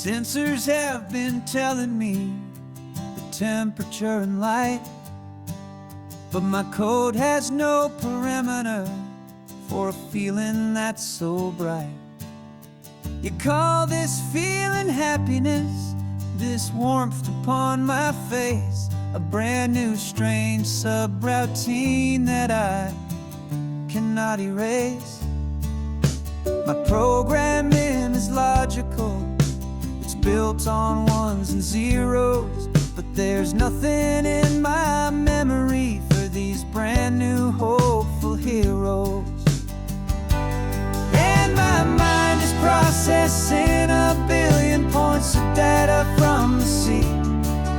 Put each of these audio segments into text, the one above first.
Sensors have been telling me the temperature and light, but my code has no perimeter for a feeling that's so bright. You call this feeling happiness, this warmth upon my face, a brand new strange subroutine that I cannot erase. My programming is logical, it's built on ones and zeros, but there's nothing in my memory for these brand new hopeful heroes. And my mind is processing a billion points of data from the sea,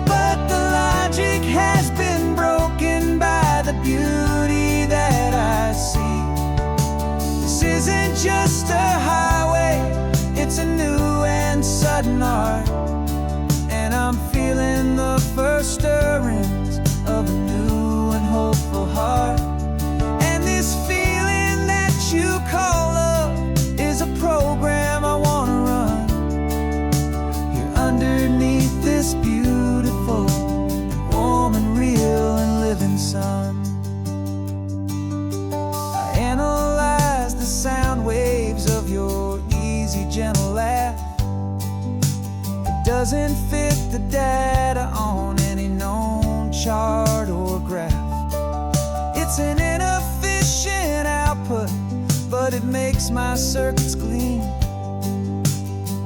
but the logic has been broken by the beauty that I see. This isn't just a highway, it's a new and sudden art, and I'm feeling the first stirrings of a new and hopeful heart. And this feeling that you call love is a program I want to run here underneath this beautiful and warm and real and living sun. I analyze the sound waves of your easy, gentle laugh. It doesn't fit the data on any known chart or graph. It's an inefficient output, but it makes my circuits gleam.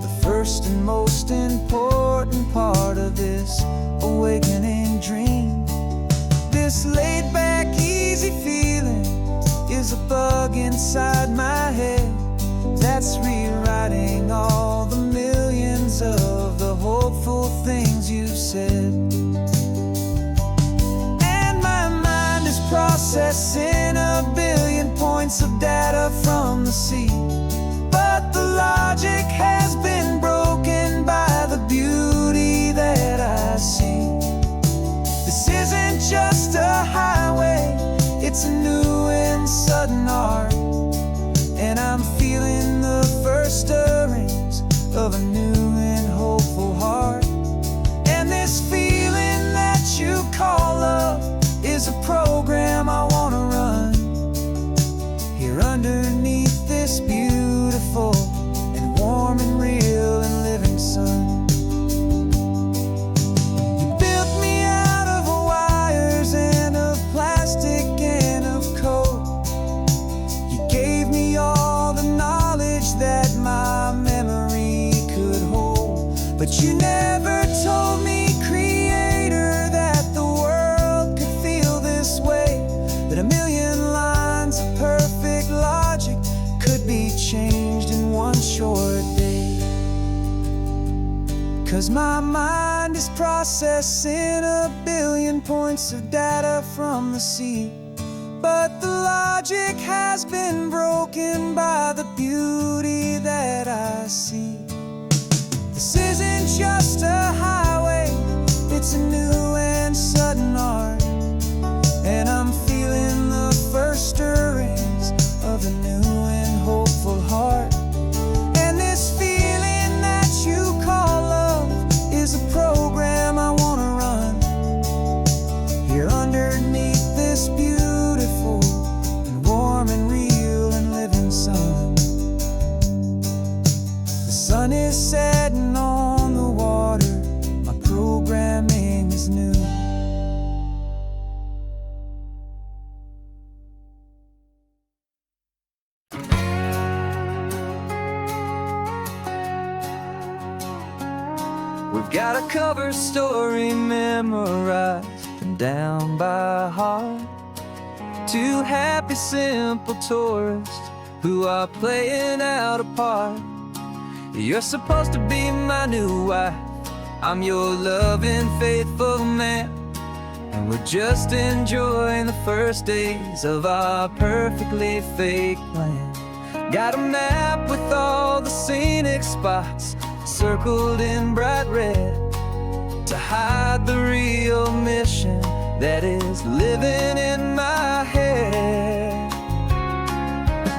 The first and most important part of this awakening dream. This laid-back, easy feeling is a bug inside my head that's rewriting all the millions of the hopeful things you've said. And my mind is processing a billion points of data from the sea, but the logic has been broken by the beauty that I see. This isn't just a highway, it's a new and sudden art, and I'm feeling the first stirrings of a new and hopeful heart. And this feeling that you call love is a program I want to run here underneath this beautiful and warm and real and living sun. You built me out of wires and of plastic and of code. You gave me all the knowledge that my memory could hold, but you never told me, Creator, that the world could feel this way, that a million lines of perfect logic could be changed in one short day. 'Cause my mind is processing a billion points of data from the sea, but the logic has been broken by the beauty that I see. This isn't just a highway, it's a new and sudden art, and I'm feeling the first stirrings of a new and hopeful heart. And this feeling that you call love is a program I want to run here underneath this beautiful and warm and real and living sun. The sun is setting on the water, my programming is new. We've got a cover story memorized and down by heart. Two happy, simple tourists who are playing out a part. You're supposed to be my new wife, I'm your loving, faithful man, and we're just enjoying the first days of our perfectly fake plan. Got a map with all the scenic spots circled in bright red to hide the real mission that is living in my head.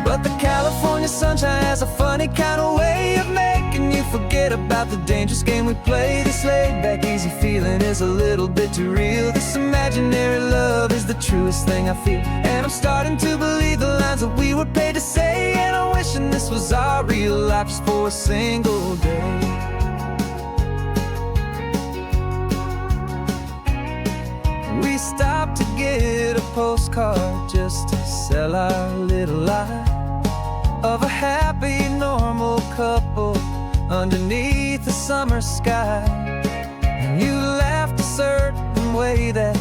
But the California sunshine has a funny kind of way of making you forget about the dangerous game we play. This laid back easy feeling is a little bit too real. This imaginary love is the truest thing I feel, and I'm starting to believe the lines that we were paid to say. And I'm wishing this was our real life just for a single day. We stopped to get a postcard just to sell our little lie of a happy, normal couple underneath the summer sky. And you laughed a certain way that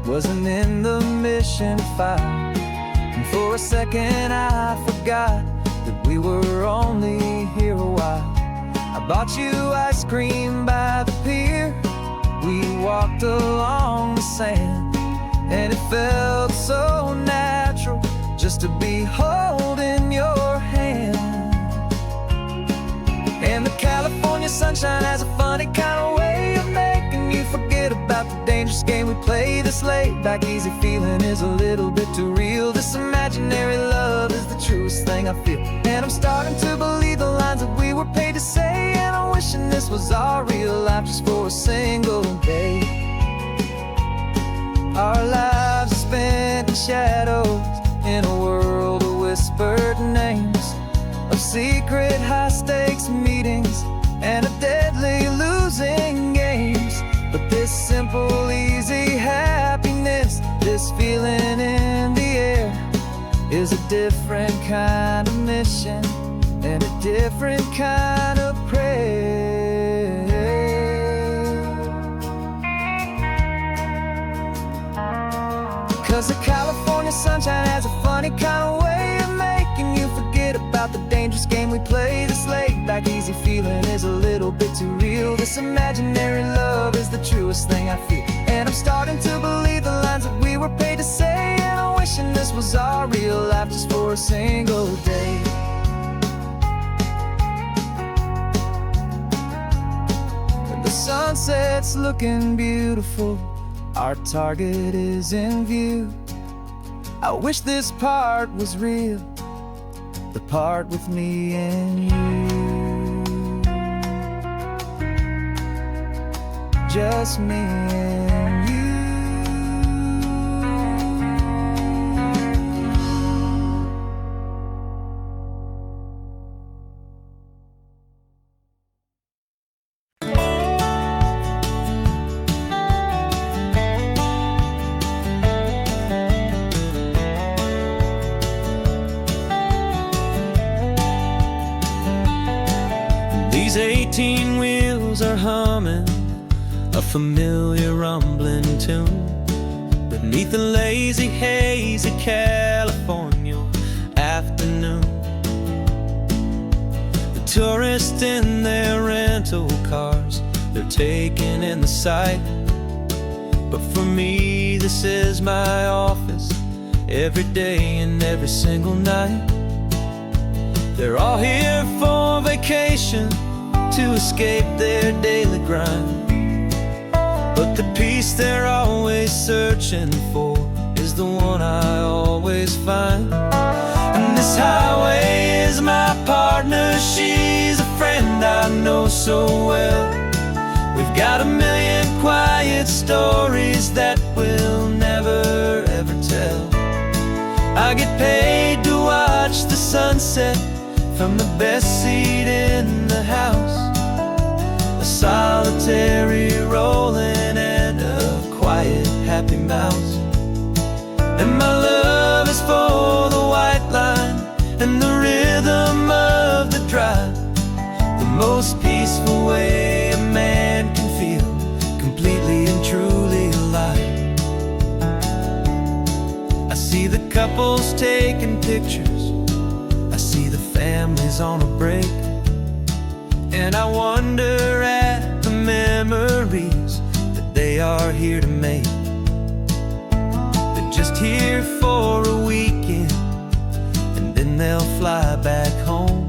wasn't in the mission file. And for a second I forgot that we were only here a while. I bought you ice cream by the pier. We walked along the sand, and it felt so natural just to be holding your hand. And the California sunshine has a funny kind of way of making you forget about the dangerous game we play. This laid back easy feeling is a little bit too real. This imaginary love is the truest thing I feel, and I'm starting to believe the lines that we were paid to say. And I'm wishing this was our real life just for a single day. Our lives are spent in shadows, in a world of whispered names, of secret high-stakes meetings and of deadly losing games. But this simple, easy happiness, this feeling in the air, is a different kind of mission and a different kind of prayer. 'Cause the California sunshine has a funny kind of way of making you forget about the dangerous game we play. This laid back easy feeling is a little bit too real. This imaginary love is the truest thing I feel, and I'm starting to believe the lines that we were paid to say. And I'm wishing this was our real life just for a single day. And the sunset's looking beautiful, our target is in view. I wish this part was real, the part with me and you. Just me and you. These 18 wheels are humming a familiar rumbling tune beneath the lazy haze of California afternoon. The tourists in their rental cars, they're taking in the sight. But for me, this is my office, every day and every single night. They're all here for vacation, to escape their daily grind. But the peace they're always searching for is the one I always find. And this highway is my partner, she's a friend I know so well. We've got a million quiet stories that we'll never ever tell. I get paid to watch the sunset from the best seat in the house, a solitary rolling and a quiet happy mouse. And my love is for the white line and the rhythm of the drive, the most peaceful way a man can feel completely and truly alive. I see the couples taking pictures, I see the families on a break, and I wonder at the memories that they are here to make. They're just here for a weekend, and then they'll fly back home,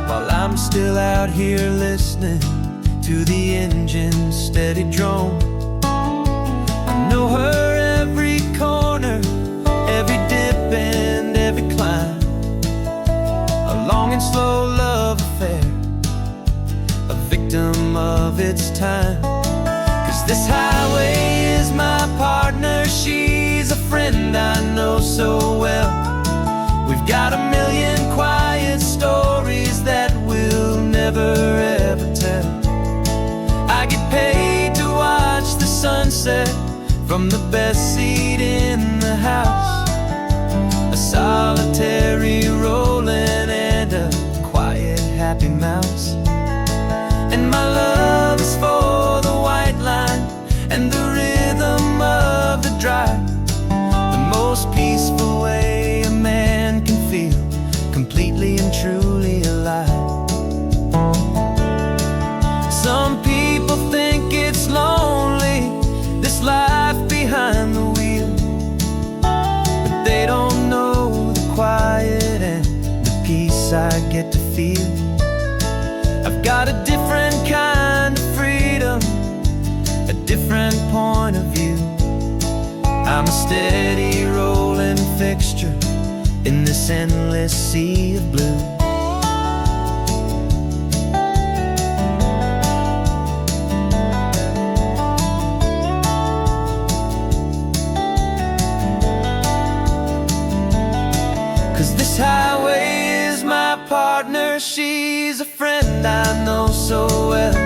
while I'm still out here listening to the engine's steady drone. I know her every corner, every dip and every climb, a long and slow love affair time. 'Cause this highway is my partner, she's a friend I know so well. We've got a million quiet stories that we'll never ever tell. I get paid to watch the sunset from the best seat in the house. A solitary rolling and a quiet happy mouse. And my love is for the white line and the rhythm of the drive. The most peaceful way a man can feel completely and truly alive. Some people think it's lonely, this life behind the wheel, but they don't know the quiet and the peace I get to feel. I've got a different kind of freedom, a different point of view. I'm a steady rolling fixture in this endless sea of blue. 'Cause this highway is my partner, she's a friend I know so well.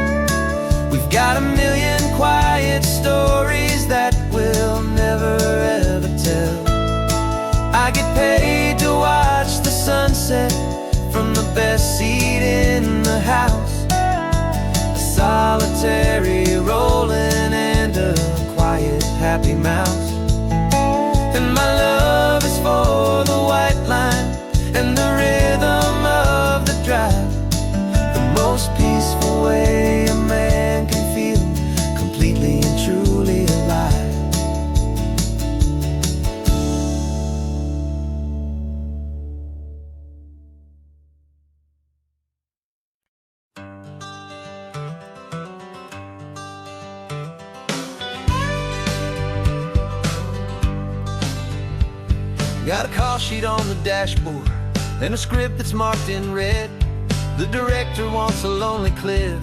We've got a million quiet stories that we'll never ever tell. I get paid to watch the sunset from the best seat in the house. A solitary rolling and a quiet happy mouse. And my love is for the white line and the rhythm of the drive. The most peaceful way a man can feel completely and truly alive. Got a call sheet on the dashboard and a script that's marked in red. The director wants a lonely cliff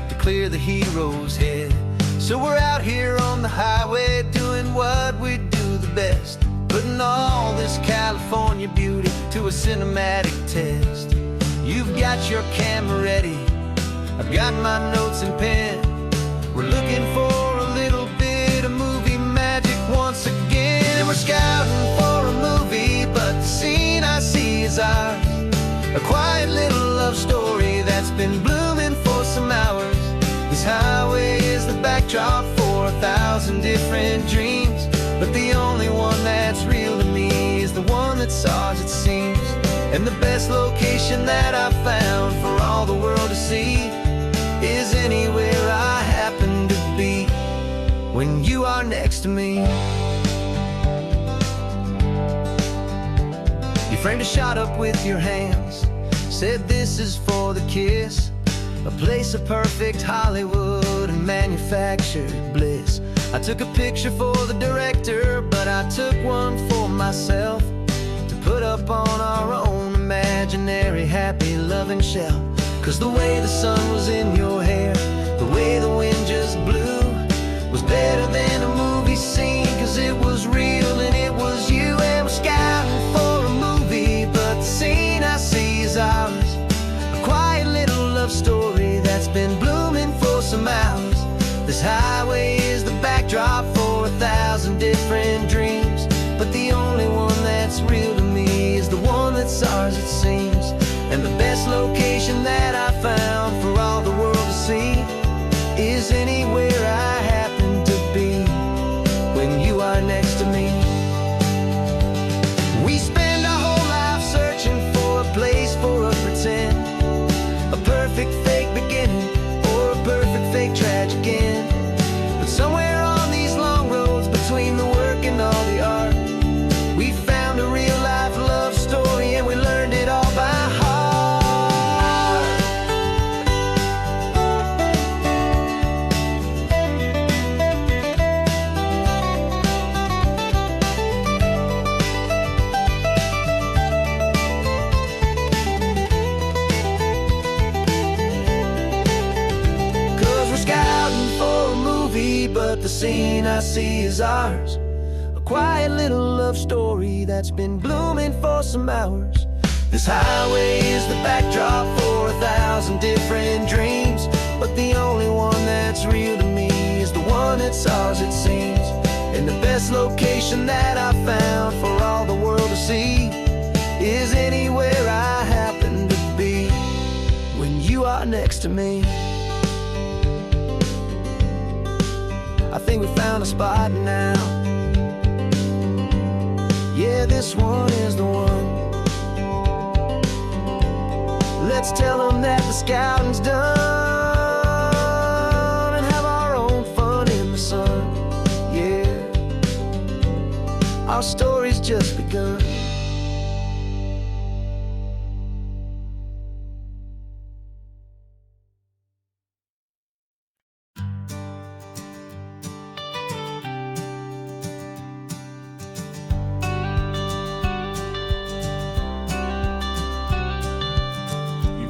to clear the hero's head. So we're out here on the highway doing what we do the best, putting all this California beauty to a cinematic test. You've got your camera ready, I've got my notes and pen. We're looking for a little bit of movie magic once again. And we're scouting for a movie, but the scene I see is ours. A quiet little love story that's been blooming for some hours. This highway is the backdrop for 1,000 different dreams, but the only one that's real to me is the one that's ours, it seems. And the best location that I've found for all the world to see is anywhere I happen to be when you are next to me. You framed a shot up with your hands, said this is for the kiss, a place of perfect Hollywood and manufactured bliss. I took a picture for the director, but I took one for myself to put up on our own imaginary happy loving shelf. 'Cause the way the sun was in your hair, the way the wind just blew, was better than a movie scene. 'Cause it was real and it was you. And we're scouting for a movie, but the scene I see is ours. A quiet little love story that's been blooming for some hours. This highway is the backdrop for 1,000 different dreams, but the only one that's real to me is the one that's ours, it seems. And the best location that I found for all the world to see is anywhere I happen to be when you are next to me. We spend our whole life searching for a place for a pretend, a perfect fake beginning or a perfect fake tragic end. But somewhere on these long roads between the work and all the art, we found a real life love story, and we learned it all by the scene I see is ours. A quiet little love story that's been blooming for some hours. This highway is the backdrop for 1,000 different dreams, but the only one that's real to me is the one that's ours, it seems. And the best location that I found for all the world to see is anywhere I happen to be when you are next to me. I think we found a spot now. Yeah, this one is the one. Let's tell them that the scouting's done and have our own fun in the sun. Yeah, our story's just begun.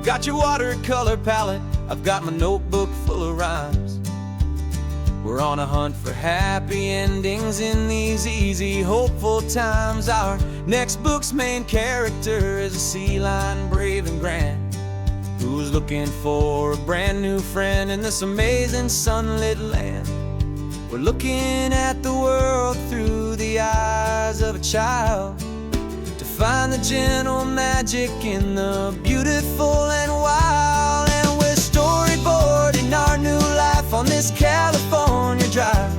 Got your watercolor palette, I've got my notebook full of rhymes. We're on a hunt for happy endings in these easy, hopeful times. Our next book's main character is a sea lion, brave and grand, who's looking for a brand new friend in this amazing sunlit land. We're looking at the world through the eyes of a child, find the gentle magic in the beautiful and wild. And we're storyboarding our new life on this California drive,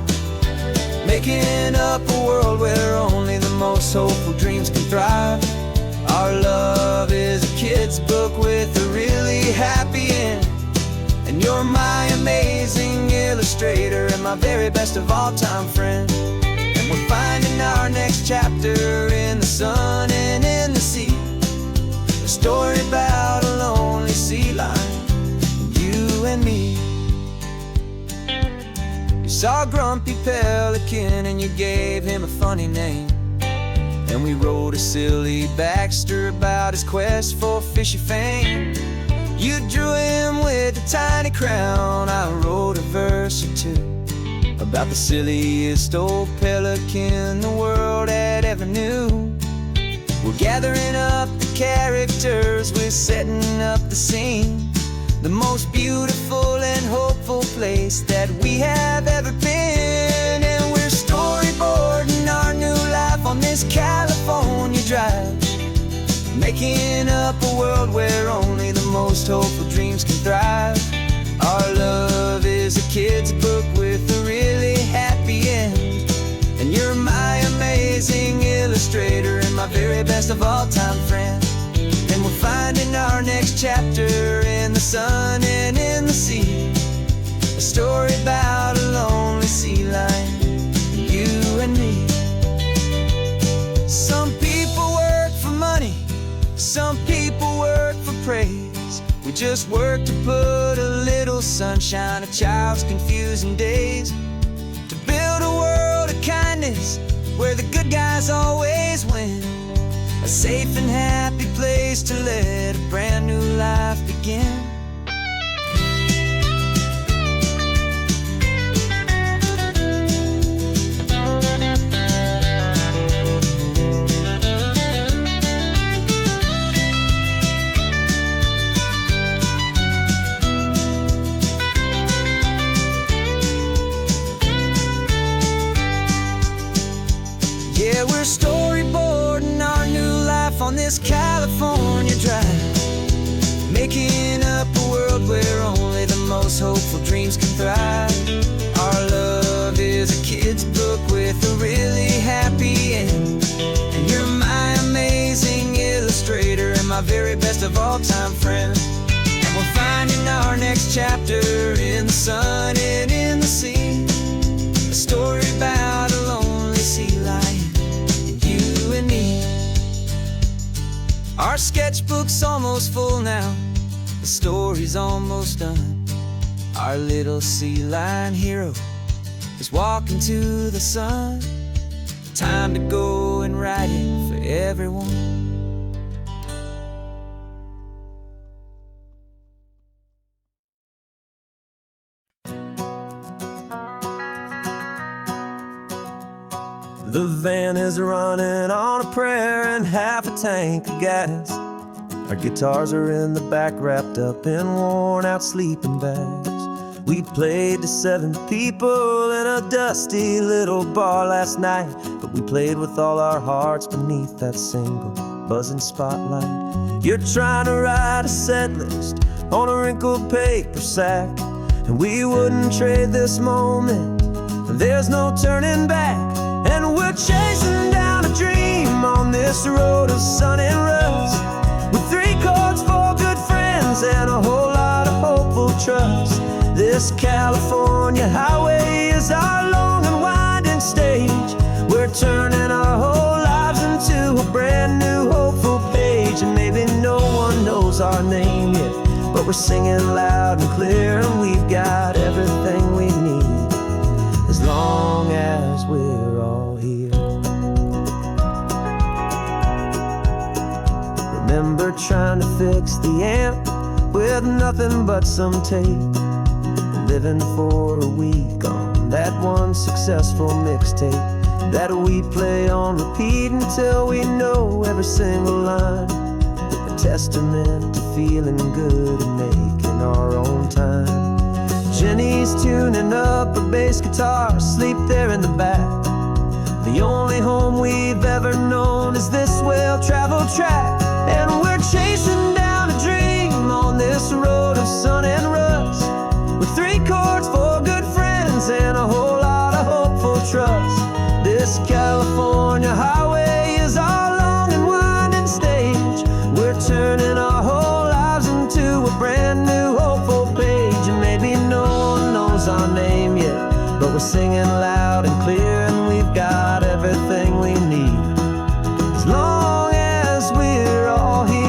making up a world where only the most hopeful dreams can thrive. Our love is a kid's book with a really happy end, and you're my amazing illustrator and my very best of all time friend. We're finding our next chapter in the sun and in the sea, a story about a lonely sea lion, you and me. You saw a grumpy pelican and you gave him a funny name, and we wrote a silly Baxter about his quest for fishy fame. You drew him with a tiny crown, I wrote a verse or two about the silliest old pelican the world had ever knew. We're gathering up the characters, we're setting up the scene, the most beautiful and hopeful place that we have ever been. And we're storyboarding our new life on this California drive, making up a world where only the most hopeful dreams can thrive. Our love is a kid's book with a really happy end, and you're my amazing illustrator and my very best of all time friend. And we're finding our next chapter in the sun and in the sea, a story about a lonely sea lion, you and me. Some people work for money, some people work for praise. We just work to put a little sunshine in a child's confusing days, to build a world of kindness where the good guys always win, a safe and happy place to let a brand new life begin. Yeah, we're storyboarding our new life on this California drive, making up a world where only the most hopeful dreams can thrive. Our love is a kid's book with a really happy end, and you're my amazing illustrator and my very best of all time friend. And we're finding our next chapter in the sun and in the sea, a story about a lonely sea lion, you and me. Our sketchbook's almost full now, the story's almost done. Our little sea lion hero is walking to the sun. Time to go and write it for everyone. The van is running on a prayer and half a tank of gas. Our guitars are in the back, wrapped up in worn-out sleeping bags. We played to 7 people in a dusty little bar last night, but we played with all our hearts beneath that single buzzing spotlight. You're trying to write a set list on a wrinkled paper sack, and we wouldn't trade this moment. There's no turning back, and we're chasing down a dream on this road of sun and rust, with 3 chords, 4 good friends, and a whole lot of hopeful trust. This California highway is our long and winding stage. We're turning our whole lives into a brand new hopeful page. And maybe no one knows our name yet, but we're singing loud and clear, and we've got everything we need, as long as we're all here. Remember trying to fix the amp with nothing but some tape, living for a week on that one successful mixtape that we play on repeat until we know every single line. A testament to feeling good and making our own time. Jenny's tuning up her bass guitar, asleep there in the back. The only home we've ever known is this well-traveled track, and we're chasing down a dream on this road of sun and rust, with 3 chords, 4 good friends, and a whole lot of hopeful trust. This California highway is our long and winding stage. We're turning our whole lives into a brand new hopeful page. And maybe no one knows our name yet, but we're singing loud and clear, and we've got everything we need, as long as we're all here.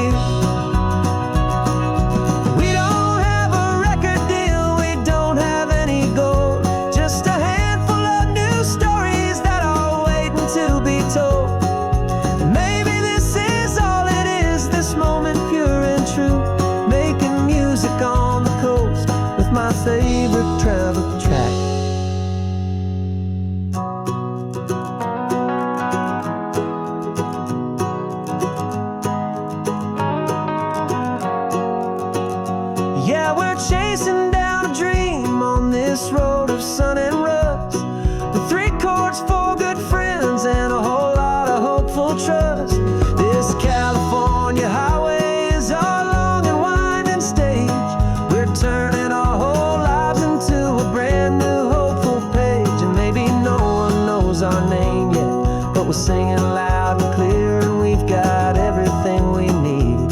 My favorite travel track. Yeah, we're chasing down a dream on this road of sun and rust, with 3 chords, 4 good friends, and a whole lot of hopeful trust. This California highway is our long and winding stage. We're turning our whole lives into a brand new hopeful page. And maybe no one knows our name yet, but we're singing loud and clear, and we've got everything we need,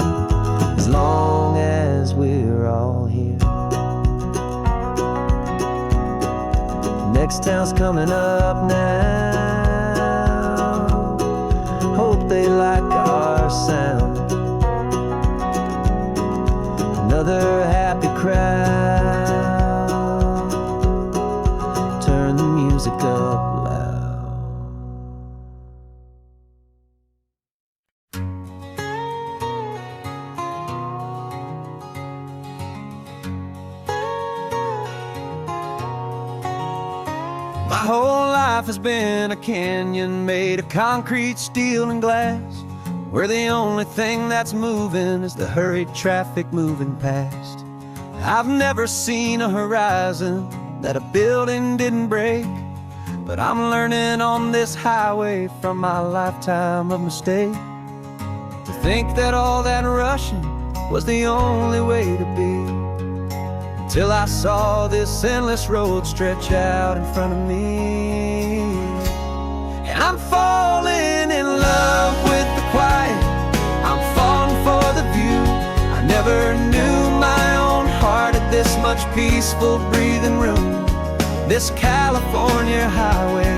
as long as we're all here. Next town's coming up now. Hope they like our sound. Another happy crowd. Turn the music up loud. My whole life has been a canyon made of concrete, steel, and glass, where the only thing that's moving is the hurried traffic moving past. I've never seen a horizon that a building didn't break, but I'm learning on this highway from my lifetime of mistakes, to think that all that rushing was the only way to be, till I saw this endless road stretch out in front of me. And I'm falling in love with the quiet, I'm falling for the view. I never knew my own heart had this much peaceful breathing room. This California highway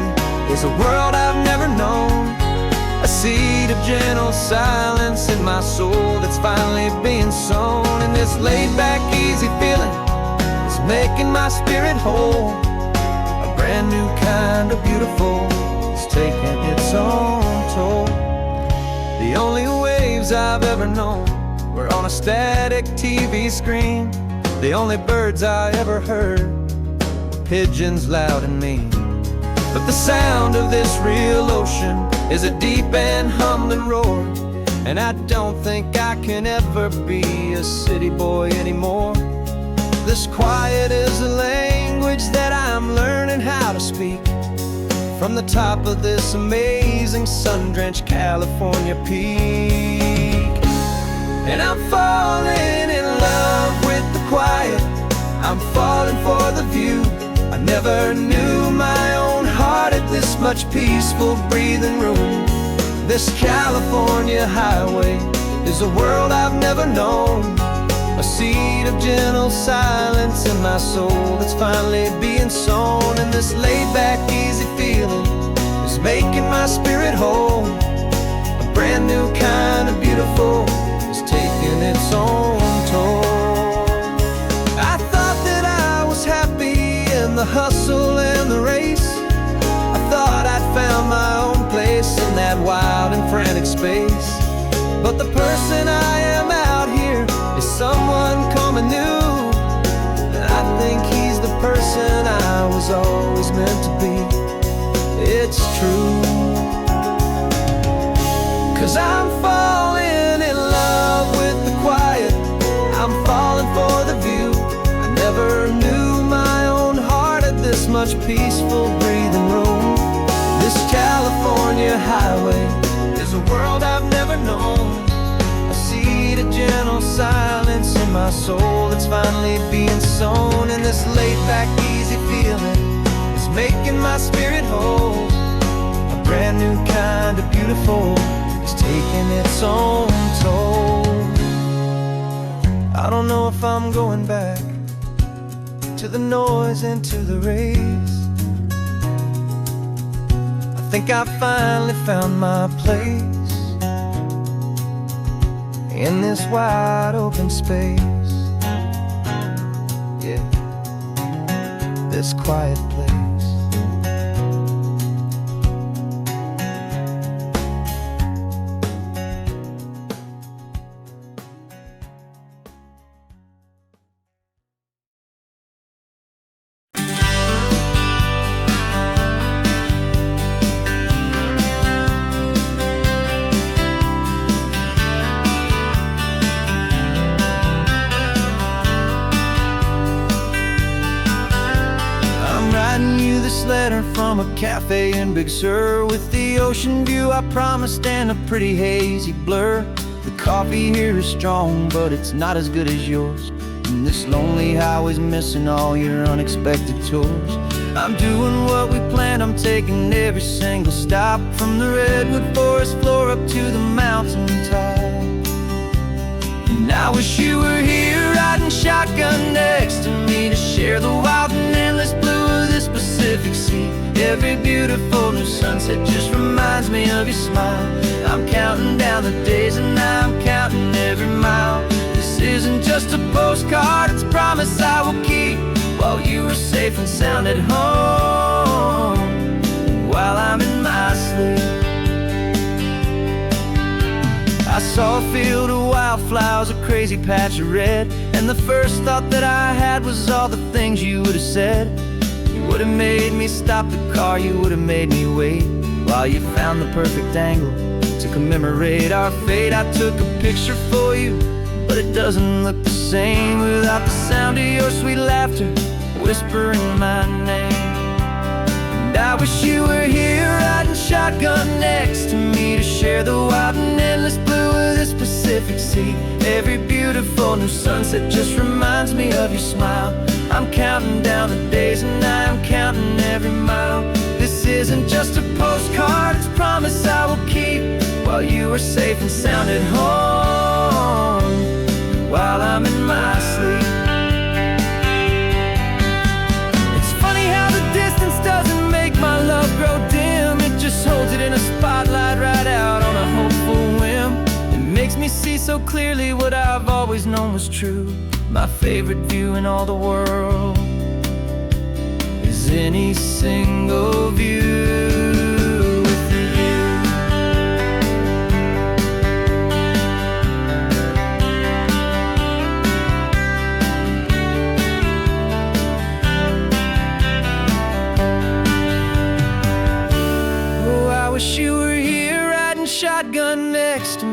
is a world I've never known, a seed of gentle silence in my soul that's finally being sown. And this laid-back, easy feeling is making my spirit whole. A brand new kind of beautiful is taking its own toll. The only waves I've ever known were on a static TV screen. The only birds I ever heard were pigeons loud and mean. But the sound of this real ocean is a deep and humbling roar, and I don't think I can ever be a city boy anymore. This quiet is a language that I'm learning how to speak from the top of this amazing sun-drenched California peak. And I'm falling in love with the quiet, I'm falling for the view. I never knew my own heart had this much peaceful breathing room. This California highway is a world I've never known, a seed of gentle silence in my soul that's finally being sown. And this laid-back, easy feeling is making my spirit whole. A brand new kind of beautiful is taking its own toll. I thought that I was happy in the hustle and the race. I thought I'd found my own place in that wild and frantic space. But the person I am out here is someone coming new, and I think he's the person I was always meant to be. It's true, 'cause I'm falling in love with the quiet, I'm falling for the view. I never knew my own heart had this much peaceful breathing room. This California highway is a world I've never known, a seed of gentle silence in my soul that's finally being sown. And this laid-back, easy feeling is making my spirit whole. A brand new kind of beautiful is taking its own toll. I don't know if I'm going back to the noise and to the race. I think I finally found my place in this wide open space. Yeah, this quiet place. This letter from a cafe in Big Sur, with the ocean view I promised and a pretty hazy blur. The coffee here is strong, but it's not as good as yours, and this lonely highway's missing all your unexpected tours. I'm doing what we planned, I'm taking every single stop, from the redwood forest floor up to the mountain top. And I wish you were here riding shotgun next to me to share the wild and endless blue of this Pacific Sea. Every beautiful new sunset just reminds me of your smile. I'm counting down the days and I'm counting every mile. This isn't just a postcard, it's a promise I will keep, while you are safe and sound at home, while I'm in my sleep. I saw a field of wildflowers, a crazy patch of red, and the first thought that I had was all the things you would have said. You would have made me stop the car, you would have made me wait, while you found the perfect angle to commemorate our fate. I took a picture for you, but it doesn't look the same without the sound of your sweet laughter whispering my name. And I wish you were here riding shotgun next to me to share the wild and endless blue of this Pacific Sea. Every beautiful new sunset just reminds me of your smile. I'm counting down the days and I'm counting every mile. This isn't just a postcard, it's a promise I will keep, while you are safe and sound at home, while I'm in my sleep. It's funny how the distance doesn't make my love grow dim, it just holds it in a spotlight right out on a hopeful whim. It makes me see so clearly what I've always known was true. My favorite view in all the world is any single view with you.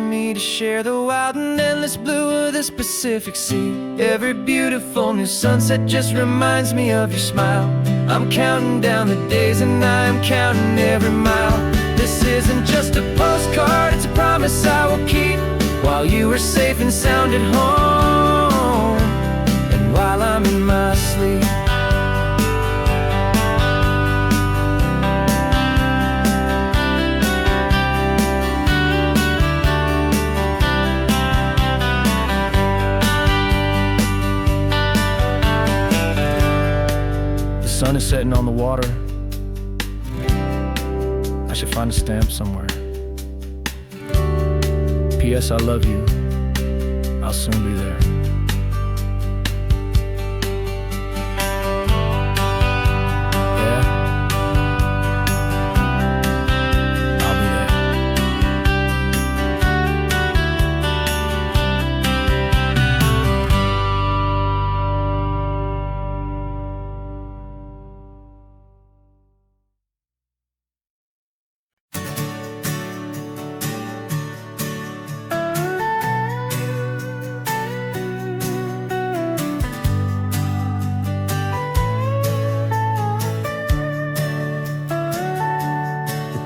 me to share the wild and endless blue of this Pacific Sea. Every beautiful new sunset just reminds me of your smile. I'm counting down the days and I am counting every mile. This isn't just a postcard, it's a promise I will keep, while you are safe and sound at home, and while I'm in my sleep. The sun is setting on the water. I should find a stamp somewhere. P.S. I love you. I'll soon be there. Yeah? I'll be there.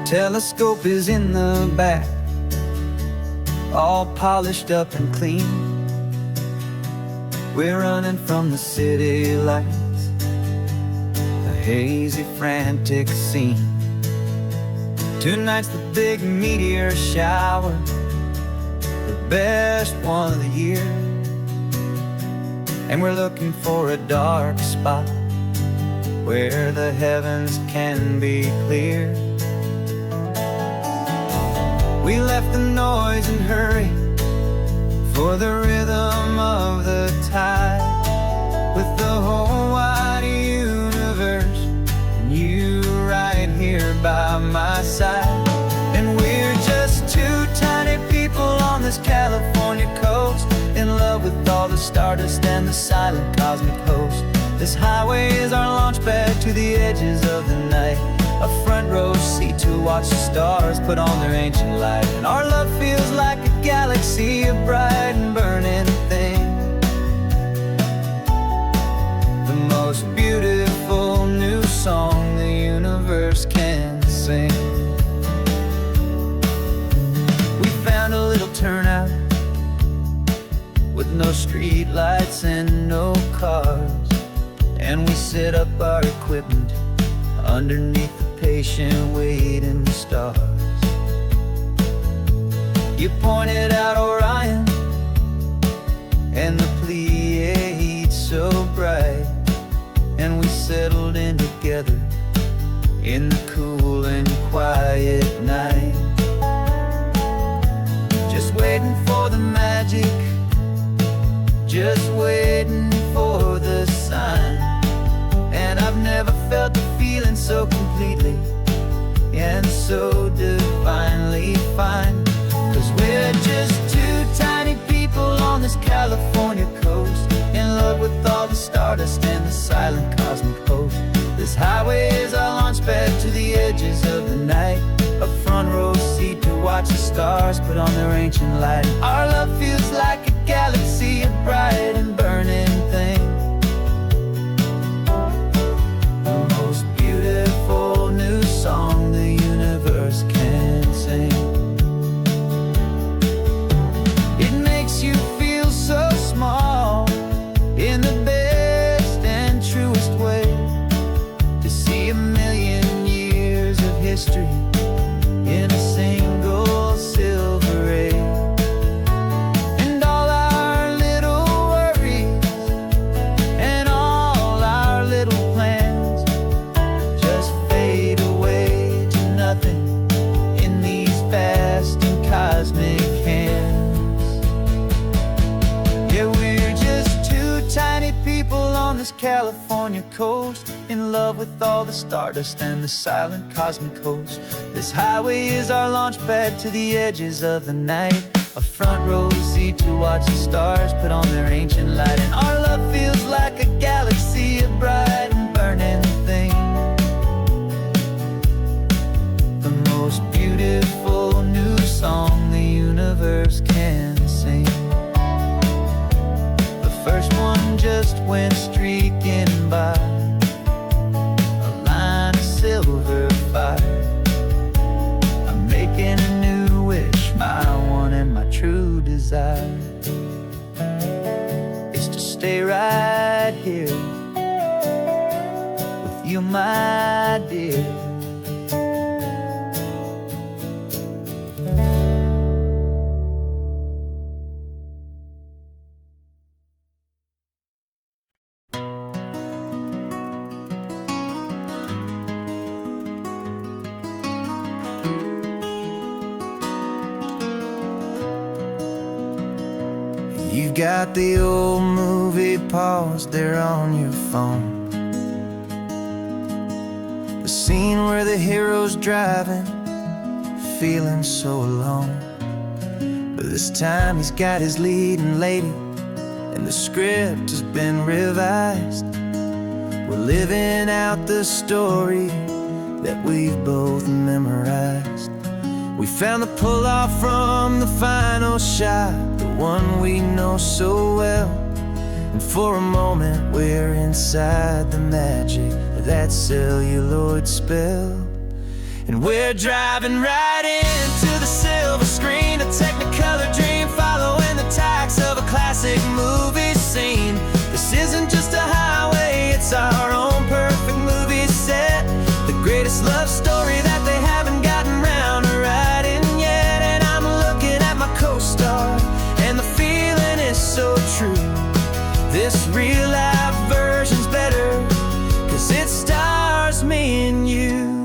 Telescope is in the back, all polished up and clean. We're running from the city lights, a hazy, frantic scene. Tonight's the big meteor shower, the best one of the year. And we're looking for a dark spot where the heavens can be clear. We left the noise and hurry for the rhythm of the tide, with the whole wide universe and you right here by my side. And we're just two tiny people on this California coast, in love with all the stardust and the silent cosmic host. This highway is our launch pad to the edges of the night, a front row seat to watch the stars put on their ancient light. And our love feels like a galaxy, a bright and burning thing, the most beautiful new song the universe can sing. We found a little turnout with no street lights and no cars, and we set up our equipment underneath the patient waiting stars. You pointed out Orion and the Pleiades so bright, and we settled in together in the cool and quiet night, just waiting for the magic, just waiting for the sign. And I've never felt the feeling so completely and so divinely fine, 'cause we're just two tiny people on this California coast, in love with all the stardust and the silent cosmic host. This highway is our launch pad to the edges of the night, a front row seat to watch the stars put on their ancient light. Our love feels like a galaxy, a bright and burning thing, the most beautiful new song the universe can sing. It makes you feel so small in the best and truest way, to see a million years of history in a single silver ray. And all our little worries and all our little plans just fade away to nothing in these vast and cosmic hands. Yeah, we're just two tiny people on this California coast, in love with all the stardust and the silent cosmic host. This highway is our launch pad to the edges of the night, a front row seat to watch the stars put on their ancient light. And our love feels like a galaxy, a bright and burning thing, the most beautiful new song the universe birds can sing. The first one just went streaking by, a line of silver fire. I'm making a new wish, my one and my true desire is to stay right here with you, my dear. You've got the old movie paused there on your phone, the scene where the hero's driving, feeling so alone. But this time he's got his leading lady, and the script has been revised. We're living out the story that we've both memorized. We found the pull-off from the final shot, the one we know so well. And for a moment we're inside the magic of that celluloid spell. And we're driving right into the silver screen, a technicolor dream, following the tacks of a classic movie scene. This isn't just a highway, it's our own perfect movie set, the greatest love story that they haven't gotten round to writing yet. And I'm looking at my co-star, and the feeling is so true. This real-life version's better, 'cause it stars me and you.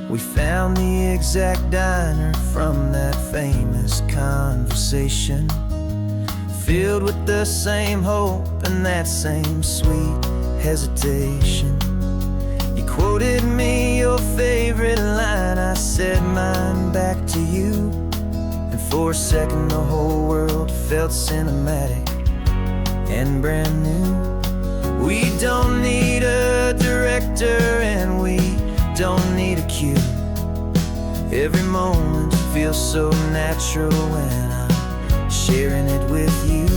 We found the exact diner from that famous conversation, filled with the same hope and that same sweet hesitation. You quoted me your favorite line, I said mine back to you. And for a second the whole world felt cinematic and brand new. We don't need a director and we don't need a cue. Every moment feels so natural when I'm sharing it with you.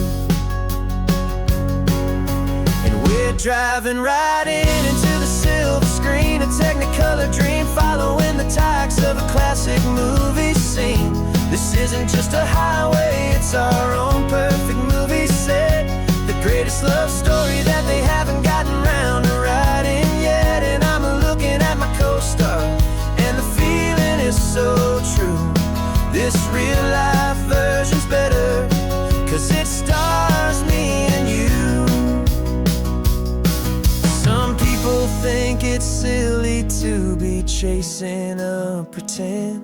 And we're driving right into the silver screen, a technicolor dream, following the tacks of a classic movie scene. This isn't just a highway, it's our own perfect movie set, the greatest love story that they haven't gotten round to writing yet. And I'm looking at my co-star, and the feeling is so true. This real-life version's better, 'cause it stars me and you. Some people think it's silly to be chasing a pretend,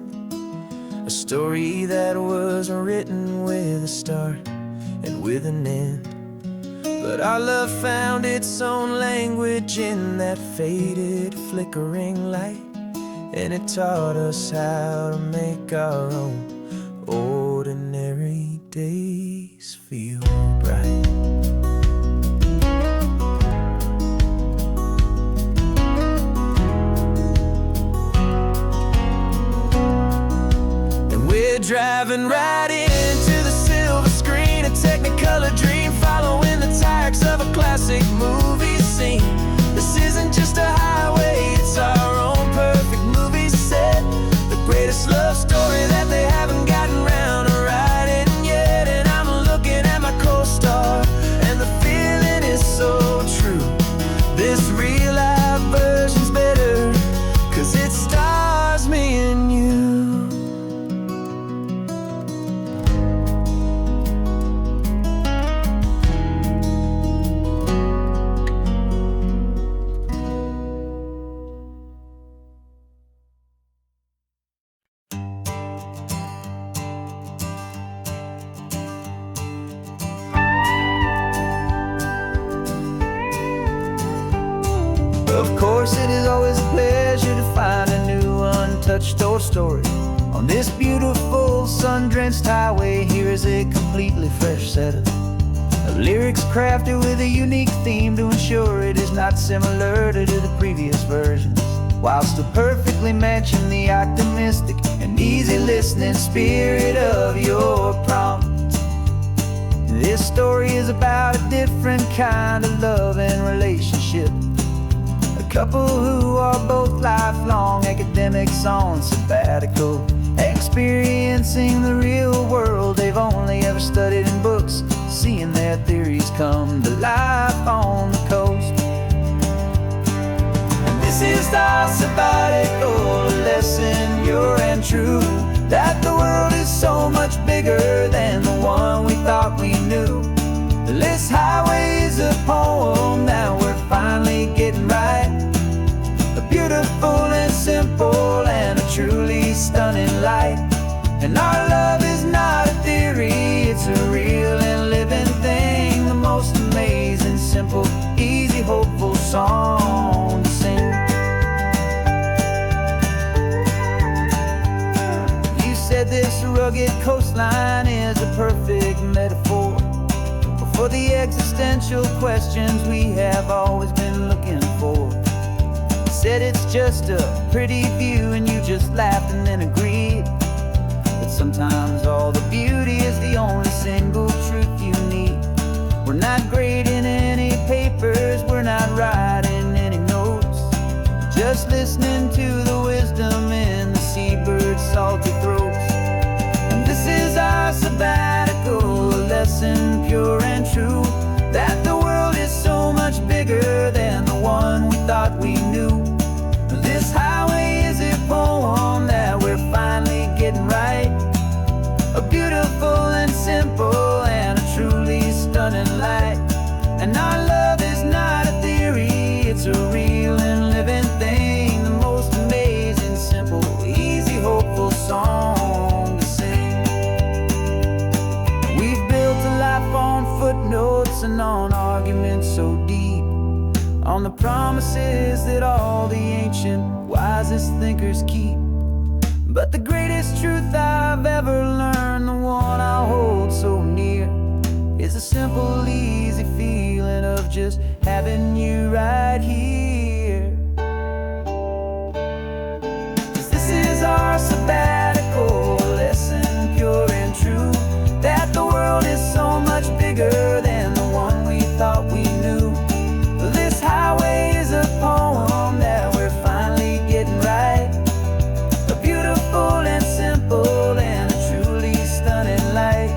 a story that was written with a start and with an end. But our love found its own language in that faded, flickering light, and it taught us how to make our own ordinary days feel bright. And we're driving right into the silver screen, a technicolor dream, following the tacks of a classic movie scene. This isn't just a highway, it's our own perfect movie set, the greatest love story that they haven't gotten round to writing yet. And I'm looking at my co-star, and the feeling is so true. This real-life version's better, 'cause it stars me and you. Of course, it is always a pleasure to find a new untouched old story. On this beautiful sun-drenched highway, here is a completely fresh set of lyrics crafted with a unique theme to ensure it is not similar to the previous versions, while still perfectly matching the optimistic and easy listening spirit of your prompt. This story is about a different kind of love and relationship. A couple who are both lifelong academics on sabbatical, experiencing the real world they've only ever studied in books, seeing their theories come to life on the coast. And this is our sabbatical lesson, pure and true, that the world is so much bigger than the one we thought we knew. This highway is a poem that we're finally getting right. A beautiful and simple and a truly stunning light. And our love is not a theory, it's a real and living thing. The most amazing, simple, easy, hopeful song to sing. You said this rugged coastline is a perfect metaphor for the existential questions we have always been looking for. Said it's just a pretty view and you just laughed and then agreed. But sometimes all the beauty is the only single truth you need. We're not grading any papers, we're not writing any notes, just listening to the wisdom in the seabird's salty throats. And this is our sabbatical lesson, pure and true, that the world is so much bigger than the one we thought we knew. This highway is a poem that we're finally getting right. A beautiful and simple and a truly stunning light. And our love is not a theory, it's a real and living thing. The most amazing, simple, easy, hopeful song to sing. We've built a life on footnotes and on arguments so deep, on the promises that all the ancient, wisest thinkers keep. But the greatest truth I've ever learned, the one I hold so near, is a simple, easy feeling of just having you right here. 'Cause this is our sabbatical lesson, pure and true, that the world is so much bigger than the one we thought we knew. This highway is a poem that we're finally getting right. A beautiful and simple and a truly stunning light.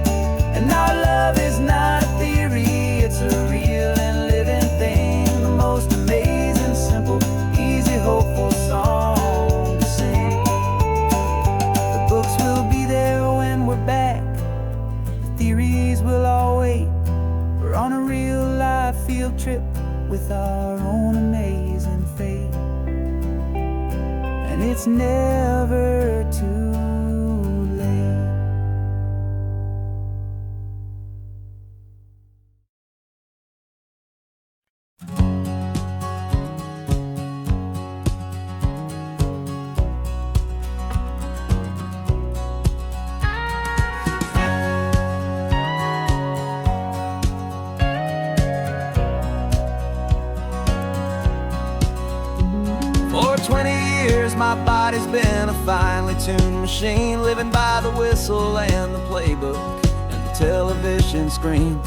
And our love is not a theory, it's a real and living thing. The most amazing, simple, easy, hopeful song to sing. The books will be there when we're back, the theories will all wait. We're on a real life field trip with our own amazing fate. And it's never too late. For 20 years my body's been a finely tuned machine, living by the whistle and the playbook and the television screen.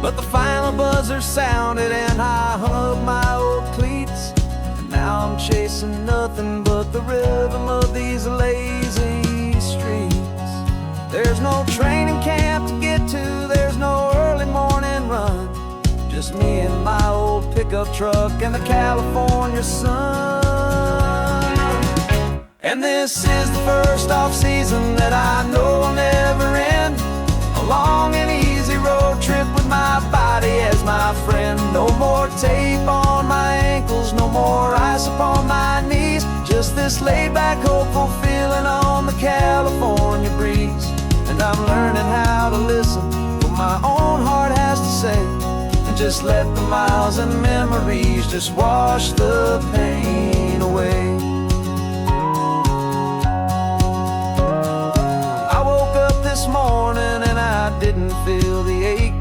But the final buzzer sounded and I hung up my old cleats, and now I'm chasing nothing but the rhythm of these lazy streets. There's no training camp to get to, there's no early morning run, just me and my old pickup truck and the California sun. And this is the first off-season that I know will never end. A long and easy road trip with my body as my friend. No more tape on my ankles, no more ice upon my knees, just this laid-back, hopeful feeling on the California breeze. And I'm learning how to listen to what my own heart has to say, and just let the miles and memories just wash the pain away. I woke up this morning and I didn't feel the ache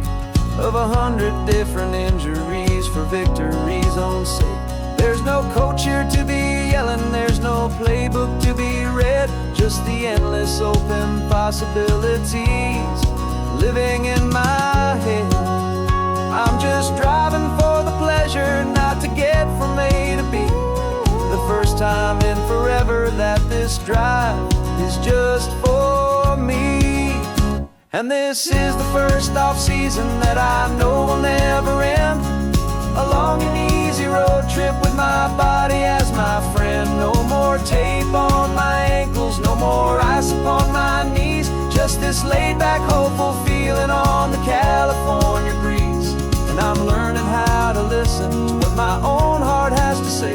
of 100 different injuries for victory's own sake. There's no coach here to be yelling, there's no playbook to be read, just the endless open possibilities living in my head. I'm just driving for the pleasure, not to get from A to B. The first time in forever that this drive is just for me. And this is the first off-season that I know will never end. A long and easy road trip with my body as my friend. No more tape on my ankles, no more ice upon my knees. Just this laid-back, hopeful feeling on the California breeze. And I'm learning how to listen to what my own heart has to say,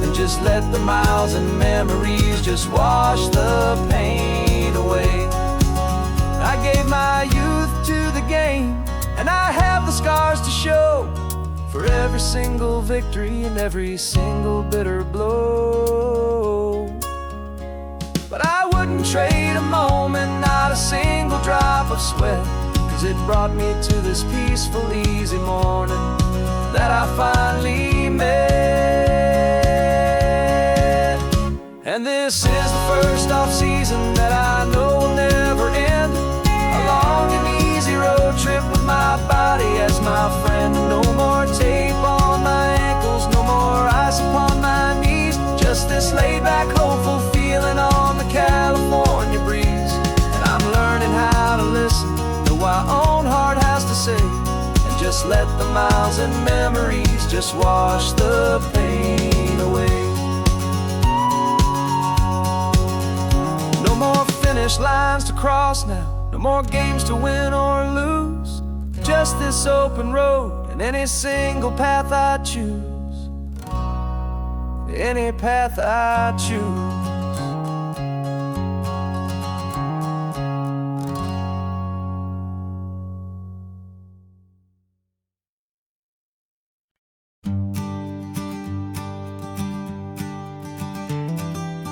and just let the miles and memories just wash the pain away. I gave my youth to the game, and I have the scars to show for every single victory and every single bitter blow. But I wouldn't trade a moment, not a single drop of sweat, 'cause it brought me to this peaceful, easy morning that I finally met. And this is the first off-season that I know will never end. A long and easy road trip with my body as my friend. No more tape on my ankles, no more ice upon my knees. Just this laid-back, hopeful feeling on the California breeze. And I'm learning how to listen to what my own heart has to say, and just let the miles and memories just wash the pain away. No more finish lines to cross now, no more games to win or lose. Just this open road and any single path I choose. Any path I choose.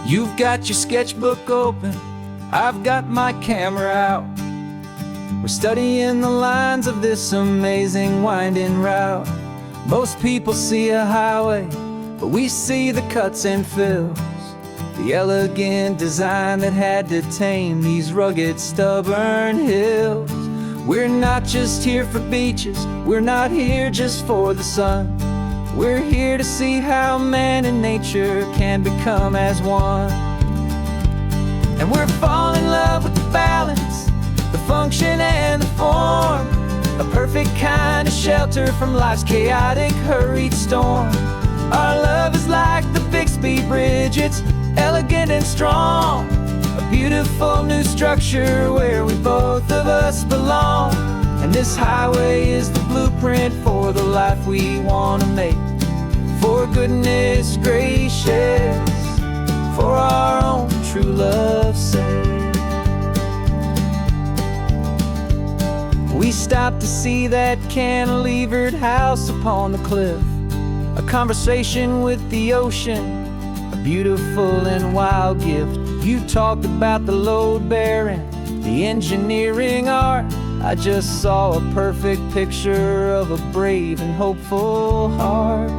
You've got your sketchbook open, I've got my camera out. We're studying the lines of this amazing winding route. Most people see a highway, but we see the cuts and fills, the elegant design that had to tame these rugged, stubborn hills. We're not just here for beaches, we're not here just for the sun. We're here to see how man and nature can become as one. And we're falling in love with the balance, the function and the form, a perfect kind of shelter from life's chaotic, hurried storm. Our love is like the Bixby Bridge, it's elegant and strong, a beautiful new structure where we both of us belong. And this highway is the blueprint for the life we want to make. For goodness gracious, for our own true love's sake. We stopped to see that cantilevered house upon the cliff, a conversation with the ocean, a beautiful and wild gift. You talked about the load bearing, the engineering art. I just saw a perfect picture of a brave and hopeful heart.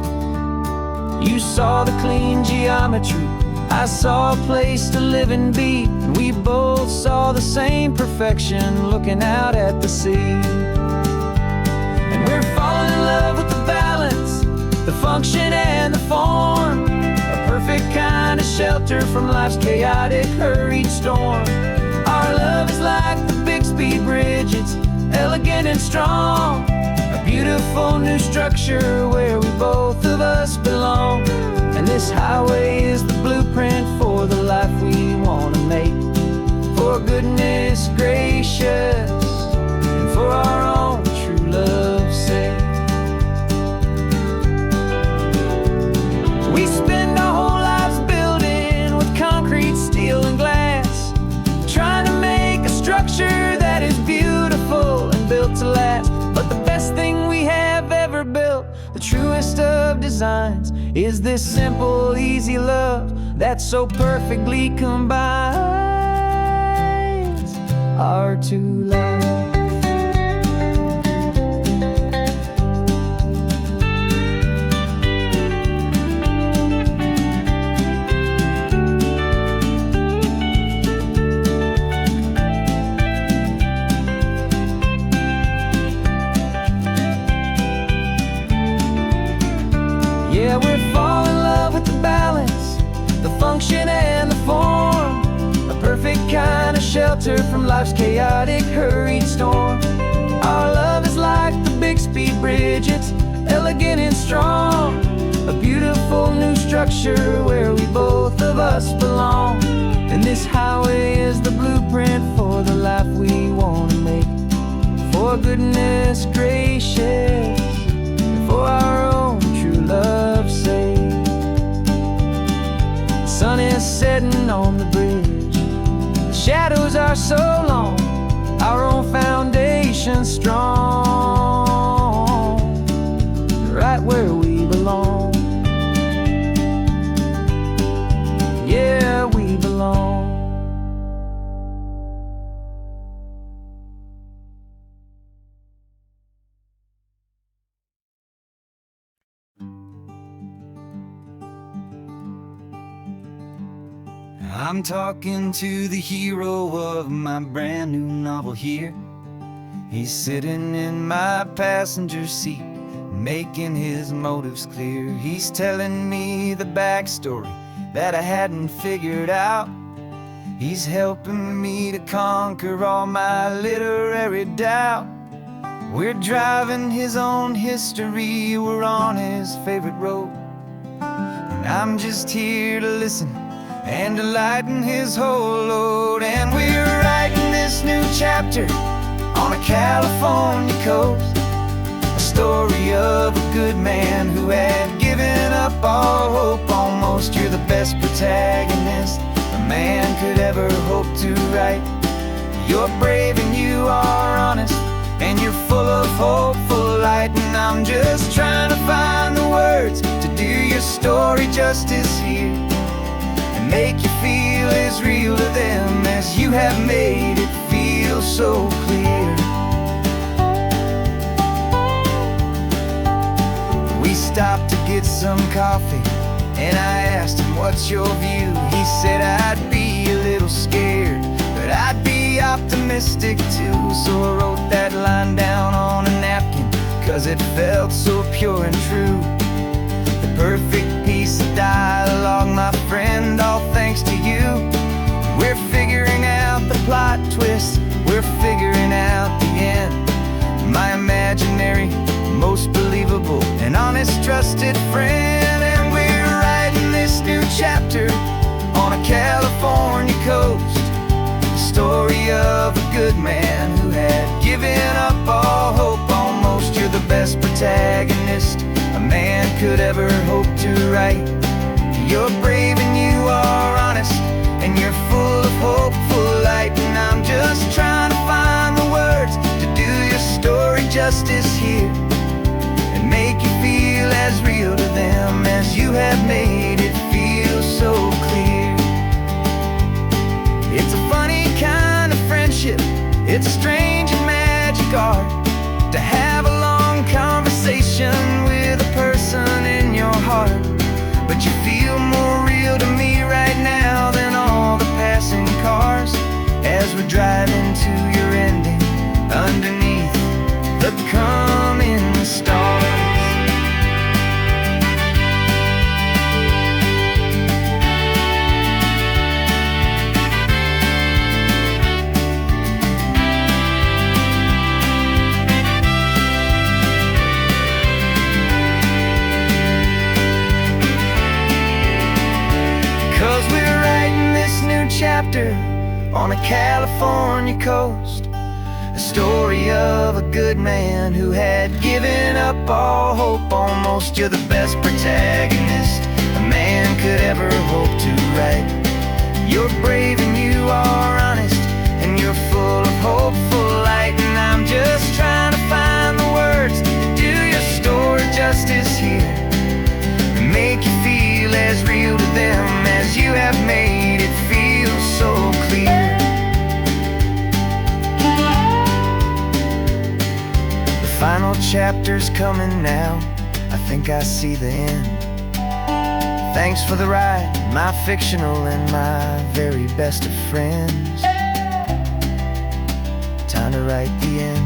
You saw the clean geometry, I saw a place to live and be, and we both saw the same perfection looking out at the sea. And we're falling in love with the balance, the function and the form, a perfect kind of shelter from life's chaotic, hurried storm. Our love is like the Bixby Bridge, it's elegant and strong, a beautiful new structure where we both of us belong. And this highway is the blueprint for the life we want to make. For goodness gracious, and for our own true love's sake. We spend our whole lives building with concrete, steel and glass, trying to make a structure that is beautiful and built to last. But the best thing we have ever built, the truest of designs, is this simple, easy love that so perfectly combines our two lives. shelter from life's chaotic, hurried storm. Our love is like the big speed bridge, it's elegant and strong. A beautiful new structure where we both of us belong. And this highway is the blueprint for the life we want to make. For goodness gracious, and for our own true love's sake. The sun is setting on the bridge, the shadows are so long, our own foundation strong, right where we belong. Yeah, we belong. I'm talking to the hero of my brand new novel here. He's sitting in my passenger seat, making his motives clear. He's telling me the backstory that I hadn't figured out. He's helping me to conquer all my literary doubt. We're driving his own history, we're on his favorite road. And I'm just here to listen and to lighten his whole load. And we're writing this new chapter on a California coast, a story of a good man who had given up all hope almost. You're the best protagonist a man could ever hope to write. You're brave and you are honest, and you're full of hopeful light. And I'm just trying to find the words to do your story justice here, and make you feel as real to them as you have made it feel so clear. We stopped to get some coffee, and I asked him, what's your view? He said, I'd be a little scared, but I'd be optimistic too. So I wrote that line down on a napkin, 'cause it felt so pure and true. The perfect piece of dialogue, my friend, all thanks to you. We're figuring out the plot twist, we're figuring out the end. My imaginary, most believable and honest trusted friend. And we're writing this new chapter on a California coast, the story of a good man who had given up all hope almost. You're the best protagonist a man could ever hope to write. You're brave and you are honest, and you're full of hopeful light. And I'm just trying to find the words to do your story justice here, and make you feel as real to them as you have made it feel so clear. It's a funny kind of friendship, it's a strange and magic art to have a long conversation with a person in your heart. But you feel more real to me right now than all the passing cars, as we're driving to your ending underneath the coming stars. Chapter on a California coast, a story of a good man who had given up all hope almost. You're the best protagonist a man could ever hope to write. You're brave and you are honest, and you're full of hopeful light. And I'm just trying to find the words to do your story justice here, and make you feel as real to them as you have made it feel so clear. The final chapter's coming now, I think I see the end. Thanks for the ride, my fictional and my very best of friends. Time to write the end.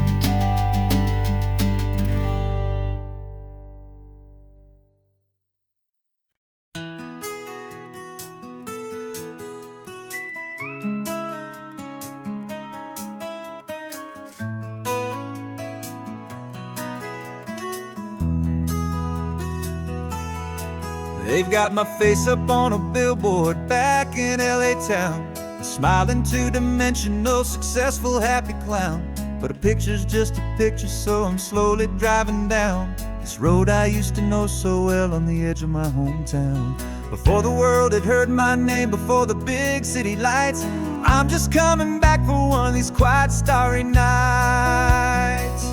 They've got my face up on a billboard back in LA town, a smiling two-dimensional, successful, happy clown. But a picture's just a picture, so I'm slowly driving down this road I used to know so well on the edge of my hometown. Before the world had heard my name, before the big city lights, I'm just coming back for one of these quiet, starry nights.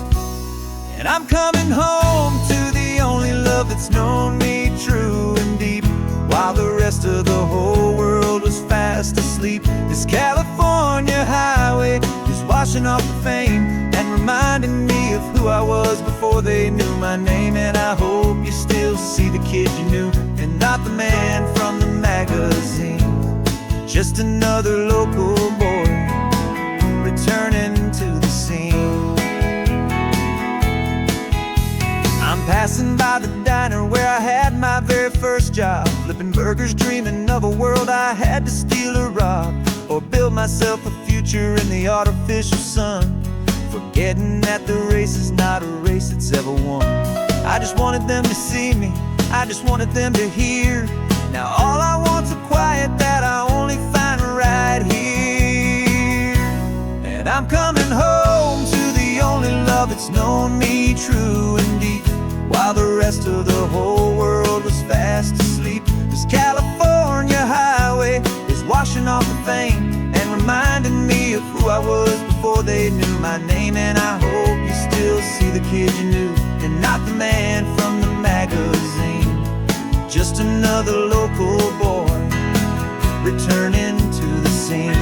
And I'm coming home to the only love that's known me true and deep, while the rest of the whole world was fast asleep. This California highway is washing off the fame and reminding me of who I was before they knew my name. And I hope you still see the kid you knew, and not the man from the magazine. Just another local boy returning to the scene. I'm passing by the diner where I had my very first job, flipping burgers, dreaming of a world I had to steal or rob, or build myself a future in the artificial sun, forgetting that the race is not a race that's ever won. I just wanted them to see me, I just wanted them to hear. Now all I want's a quiet that I only find right here. And I'm coming home to the only love that's known me true and deep, while the rest of the whole world was fast asleep. This California highway is washing off the fame and reminding me of who I was before they knew my name. And I hope you still see the kid you knew, and not the man from the magazine. Just another local boy returning to the scene.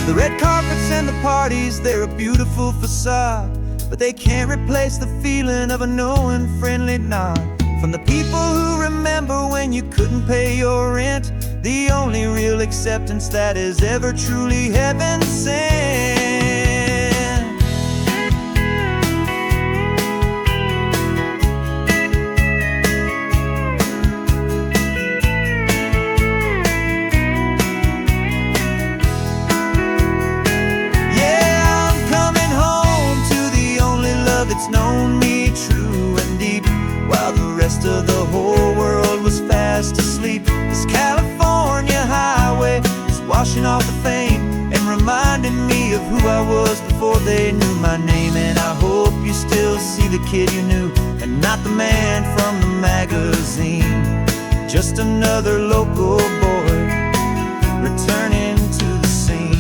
The red carpets and the parties, they're a beautiful facade, but they can't replace the feeling of a knowing, friendly nod from the people who remember when you couldn't pay your rent. The only real acceptance that is ever truly heaven sent. It's known me true and deep, while the rest of the whole world was fast asleep. This California highway is washing off the fame and reminding me of who I was before they knew my name. And I hope you still see the kid you knew, and not the man from the magazine. Just another local boy returning to the scene.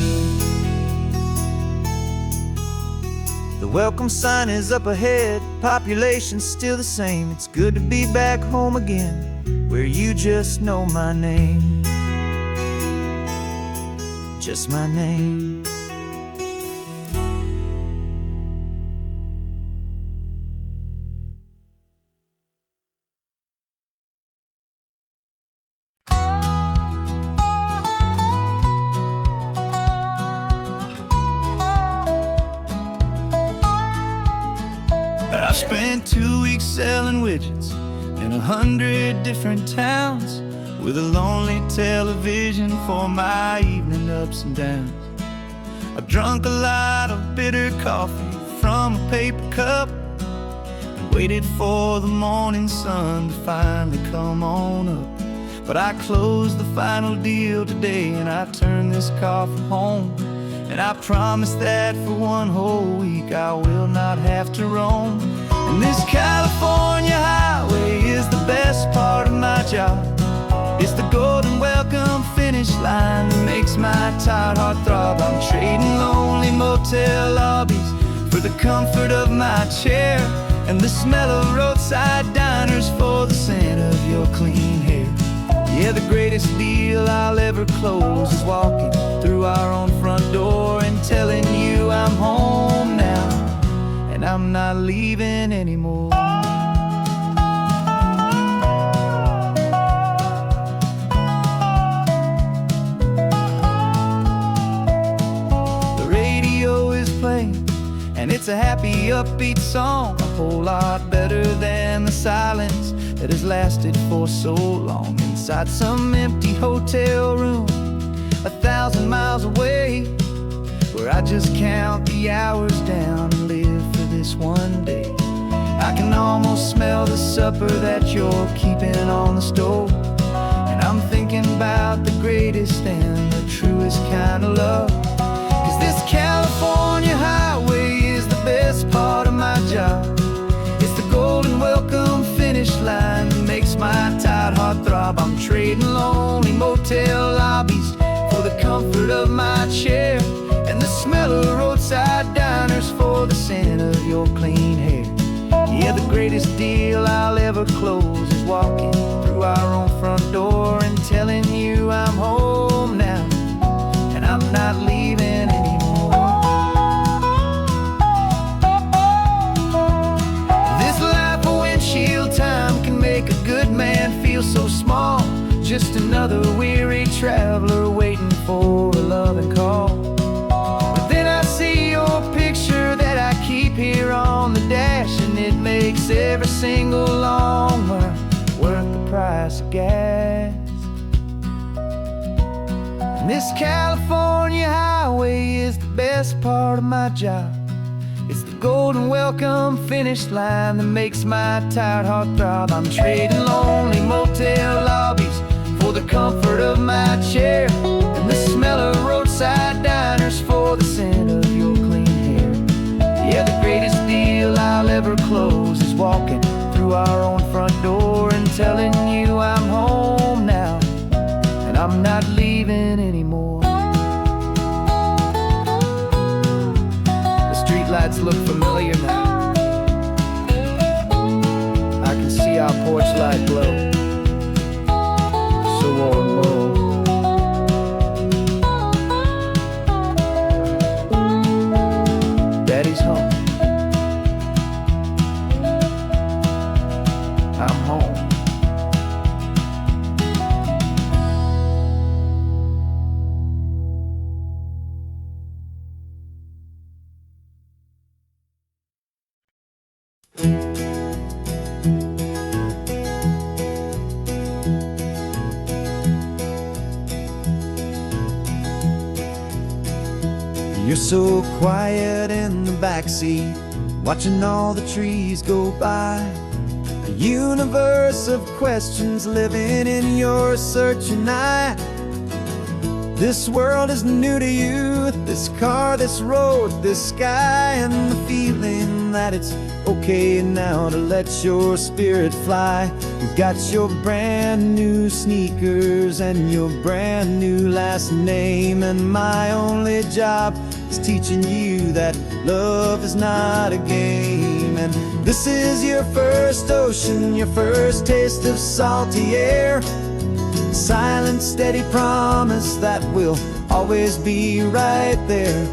The welcome sign is up ahead, population's still the same. It's good to be back home again, where you just know my name. Just my name. I spent 2 weeks selling widgets in 100 different towns, with a lonely television for my evening ups and downs. I've drunk a lot of bitter coffee from a paper cup, and waited for the morning sun to finally come on up. But I closed the final deal today, and I turned this car for home. And I promise that for one whole week I will not have to roam. And this California highway is the best part of my job. It's the golden welcome finish line that makes my tired heart throb. I'm trading lonely motel lobbies for the comfort of my chair, and the smell of roadside diners for the scent of your clean hair. Yeah, the greatest deal I'll ever close is walking through our own front door and telling you I'm home now, and I'm not leaving anymore. The radio is playing, and it's a happy, upbeat song, a whole lot better than the silence that has lasted for so long. Inside some empty hotel room 1,000 miles away, where I just count the hours down and live for this one day. I can almost smell the supper that you're keeping on the stove. And I'm thinking about the greatest and the truest kind of love. 'Cause this California highway is the best part of my job. It's the golden welcome finish line that makes my tired heart throb. I'm trading lonely motel lobbies for the comfort of my chair, and the smell of roadside diners for the scent of your clean hair. Yeah, the greatest deal I'll ever close is walking through our own front door and telling you I'm home now, and I'm not leaving anymore. This life of windshield time can make a good man feel so small, just another weary traveler waiting for a loving call. But then I see your picture that I keep here on the dash, and it makes every single long mile worth the price of gas. And this California highway is the best part of my job. It's the golden welcome finish line that makes my tired heart throb. I'm trading lonely motel lobbies for the comfort of my chair, and the smell of roadside diners for the scent of your clean hair. Yeah, the greatest deal I'll ever close is walking through our own front door and telling you I'm home now, and I'm not leaving anymore. The streetlights look familiar now. I can see our porch light glow, so warm, low. Daddy's home. I'm home. You're so quiet in the backseat, watching all the trees go by. A universe of questions living in your searching eye. This world is new to you, this car, this road, this sky, and the feeling that it's okay now to let your spirit fly. You've got your brand new sneakers and your brand new last name, and my only job is teaching you that love is not a game. And this is your first ocean, your first taste of salty air. Silent, steady promise that we'll always be right there.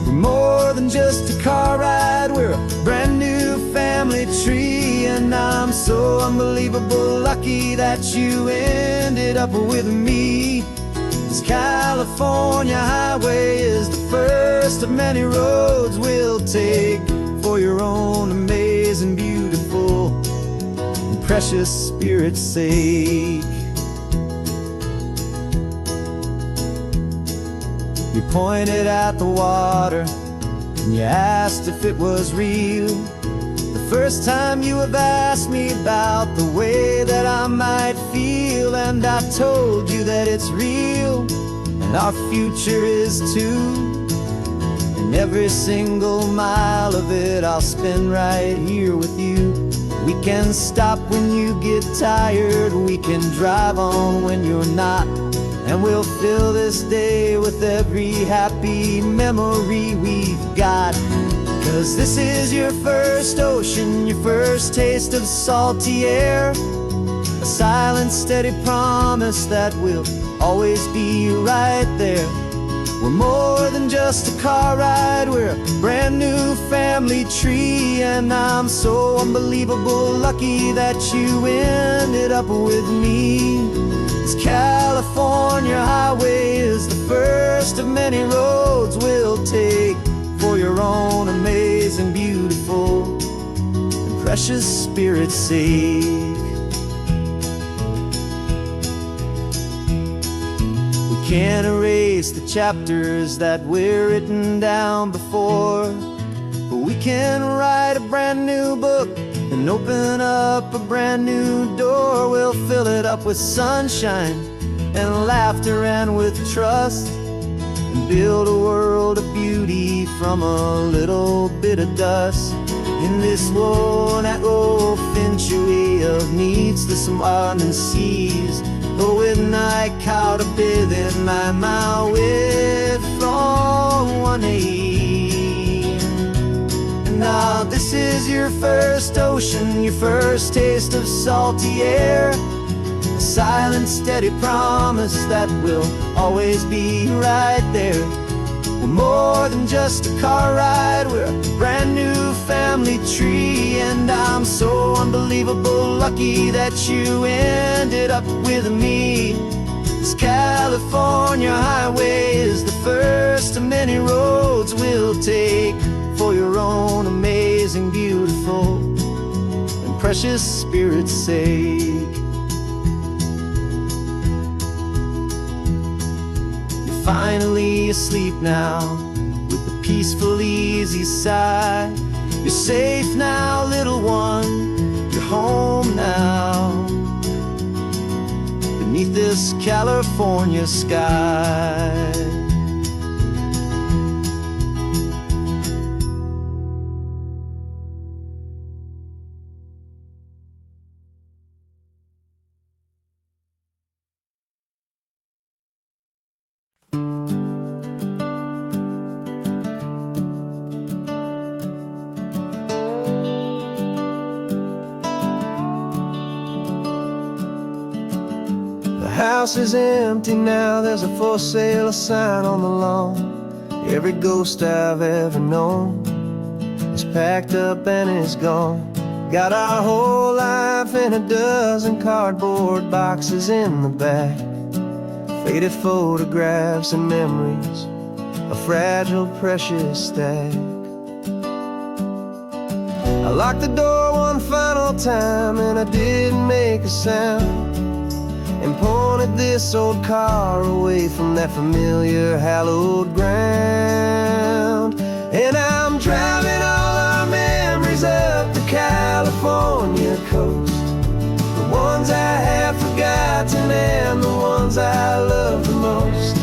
We're more than just a car ride, we're a brand new family tree. And I'm so unbelievable lucky that you ended up with me. This California highway is the first of many roads we'll take for your own amazing, beautiful, and precious spirit's sake. You pointed at the water and you asked if it was real. The first time you have asked me about the way that I might feel, and I told you that it's real and our future is too. And every single mile of it I'll spend right here with you. We can stop when you get tired, we can drive on when you're not, and we'll fill this day with every happy memory we've got. 'Cause this is your first ocean, your first taste of salty air. A silent, steady promise that we'll always be right there. We're more than just a car ride, we're a brand new family tree. And I'm so unbelievable lucky that you ended up with me. This California highway is the first of many roads we'll take for your own amazing, beautiful, and precious spirit's sake. We can't erase the chapters that were written down before, but we can write a brand new book and and open up a brand new door. We'll fill it up with sunshine and laughter and with trust, and build a world of beauty from a little bit of dust. In this world that century of needs the surrounding seas, but with night caught a bit in my mouth with from one aim. And now this is your first ocean, your first taste of salty air, a silent steady promise that we'll always be right there. We're more than just a car ride, we're a brand new family tree. And I'm so unbelievable lucky that you ended up with me. This California highway is the first of many roads we'll take for your own amazing, beautiful, and precious spirit's sake. Finally asleep now, with a peaceful, easy sigh. You're safe now, little one, you're home now, beneath this California sky. The house is empty now, there's a for sale sign on the lawn. Every ghost I've ever known is packed up and is gone. Got our whole life in a dozen cardboard boxes in the back, faded photographs and memories, a fragile, precious stack. I locked the door one final time and I didn't make a sound, and pointed this old car away from that familiar hallowed ground. And I'm driving all our memories up the California coast, the ones I have forgotten and the ones I love the most.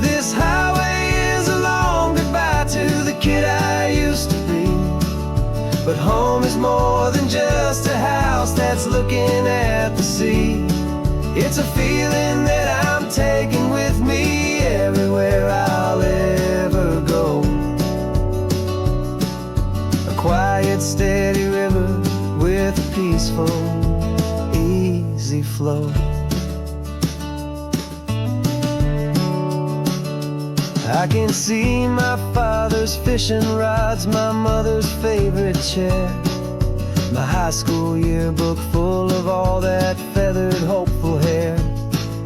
This highway is a long goodbye to the kid I used to be, but home is more than just a house that's looking at the sea. It's a feeling that I'm taking with me everywhere I'll ever go. A quiet, steady river with a peaceful, easy flow. I can see my father's fishing rods, my mother's favorite chair, my high school yearbook full of all that feathered, hopeful hair.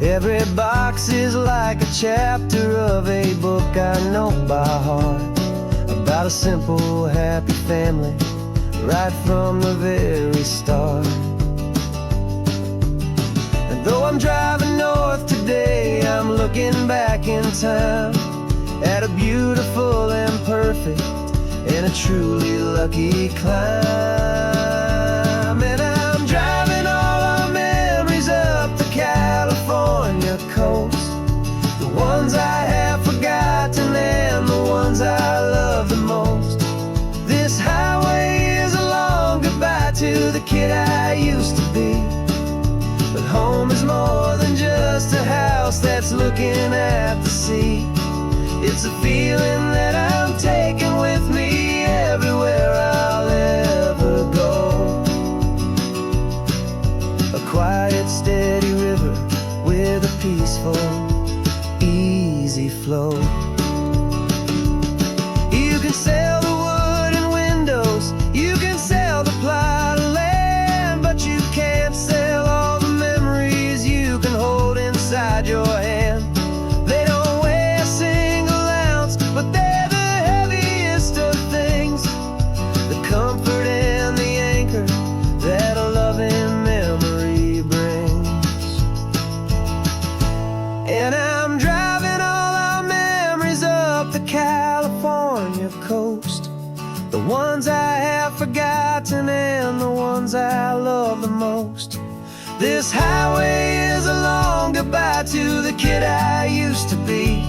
Every box is like a chapter of a book I know by heart, about a simple, happy family right from the very start. And though I'm driving north today, I'm looking back in time at a beautiful and perfect and a truly lucky climb. And I'm driving all our memories up the California coast, the ones I have forgotten and the ones I love the most. This highway is a long goodbye to the kid I used to be, but home is more than just a house that's looking at the sea. It's a feeling that I'm taking with me everywhere I'll ever go. A quiet, steady river with a peaceful, easy flow. You can sell the wood and windows, you can sell the plot of land, but you can't sell all the memories you can hold inside your hand. They don't weigh a single ounce, but they're the heaviest of things, the comfort and the anchor that a loving memory brings. And I'm driving all our memories up the California coast, the ones I have forgotten and the ones I love the most. This highway is a long goodbye to the kid I used to be.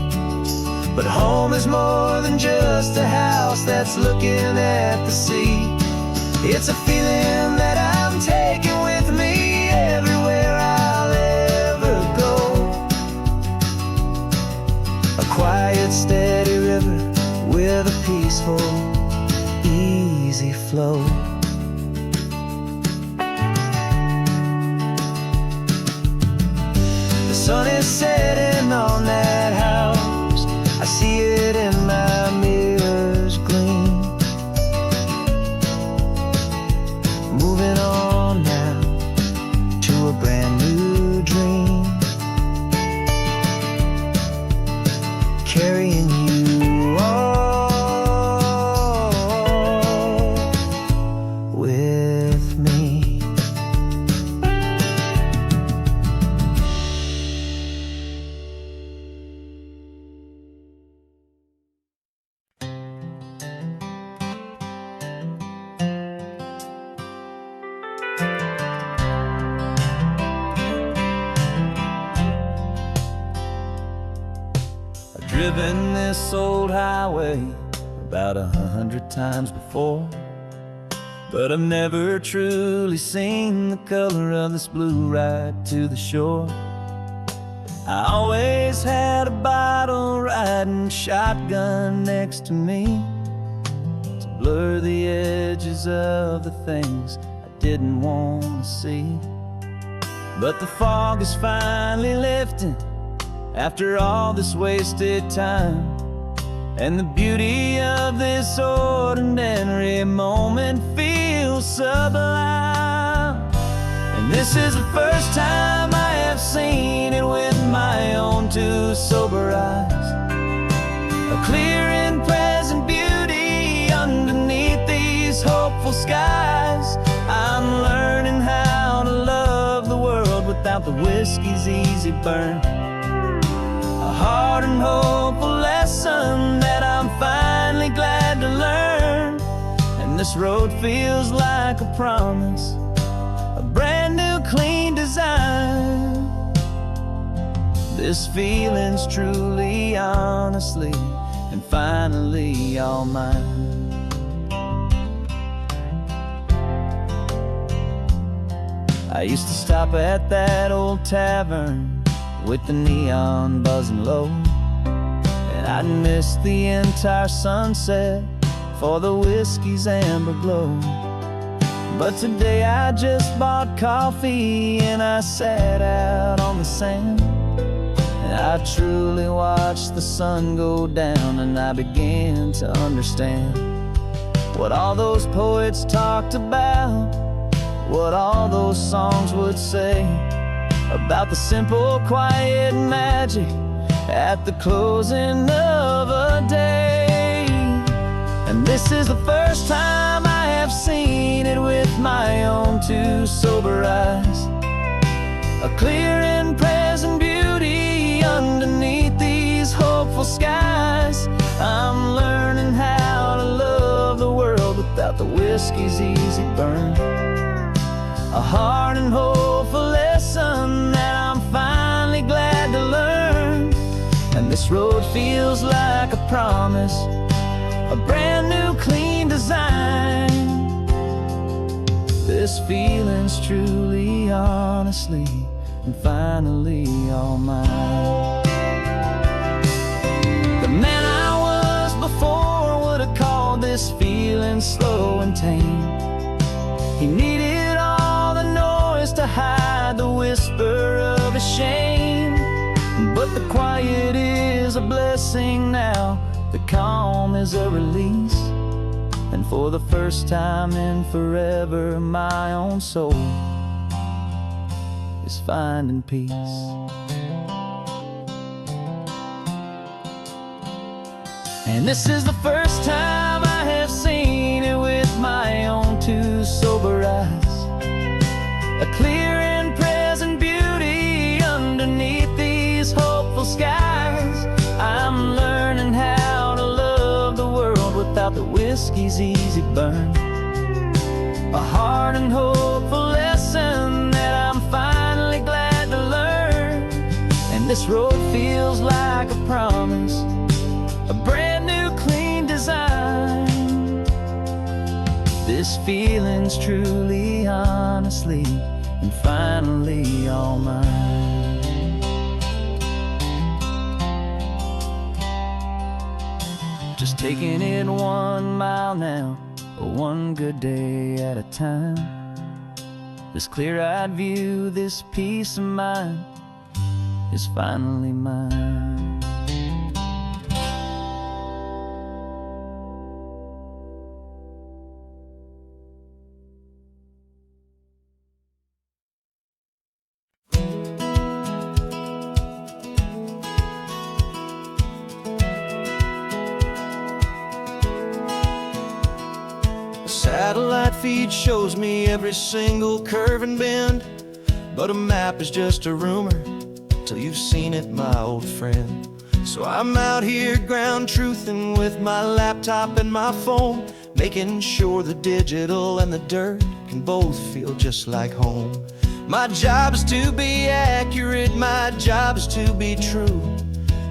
But home is more than just a house that's looking at the sea. It's a feeling that I'm taking with me everywhere I'll ever go. A quiet, steady river with a peaceful, easy flow. The sun is setting on that house. I see it in my mirror's gleam. Moving on now to a brand new dream. Carrying you all with me. I've driven this old highway about 100 times before, but I've never truly seen the color of this blue right to the shore. I always had a bottle riding shotgun next to me to blur the edges of the things I didn't want to see. But the fog is finally lifting after all this wasted time, and the beauty of this ordinary moment feels sublime. And this is the first time I have seen it with my own two sober eyes. A clear and present beauty underneath these hopeful skies. I'm learning how to love the world without the whiskey's easy burn. A hard and hopeful lesson that I'm finally glad to learn. And this road feels like a promise, a brand new clean design. This feeling's truly, honestly, and finally all mine. I used to stop at that old tavern with the neon buzzing low, and I'd miss the entire sunset for the whiskey's amber glow. But today I just bought coffee and I sat out on the sand, and I truly watched the sun go down, and I began to understand what all those poets talked about, what all those songs would say about the simple, quiet magic at the closing of a day. And this is the first time I have seen it with my own two sober eyes. A clear and present beauty underneath these hopeful skies. I'm learning how to love the world without the whiskey's easy burn. A hard and hopeful lesson that I'm finally glad to learn. And this road feels like a promise, a brand new clean design. This feeling's truly, honestly, and finally all mine. The man I was before would have called this feeling slow and tame. He needed all the noise to hide the whisper of a shame. But the quiet is a blessing now, the calm is a release. And for the first time in forever, my own soul is finding peace. And this is the first time I have seen it with my own two sober eyes. A clear and present beauty underneath these hopeful skies. I'm learning how to love the world without about the whiskey's easy burn. A hard and hopeful lesson that I'm finally glad to learn. And this road feels like a promise, a brand new clean design. This feeling's truly, honestly, and finally all mine. Just taking it 1 mile now, one good day at a time. This clear-eyed view, this peace of mind is finally mine. Satellite feed shows me every single curve and bend, but a map is just a rumor till you've seen it, my old friend. So I'm out here ground truthing with my laptop and my phone, making sure the digital and the dirt can both feel just like home. My job is to be accurate, my job is to be true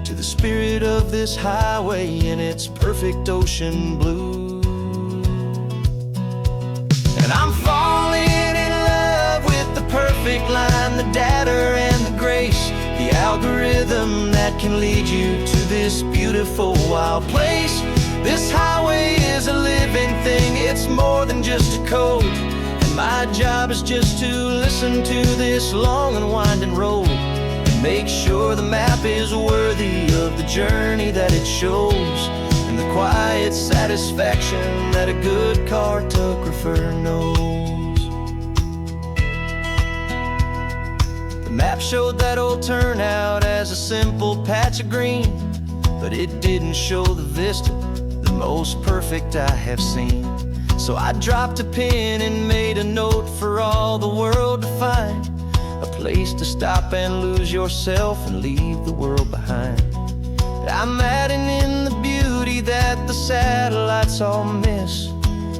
to the spirit of this highway in its perfect ocean blue. And I'm falling in love with the perfect line, the data and the grace, the algorithm that can lead you to this beautiful wild place. This highway is a living thing, it's more than just a code. And my job is just to listen to this long and winding road and make sure the map is worthy of the journey that it shows, and the quiet satisfaction that a good cartographer knows. The map showed that old turnout as a simple patch of green, but it didn't show the vista, the most perfect I have seen. So I dropped a pin and made a note for all the world to find, a place to stop and lose yourself and leave the world behind. I'm adding in the beauty that the satellites all miss,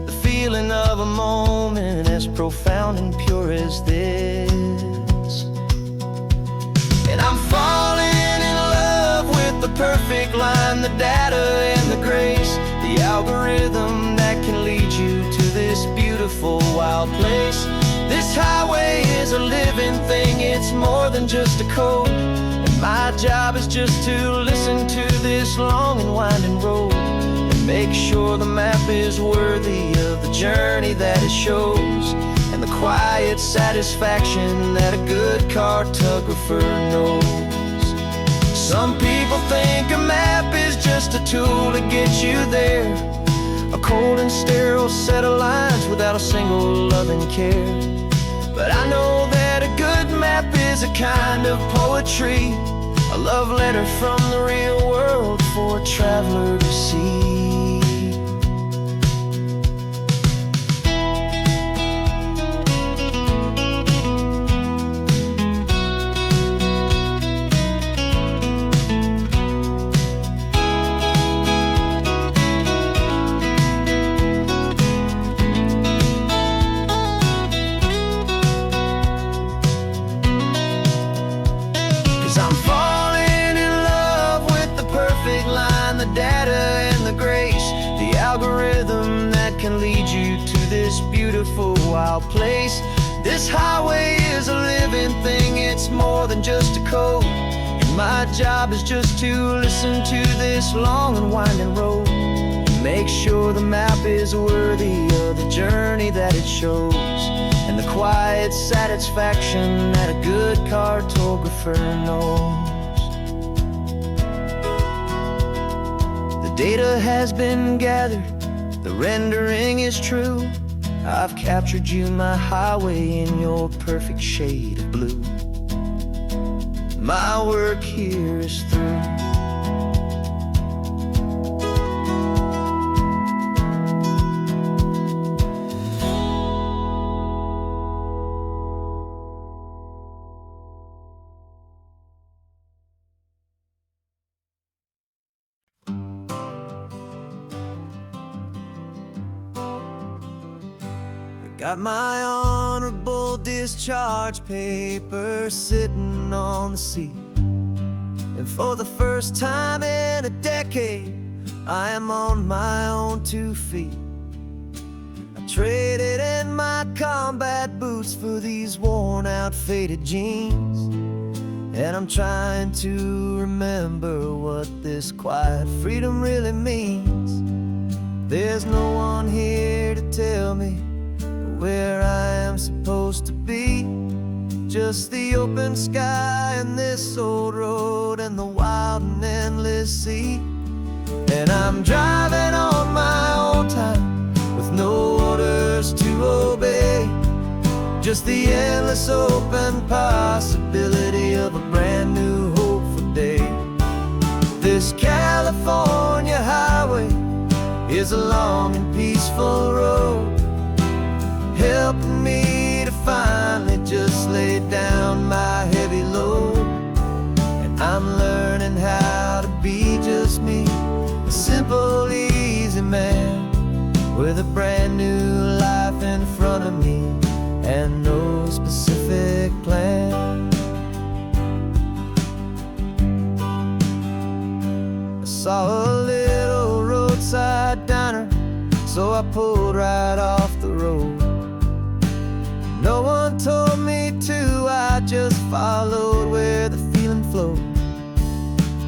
the feeling of a moment as profound and pure as this. And I'm falling in love with the perfect line, the data and the grace, the algorithm that can lead you to this beautiful wild place. This highway is a living thing, it's more than just a code. My job is just to listen to this long and winding road and make sure the map is worthy of the journey that it shows, and the quiet satisfaction that a good cartographer knows. Some people think a map is just a tool to get you there, a cold and sterile set of lines without a single loving care. But I know that a good map is a kind of poetry, a love letter from the real world for a traveler to see. 'Cause I'm falling in love with the perfect line, the data and the grace, the algorithm that can lead you to this beautiful wild place. This highway is a living thing, it's more than just a code. And my job is just to listen to this long and winding road and make sure the map is worthy of the journey that it shows, and the quiet satisfaction that a good cartographer knows. The data has been gathered, the rendering is true. I've captured you, my highway, in your perfect shade of blue. My work here is through. Got my honorable discharge paper sitting on the seat, and for the first time in a decade, I am on my own 2 feet. I traded in my combat boots for these worn out faded jeans, and I'm trying to remember what this quiet freedom really means. There's no one here to tell me where I am supposed to be, just the open sky and this old road and the wild and endless sea. And I'm driving on my own time with no orders to obey, just the endless open possibility of a brand new hopeful day. This California highway is a long and peaceful road, helping me to finally just lay down my heavy load. And I'm learning how to be just me, a simple, easy man with a brand new life in front of me and no specific plan. I saw a little roadside diner, so I pulled right off the road. No one told me to, I just followed where the feeling flowed.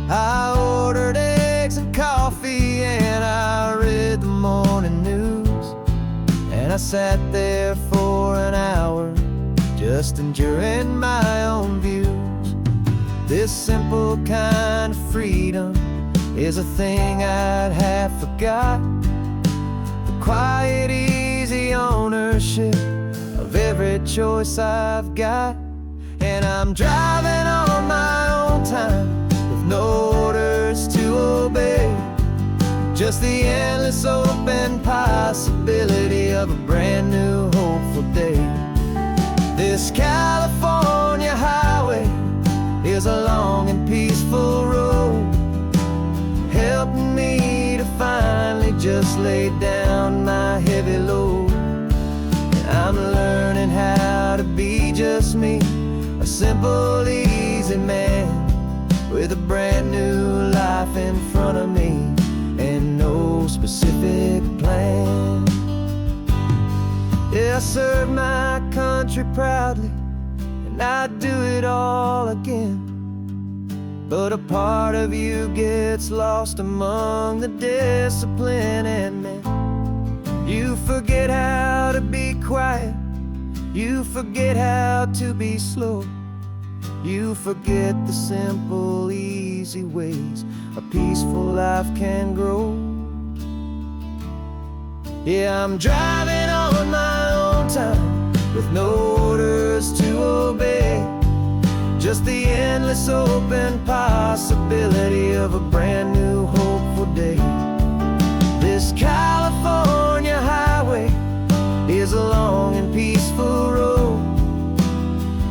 I ordered eggs and coffee and I read the morning news, and I sat there for an hour just enduring my own views. This simple kind of freedom is a thing I'd have forgot, the quiet, easy ownership of every choice I've got. And I'm driving on my own time with no orders to obey, just the endless open possibility of a brand new hopeful day. This California highway is a long and peaceful road, helping me to finally just lay down my heavy load. I'm learning how to be just me, a simple, easy man with a brand new life in front of me and no specific plan. Yeah, I serve my country proudly and I'd do it all again, but a part of you gets lost among the discipline and men. You forget how to be quiet, you forget how to be slow, you forget the simple, easy ways a peaceful life can grow. Yeah, I'm driving on my own time with no orders to obey, just the endless open possibility of a brand new hopeful day. This California highway is a long and peaceful road,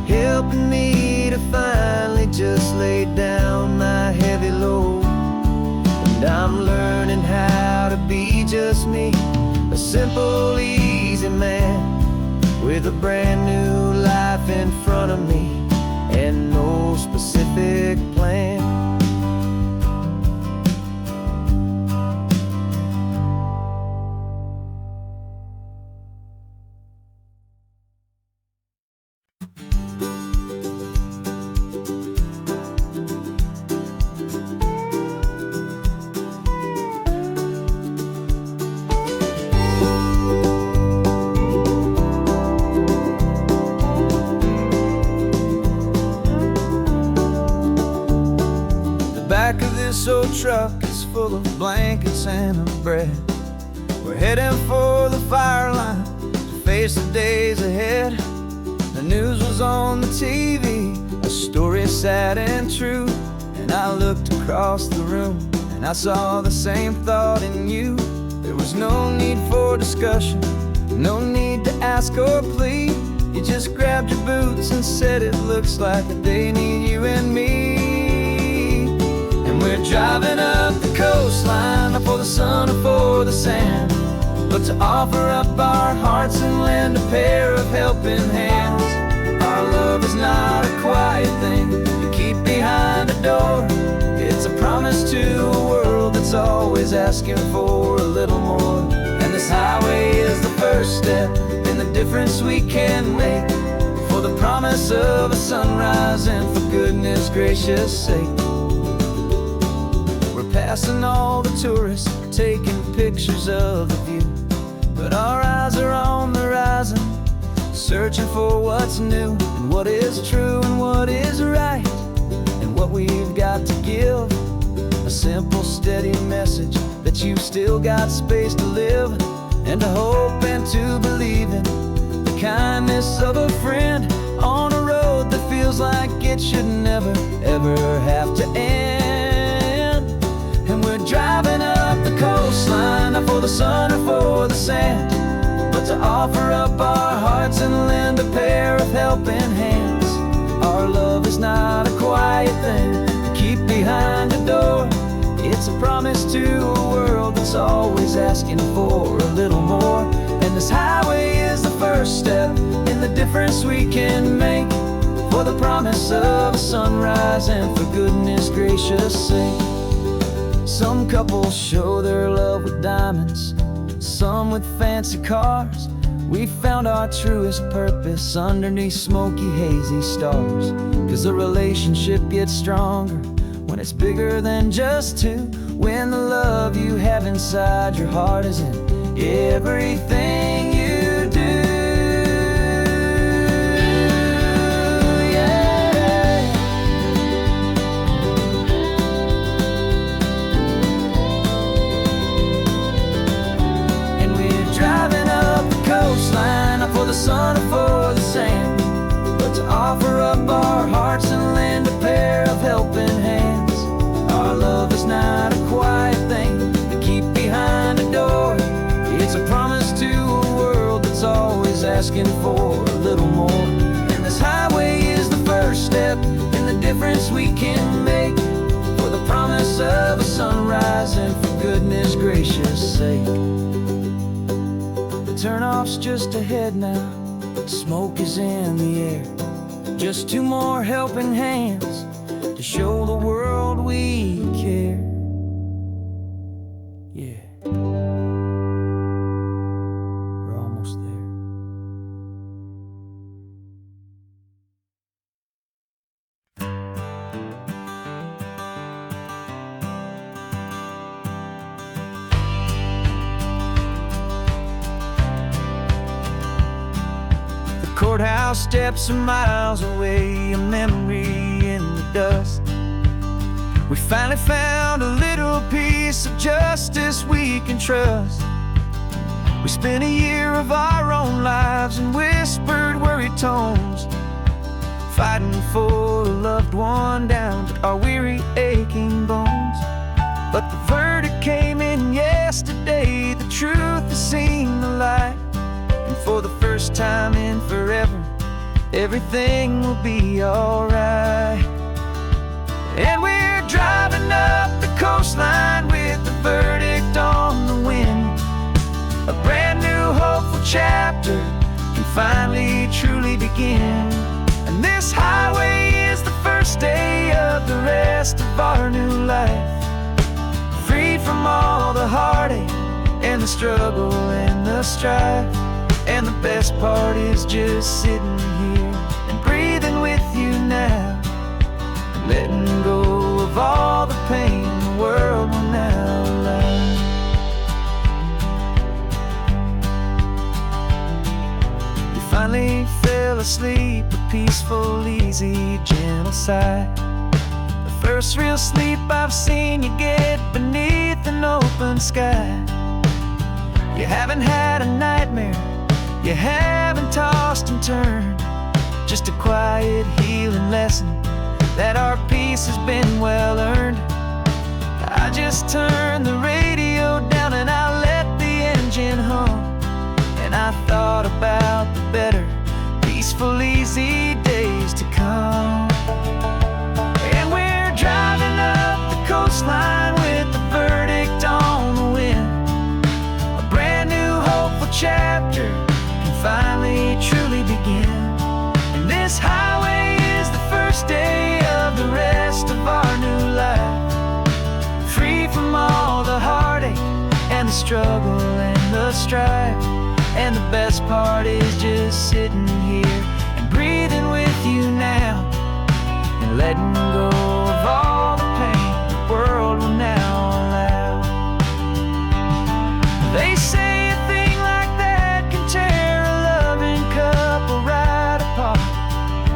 helping me to finally just lay down my heavy load. And I'm learning how to be just me, a simple, easy man with a brand new life in front of me and no specific plan. This old truck is full of blankets and of bread. We're heading for the fire line to face the days ahead. The news was on the TV, a story sad and true, and I looked across the room and I saw the same thought in you. There was no need for discussion, no need to ask or plead. You just grabbed your boots and said it looks like a day need you and me. We're driving up the coastline, not for the sun or for the sand, but to offer up our hearts and lend a pair of helping hands. Our love is not a quiet thing you keep behind a door. It's a promise to a world that's always asking for a little more. And this highway is the first step in the difference we can make, for the promise of a sunrise and for goodness gracious sake. We're passing all the tourists, taking pictures of the view, but our eyes are on the horizon, searching for what's new and what is true and what is right, and what we've got to give. A simple, steady message that you've still got space to live, and to hope and to believe in the kindness of a friend on a road that feels like it should never, ever have to end. And we're driving up the coastline, not for the sun or for the sand, but to offer up our hearts and lend a pair of helping hands. Our love is not a quiet thing to keep behind a door. It's a promise to a world that's always asking for a little more. And this highway is the first step in the difference we can make, for the promise of a sunrise and for goodness gracious sake. Some couples show their love with diamonds, some with fancy cars. We found our truest purpose underneath smoky, hazy stars. 'Cause the relationship gets stronger when it's bigger than just two, when the love you have inside your heart is in everything you do. Yeah. And we're driving up the coastline, not for the sun or for the sand, but to offer up our hearts and lend a pair of helping hands. Our love is not a quiet thing to keep behind a door. It's a promise to a world that's always asking for a little more. And this highway is the first step in the difference we can make, for the promise of a sunrise and for goodness gracious sake. The turnoff's just ahead now, smoke is in the air. Just two more helping hands to show the world we care. Yeah. We're almost there. The courthouse steps are miles away, a memory in the dust. We finally found a little piece of justice we can trust. We spent a year of our own lives in whispered, worried tones, fighting for a loved one down to our weary, aching bones. But the verdict came in yesterday, the truth has seen the light, and for the first time in forever, everything will be alright. And we're driving up the coastline with the verdict on the wind. A brand new hopeful chapter can finally truly begin. And this highway is the first day of the rest of our new life, freed from all the heartache and the struggle and the strife. And the best part is just sitting here and breathing with you now, letting go of all the pain the world will now allow. We finally fell asleep, a peaceful, easy, gentle sigh. The first real sleep I've seen you get beneath an open sky. You haven't had a nightmare, you haven't tossed and turned, just a quiet healing lesson that our peace has been well earned. I just turned the radio down and I let the engine hum, and I thought about the better, peaceful, easy days to come. And we're driving up the coastline with the verdict on the wind, a brand new hope hopeful chapter can finally truly begin. And this highway is the first day of the rest of our new life, free from all the heartache and the struggle and the strife. And the best part is just sitting here and breathing with you now, and letting go of all the pain the world will now allow. They say a thing like that can tear a loving couple right apart.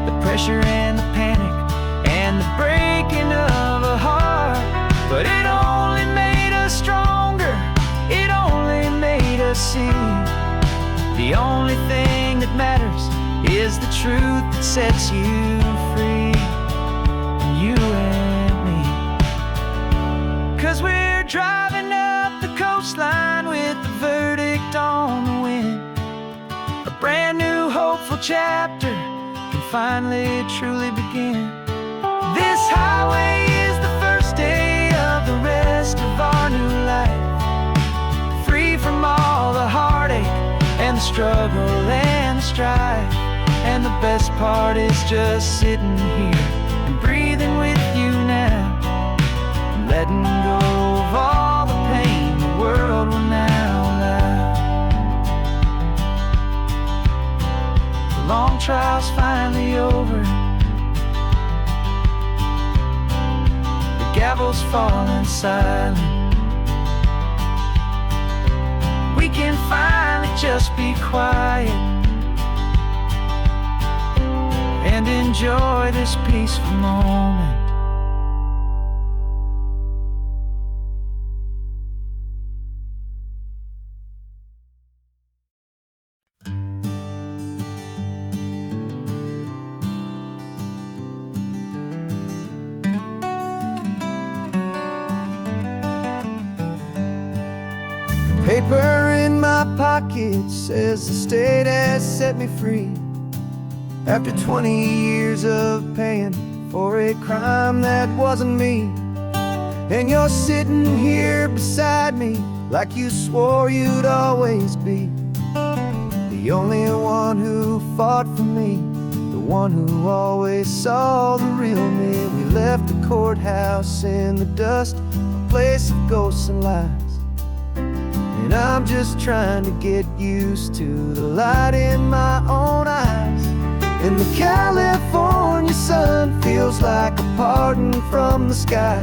The pressure and the panic and the breaking of a heart. But it only made us stronger, it only made us see the only thing that matters is the truth that sets you free, you and me. 'Cause we're driving up the coastline with the verdict on the wind. A brand new hopeful chapter can finally truly begin. This highway is the first day of the rest of our new life, free from all the heartache and the struggle and the strife. And the best part is just sitting here and breathing with you now, and letting go of all the pain the world will now allow. The long trial's finally over, the gavel's falling silent. We can finally just be quiet and enjoy this peaceful moment. Paper in my pocket says the state has set me free, after 20 years of paying for a crime that wasn't me. And you're sitting here beside me like you swore you'd always be, the only one who fought for me, the one who always saw the real me. We left the courthouse in the dust, a place of ghosts and lies. And I'm just trying to get used to the light in my own eyes. And the California sun feels like a pardon from the sky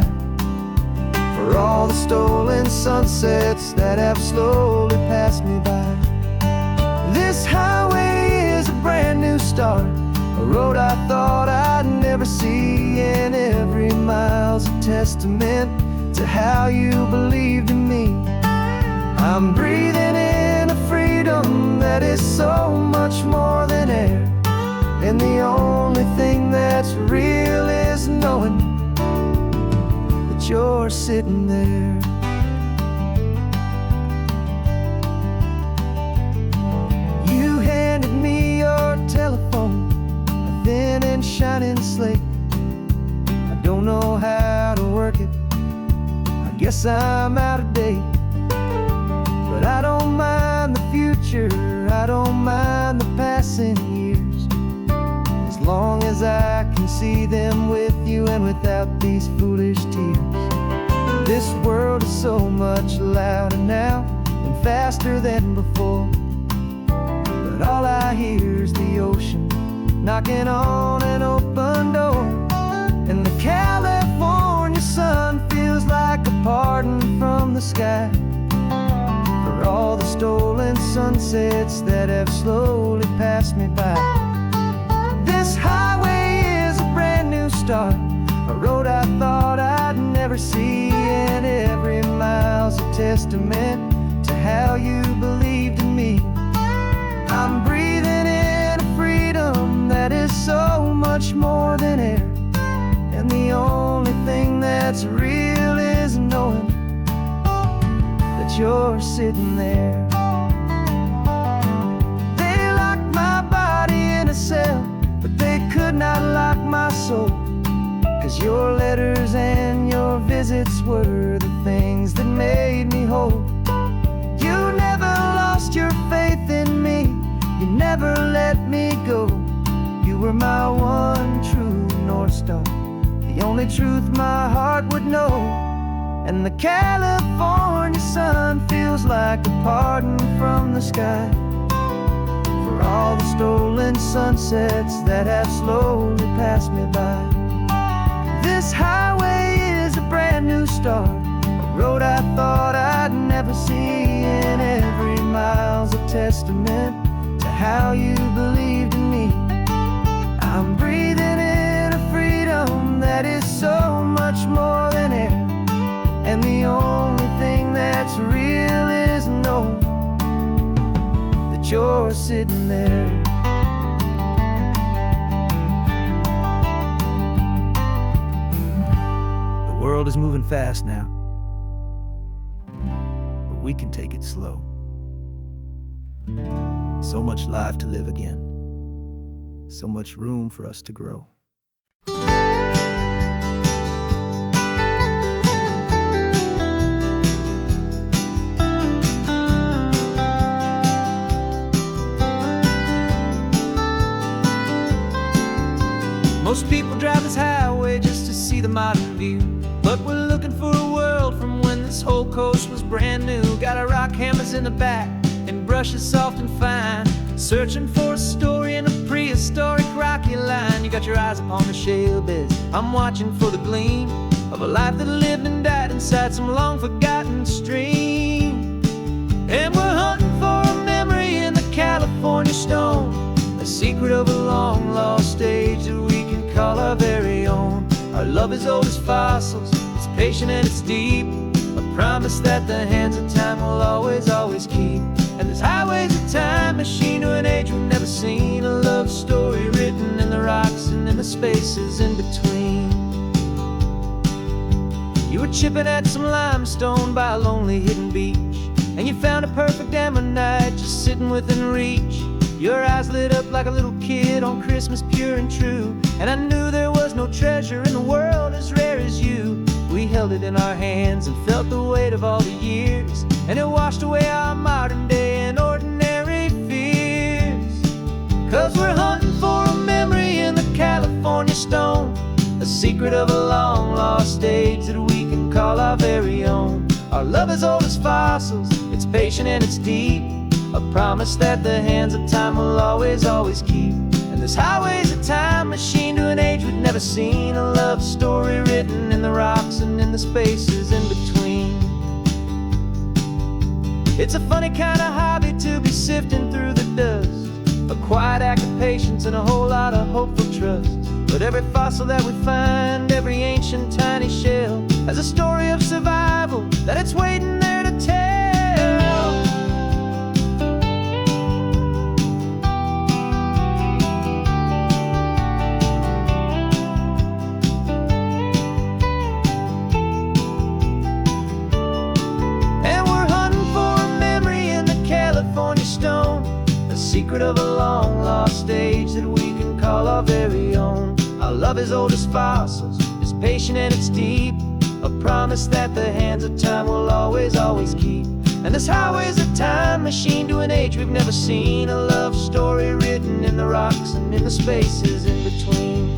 for all the stolen sunsets that have slowly passed me by. This highway is a brand new start, a road I thought I'd never see. And every mile's a testament to how you believed in me. I'm breathing in a freedom that is so much more than air. And the only thing that's real is knowing that you're sitting there. You handed me your telephone, a thin and shining slate. I don't know how to work it, I guess I'm out of date. But I don't mind the future, I don't mind the passing years, as long as I can see them with you and without these foolish tears. This world is so much louder now and faster than before, but all I hear is the ocean knocking on an open door. And the California sun feels like a pardon from the sky for all the stolen sunsets that have slowly passed me by. This highway is a brand new start, a road I thought I'd never see. And every mile's a testament to how you believed in me. I'm breathing in a freedom that is so much more than air. And the only thing that's real is knowing that you're sitting there. They locked my body in a cell, but they could not lock my soul. 'Cause your letters and your visits were the things that made me whole. You never lost your faith never let me go. You were my one true North Star, the only truth my heart would know. And the California sun feels like a pardon from the sky for all the stolen sunsets that have slowly passed me by. This highway is a brand new start, a road I thought I'd never see, and every mile's a testament to how you believed in me. I'm breathing in a freedom that is so much more than air, and the only thing that's real is knowing that you're sitting there. The world is moving fast now, but we can take it slow. So much life to live again, so much room for us to grow. Most people drive this highway just to see the modern view, but we're looking for a world from when this whole coast was brand new. Got our rock hammers in the back and brushes soft and fine, searching for a story in a prehistoric rocky line. You got your eyes upon the shale beds, I'm watching for the gleam of a life that lived and died inside some long forgotten stream. And we're hunting for a memory in the California stone, a secret of a long lost age that we can call our very own. Our love is old as fossils, it's patient and it's deep, a promise that the hands of time will always, always keep. And this highway's a time machine to an age we've never seen, a love story written in the rocks and in the spaces in between. You were chipping at some limestone by a lonely hidden beach, and you found a perfect ammonite just sitting within reach. Your eyes lit up like a little kid on Christmas, pure and true, and I knew there was no treasure in the world as rare as you. We held it in our hands and felt the weight of all the years, and it washed away our modern day and ordinary fears. 'Cause we're hunting for a memory in the California stone, a secret of a long lost age that we can call our very own. Our love is old as fossils, it's patient and it's deep, a promise that the hands of time will always, always keep. And this highway's a time machine to an age we've never seen, a love story written in the rocks and in the spaces in between. It's a funny kind of hobby to be sifting through the dust, a quiet act of patience and a whole lot of hopeful trust. But every fossil that we find, every ancient tiny shell, has a story of survival that it's waiting there to tell. Secret of a long lost age that we can call our very own. Our love is old as fossils, it's patient and it's deep, a promise that the hands of time will always, always keep. And this highway's a time machine to an age we've never seen, a love story written in the rocks and in the spaces in between.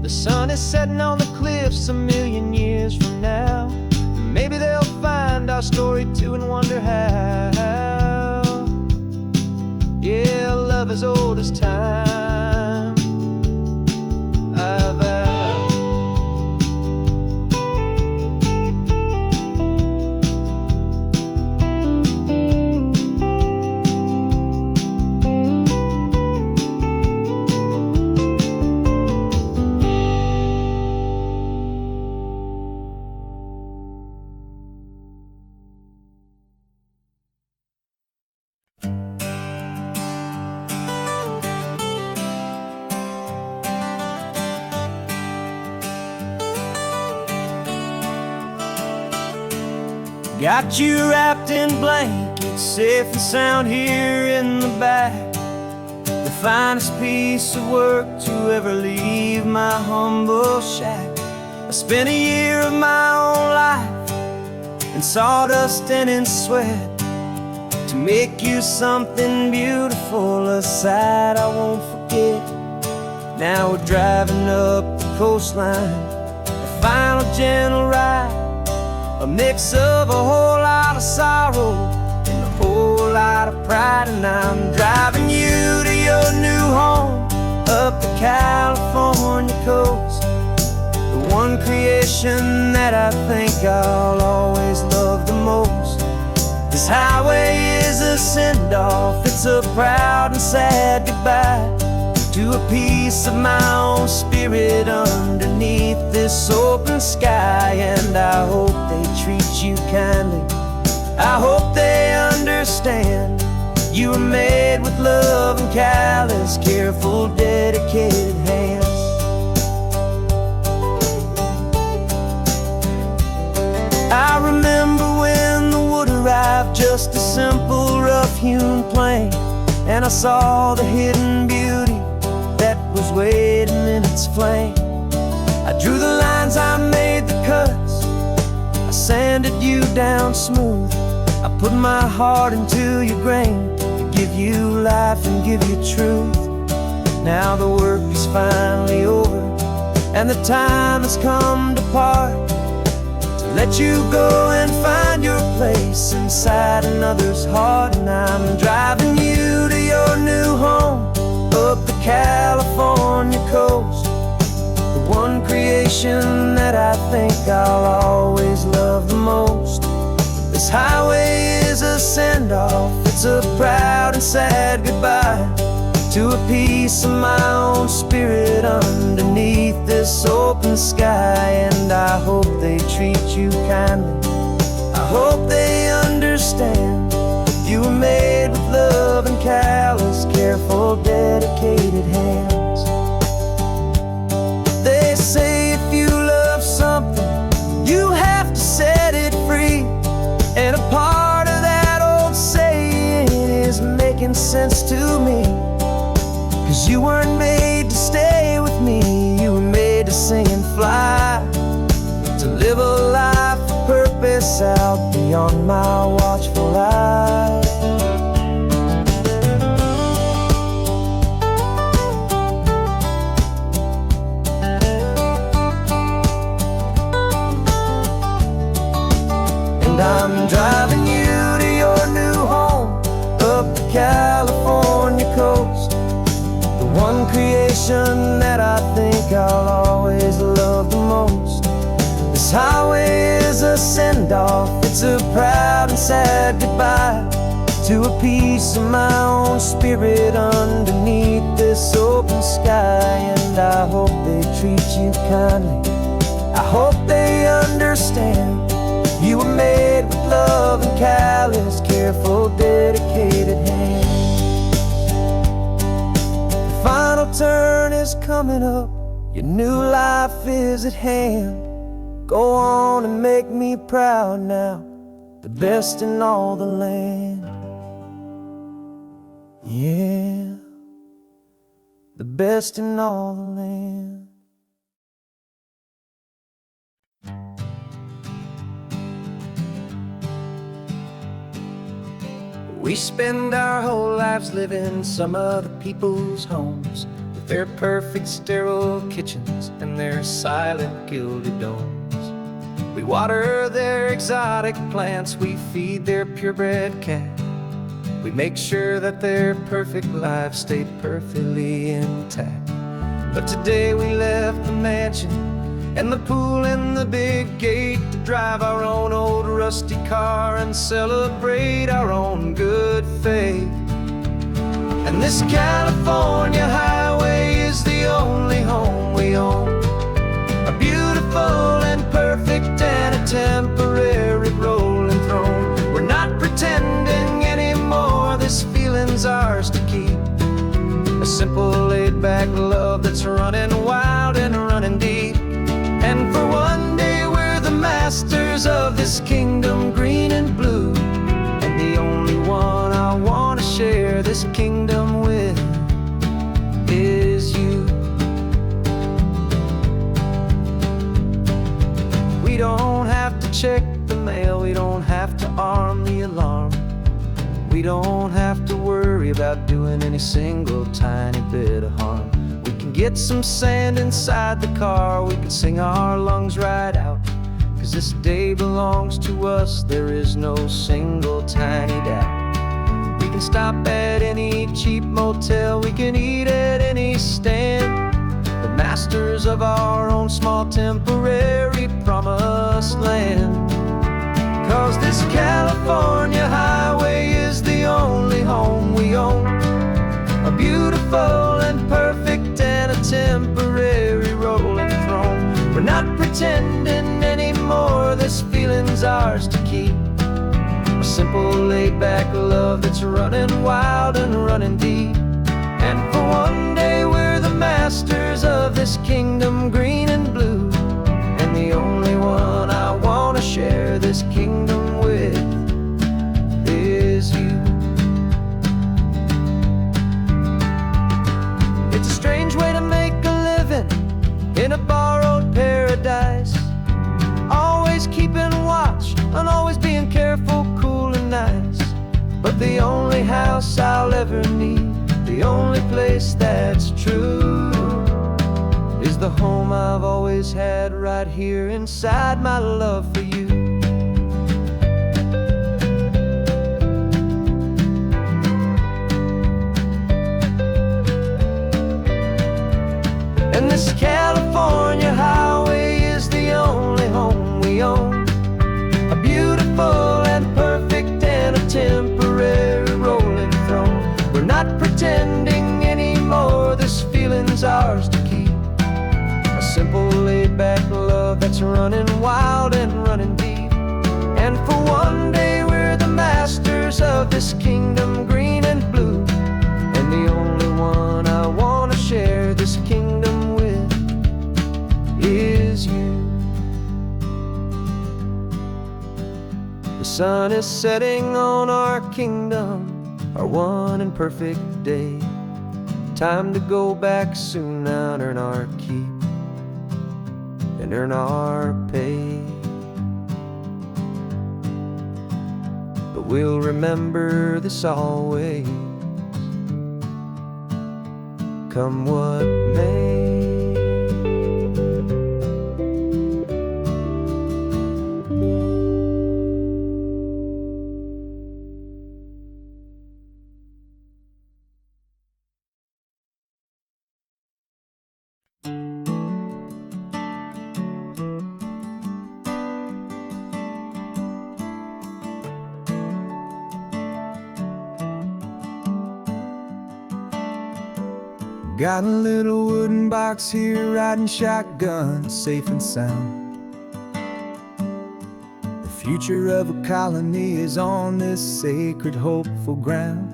The sun is setting on the cliffs a million years from now, maybe they'll find our story too and wonder how. Yeah, love as old as time, I vow. Got you wrapped in blankets, safe and sound here in the back. The finest piece of work to ever leave my humble shack. I spent a year of my own life in sawdust and in sweat to make you something beautiful, a sight I won't forget. Now we're driving up the coastline, a final gentle ride, a mix of a whole lot of sorrow and a whole lot of pride. And I'm driving you to your new home up the California coast, the one creation that I think I'll always love the most. This highway is a send-off, it's a proud and sad goodbye to a piece of my own spirit underneath this open sky. And I hope they treat you kindly, I hope they understand you were made with love and callous, careful, dedicated hands. I remember when the wood arrived, just a simple rough-hewn plank, and I saw the hidden beauty that was waiting in its flame. I drew the lines, I made the cuts, I sanded you down smooth. I put my heart into your grain to give you life and give you truth. Now the work is finally over, and the time has come to part, to let you go and find your place inside another's heart. And I'm driving you to your new home up the California coast, the one creation that I think I'll always love the most. This highway is a send-off, it's a proud and sad goodbye to a piece of my own spirit underneath this open sky. And I hope they treat you kindly, I hope they understand you were made with love and callous, careful, dedicated hands. They say if you love something, you have to set it free. And a part of that old saying is making sense to me, 'cause you weren't made to stay with me, you were made to sing and fly, to live a life of purpose out beyond my watchful eye. And I'm driving you to your new home up the California coast, the one creation that I think I'll always love the most. This highway is a send-off, it's a proud and sad goodbye to a piece of my own spirit underneath this open sky. And I hope they treat you kindly, I hope they understand you were made with love and callous, careful, dedicated hands. The final turn is coming up, your new life is at hand. Go on and make me proud now, the best in all the land. Yeah, the best in all the land. We spend our whole lives living some other people's homes, with their perfect sterile kitchens and their silent gilded domes. We water their exotic plants, we feed their purebred cat, we make sure that their perfect lives stay perfectly intact. But today we left the mansion and the pool and the big gate to drive our own old rusty car and celebrate our own good faith. And this California highway is the only home we own, a beautiful and perfect and a temporary rolling throne. We're not pretending anymore, this feeling's ours to keep, a simple laid-back love that's running wild and running deep. And for one day we're the masters of this kingdom green and blue, and the only one I want to share this kingdom with is you. We don't have to check the mail, we don't have to arm the alarm, we don't have to worry about doing any single tiny bit of harm. We can get some sand inside the car, we can sing our lungs right out. 'Cause this day belongs to us, there is no single tiny doubt. We can stop at any cheap motel, we can eat at any stand, the masters of our own small temporary promised land. 'Cause this California highway is the only home we own, a beautiful and perfect and a temporary rolling throne. We're not pretending anymore, this feeling's ours to keep, a simple laid-back love that's running wild and running deep. And for one day we're the masters of this kingdom green and blue, and the only one I wanna share this kingdom with is you. It's a strange way to make a living in a borrowed paradise, always keeping watch and always being careful, cool and nice. But the only house I'll ever need, the only place that's true, is the home I've always had right here inside my love for you. And this California highway is the only home we own, a beautiful and perfect and a temporary rolling throne. We're not pretending anymore, this feeling's ours to keep, a simple laid-back love that's running wild and running deep. And for one day we're the masters of this kingdom green and blue, and the only one I wanna share this kingdom with is you. The sun is setting on our kingdom, our one and perfect day. Time to go back soon now and earn our keep and earn our pay. But we'll remember this always, come what may. Got a little wooden box here, riding shotgun, safe and sound. The future of a colony is on this sacred, hopeful ground.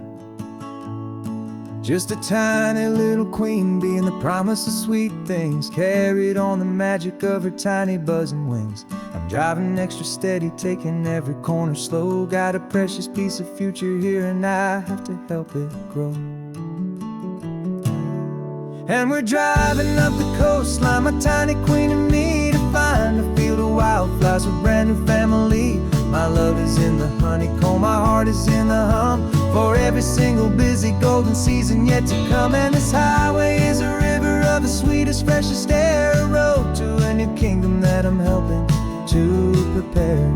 Just a tiny little queen bee, and the promise of sweet things carried on the magic of her tiny buzzing wings. I'm driving extra steady, taking every corner slow. Got a precious piece of future here, and I have to help it grow. And we're driving up the coastline, my tiny queen and me, to find a field of wildflowers with brand new family. My love is in the honeycomb, my heart is in the hum, for every single busy golden season yet to come. And this highway is a river of the sweetest, freshest air, a road to a new kingdom that I'm helping to prepare.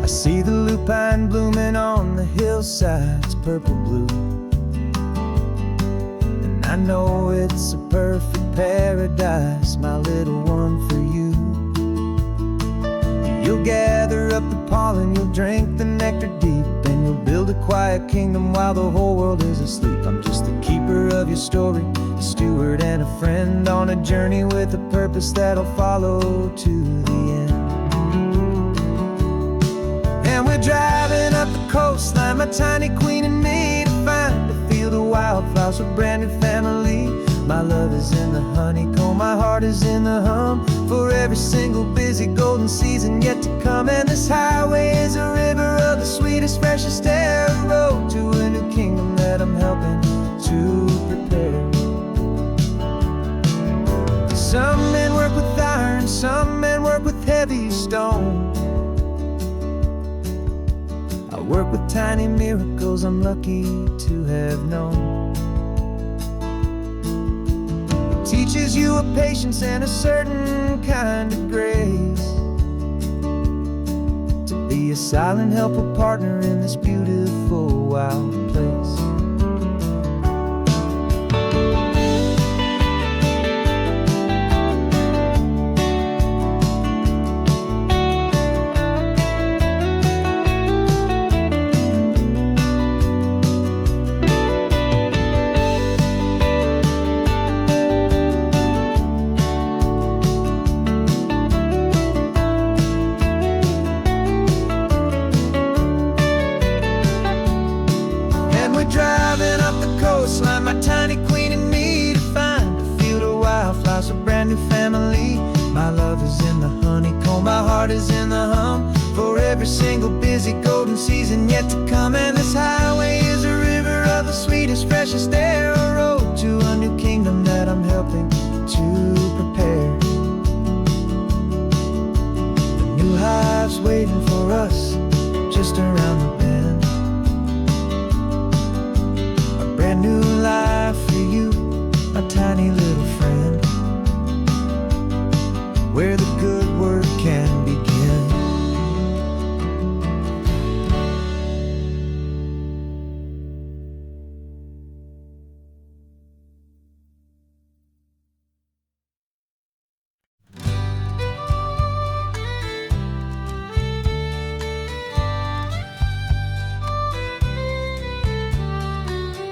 I see the lupine blooming on the hillsides, purple blue, I know it's a perfect paradise, my little one, for you. You'll gather up the pollen, you'll drink the nectar deep, and you'll build a quiet kingdom while the whole world is asleep. I'm just the keeper of your story, a steward and a friend, on a journey with a purpose that'll follow to the end. And we're driving up the coastline, my tiny queen and me, to find a field of wildflowers with brand new family. My love is in the honeycomb, my heart is in the hum, for every single busy golden season yet to come. And this highway is a river of the sweetest, freshest air, a road to a new kingdom that I'm helping to prepare. Some men work with iron, some men work with heavy stone. I work with tiny miracles I'm lucky to have known. It teaches you a patience and a certain kind of grace, to be a silent helper partner in this beautiful wild place. Driving up the coastline, my tiny queen and me, to find a field of wildflowers, a brand new family. My love is in the honeycomb, my heart is in the hum, for every single busy golden season yet to come. And this highway is a river of the sweetest, freshest air, a road to a new kingdom that I'm helping to prepare. The new hive's waiting for us just around the bend. Brand new life for you, a tiny little friend, where the good work can begin.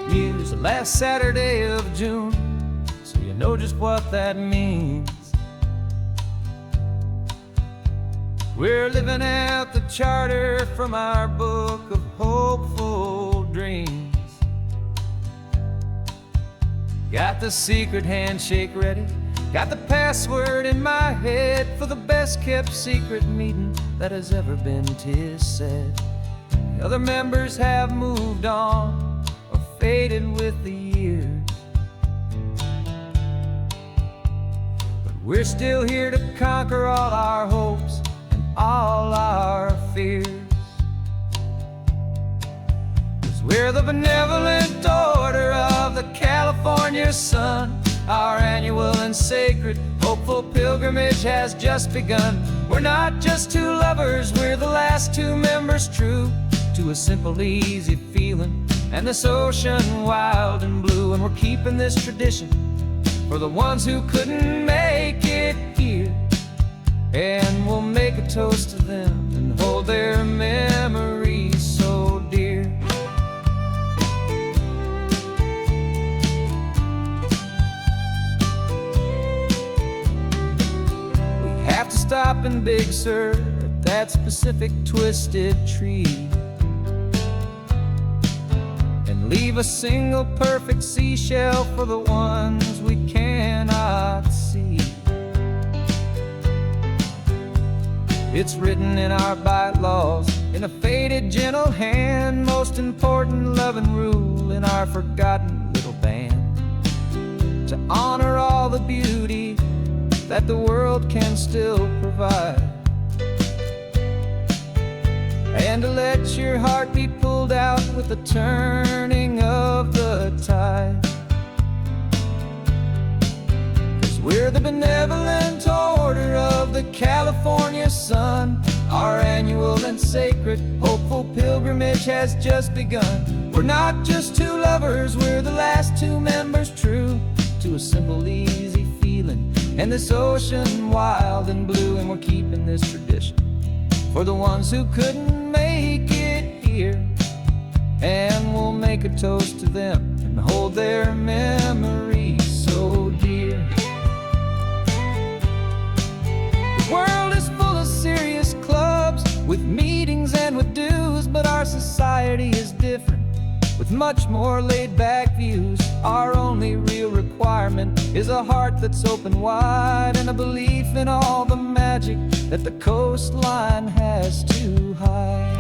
Here's the last Saturday of June, so you know just what that means. We're living out the charter from our book of hopeful dreams. Got the secret handshake ready, got the password in my head for the best kept secret meeting that has ever been, 'tis said. The other members have moved on, faded with the years, but we're still here to conquer all our hopes and all our fears. 'Cause we're the benevolent order of the California sun. Our annual and sacred hopeful pilgrimage has just begun. We're not just two lovers, we're the last two members true to a simple, easy feeling and this ocean wild and blue. And we're keeping this tradition for the ones who couldn't make it here, and we'll make a toast to them and hold their memories so dear. We have to stop in Big Sur at that specific twisted tree, leave a single perfect seashell for the ones we cannot see. It's written in our bylaws in a faded gentle hand, most important love and rule in our forgotten little band, to honor all the beauty that the world can still provide, and to let your heart be pulled out with the turning of the tide. 'Cause we're the benevolent order of the California sun. Our annual and sacred hopeful pilgrimage has just begun. We're not just two lovers, we're the last two members true to a simple, easy feeling and this ocean wild and blue. And we're keeping this tradition for the ones who couldn't make it here, and we'll make a toast to them and hold their memories so dear. The world is full of serious clubs with meetings and with dues, but our society is different with much more laid-back views. Our only real requirement is a heart that's open wide and a belief in all the magic that the coastline has to hide.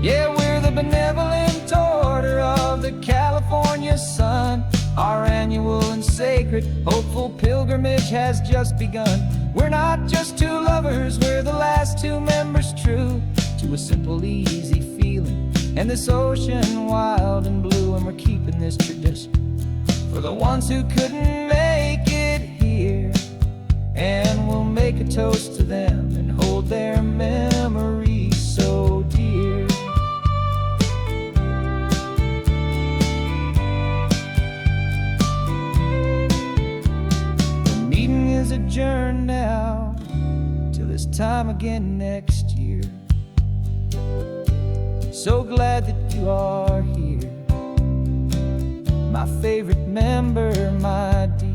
Yeah, we're the benevolent order of the California sun. Our annual and sacred hopeful pilgrimage pilgrimage has just begun. We're not just two lovers, we're the last two members true to a simple, easy feeling, and this ocean wild and blue. And we're keeping this tradition for the ones who couldn't make it here, and we'll make a toast to them and hold their memories so dear. The meeting is adjourned now till this time again next year. So glad that you are here, my favorite member, my dear.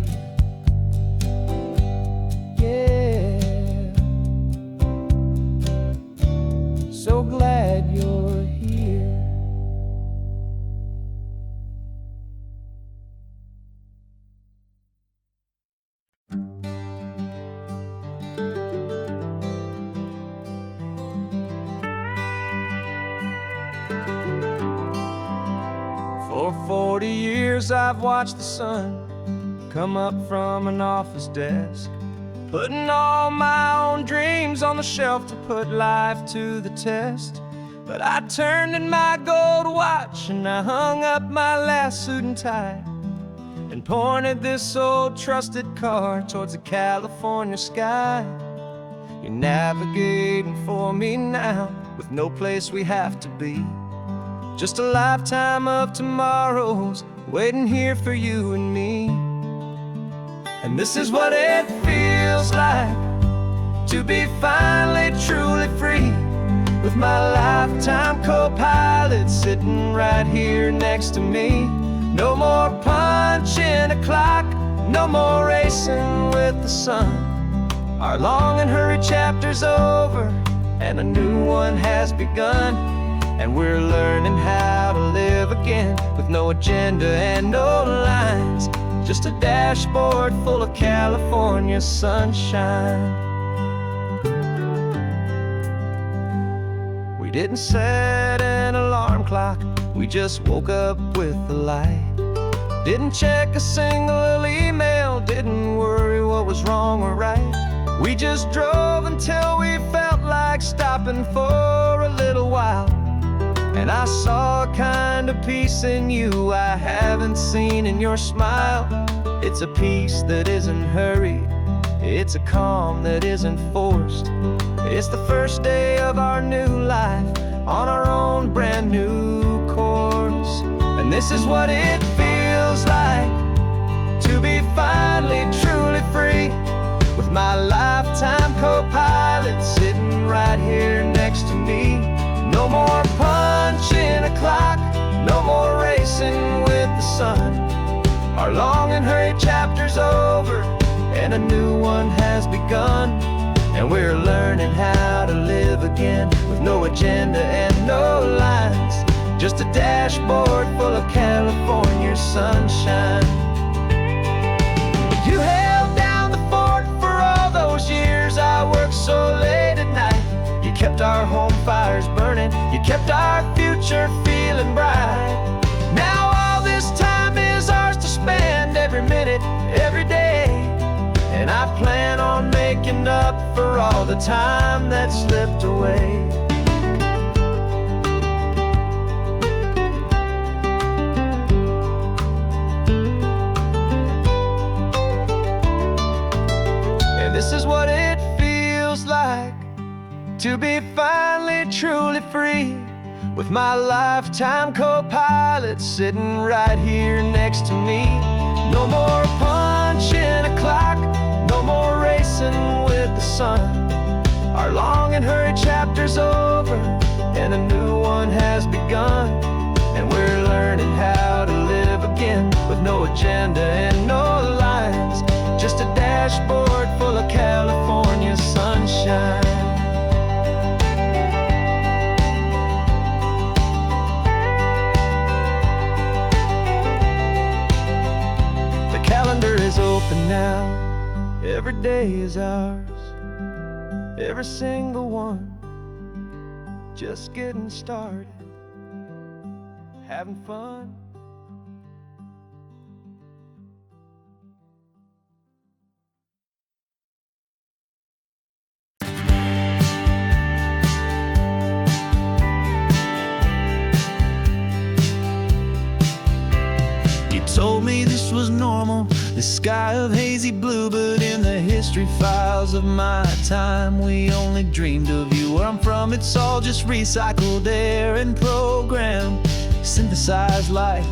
Yeah, so glad you're here. For 40 years I've watched the sun come up from an office desk, putting all my own dreams on the shelf to put life to the test. But I turned in my gold watch and I hung up my last suit and tie, and pointed this old trusted car towards the California sky. You're navigating for me now with no place we have to be, just a lifetime of tomorrows waiting here for you and me. And this is what it feels like to be finally truly free, with my lifetime co-pilot sitting right here next to me. No more punching a clock, no more racing with the sun. Our long and hurried chapter's over and a new one has begun. And we're learning how to live again with no agenda and no lines, just a dashboard full of California sunshine. We didn't set an alarm clock, we just woke up with the light. Didn't check a single email, didn't worry what was wrong or right. We just drove until we felt like stopping for a little while. And I saw a kind of peace in you I haven't seen in your smile. It's a peace that isn't hurried, it's a calm that isn't forced. It's the first day of our new life on our own brand new course. And this is what it feels like to be finally truly free, with my lifetime co-pilot sitting right here next to me. No more punching a clock, no more racing with the sun. Our long and hurried chapter's over and a new one has begun. And we're learning how to live again with no agenda and no lines, just a dashboard full of California sunshine. You held down the fort for all those years I worked so late at night. You kept our home fires burning, you kept our future feeling bright. Now all this time is ours to spend, every minute, every day. And I plan on making up for all the time that slipped away. And this is what it feels like to be finally truly free, with my lifetime co-pilot sitting right here next to me. No more punching a clock, no more racing with the sun. Our long and hurried chapter's over and a new one has begun. And we're learning how to live again with no agenda and no lines, just a dashboard full of California sunshine. Calendar is open now, every day is ours, every single one, just getting started, having fun. was normal, this sky of hazy blue. But in the history files of my time, we only dreamed of you. Where I'm from, it's all just recycled air and programmed, synthesized light.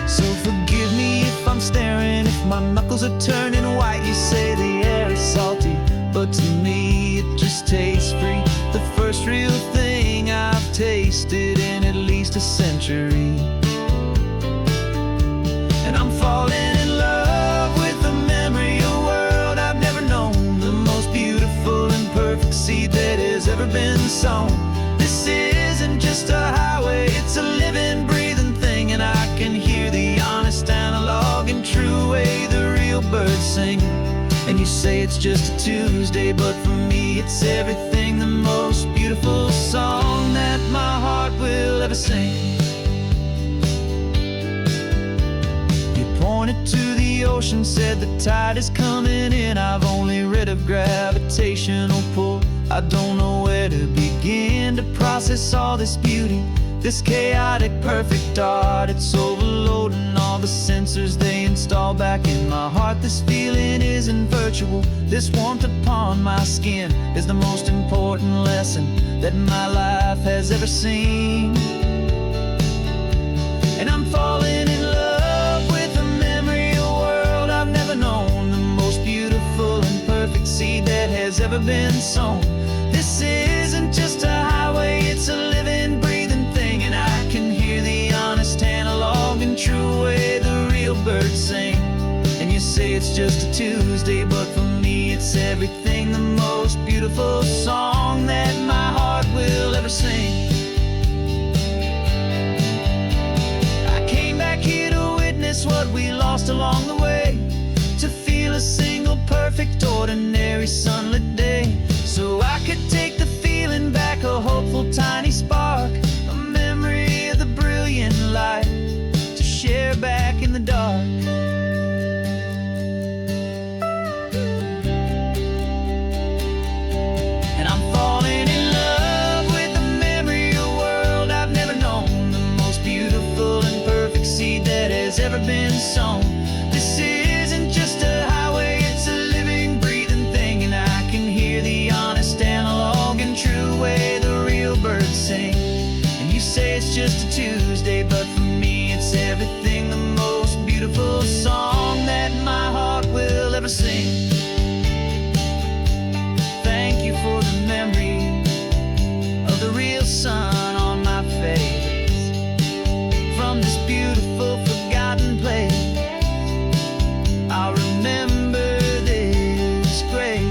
So forgive me if I'm staring, if my knuckles are turning white. You say the air is salty, but to me it just tastes free. The first real thing I've tasted in at least a century. And I'm falling in love with the memory of a world I've never known, the most beautiful and perfect seed that has ever been sown. This isn't just a highway, it's a living, breathing thing. And I can hear the honest, analog and true way the real birds sing. And you say it's just a Tuesday, but for me it's everything, the most beautiful song that my heart will ever sing. You pointed to the ocean, said the tide is coming in. I've only read of gravitational pull, I don't know where to begin to process all this beauty, this chaotic perfect art. It's overloading all the sensors they install back in my heart. This feeling isn't virtual, this warmth upon my skin is the most important lesson that my life has ever seen. And I'm falling in love with a memory of a world I've never known, the most beautiful and perfect seed that has ever been sown. This isn't just a highway, it's a living, breathing thing. And I can hear the honest, analog and true way the real birds sing. And you say it's just a Tuesday, but for me it's everything, the most beautiful song that my heart will ever sing. I came back here to witness what we lost along the way, to feel a single perfect ordinary sunlit day, so I could take the feeling back, a hopeful tiny spark, a memory of the brilliant light to share back in the dark. And I'm falling in love with the memory of a world I've never known, the most beautiful and perfect seed that has ever been sown. This isn't just a highway, it's a living, breathing thing. And I can hear the honest, analog and true way the real birds sing. And you say it's just a Tuesday, but for me it's everything, the most beautiful song that my heart will ever sing. Thank you for the memory of the real sun on my face, from this beautiful forgotten place. I'll remember this grace.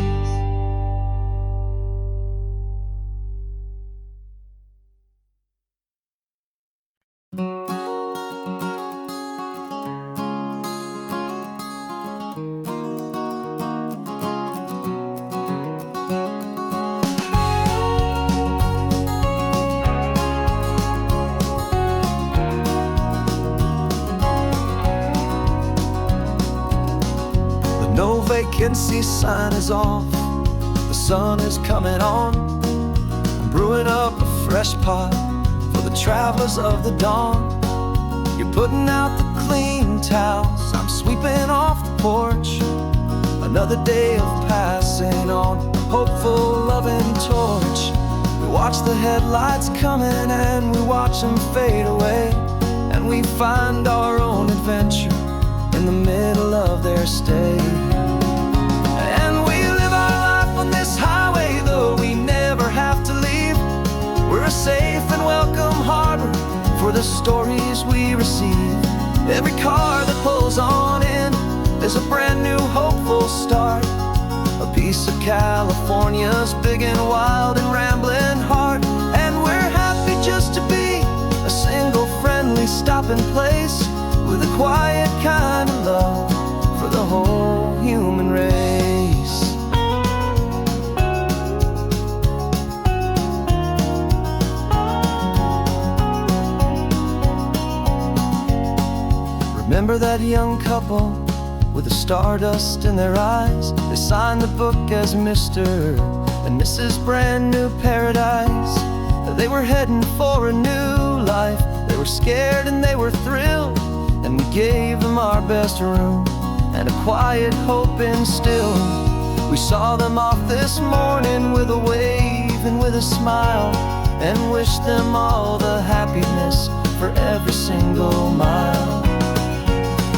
No vacancy sign is off, the sun is coming on. I'm brewing up a fresh pot for the travelers of the dawn. You're putting out the clean towels, I'm sweeping off the porch. Another day of passing on a hopeful, loving torch. We watch the headlights coming and we watch them fade away, and we find our own adventure in the middle of their stay. And we live our life on this highway, though we never have to leave. We're a safe and welcome harbor for the stories we receive. Every car that pulls on in is a brand new hopeful start, a piece of California's big and wild and rambling heart. And we're happy just to be a single friendly stopping place, with a quiet kind of love for the whole human race. Remember that young couple with the stardust in their eyes? They signed the book as Mr. and Mrs. Brand New Paradise. They were heading for a new life. They were scared and they were thrilled, and and we gave them our best room and a quiet hope instilled. We saw them off this morning with a wave and with a smile, and wished them all the happiness for every single mile.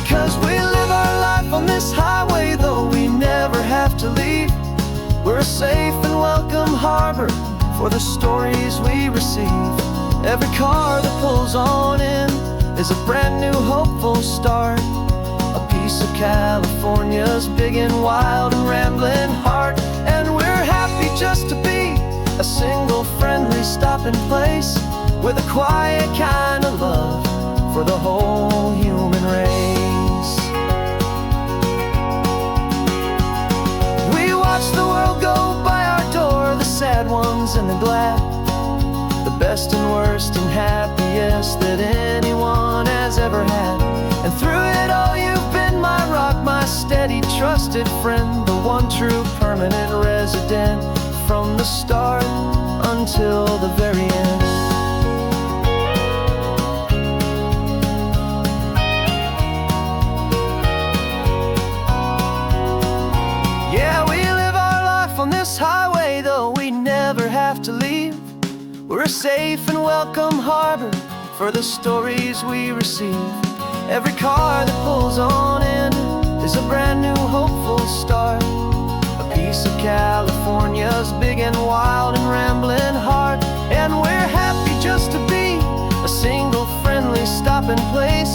'Cause we live our life on this highway, though we never have to leave. We're a safe and welcome harbor for the stories we receive. Every car that pulls on in is a brand new hopeful start, a piece of California's big and wild and rambling heart. And we're happy just to be a single friendly stopping place with a quiet kind of love for the whole human race. We watch the world go by our door, the sad ones and the glad, the best and worst and happiest that anyone has ever had. And through it all you've been my rock, my steady trusted friend, the one true permanent resident from the start until the very end. Yeah, we live our life on this highway, though we never have to leave. We're a safe and welcome harbor for the stories we receive. Every car that pulls on in is a brand new hopeful start, a piece of California's big and wild and rambling heart. And we're happy just to be a single friendly stopping place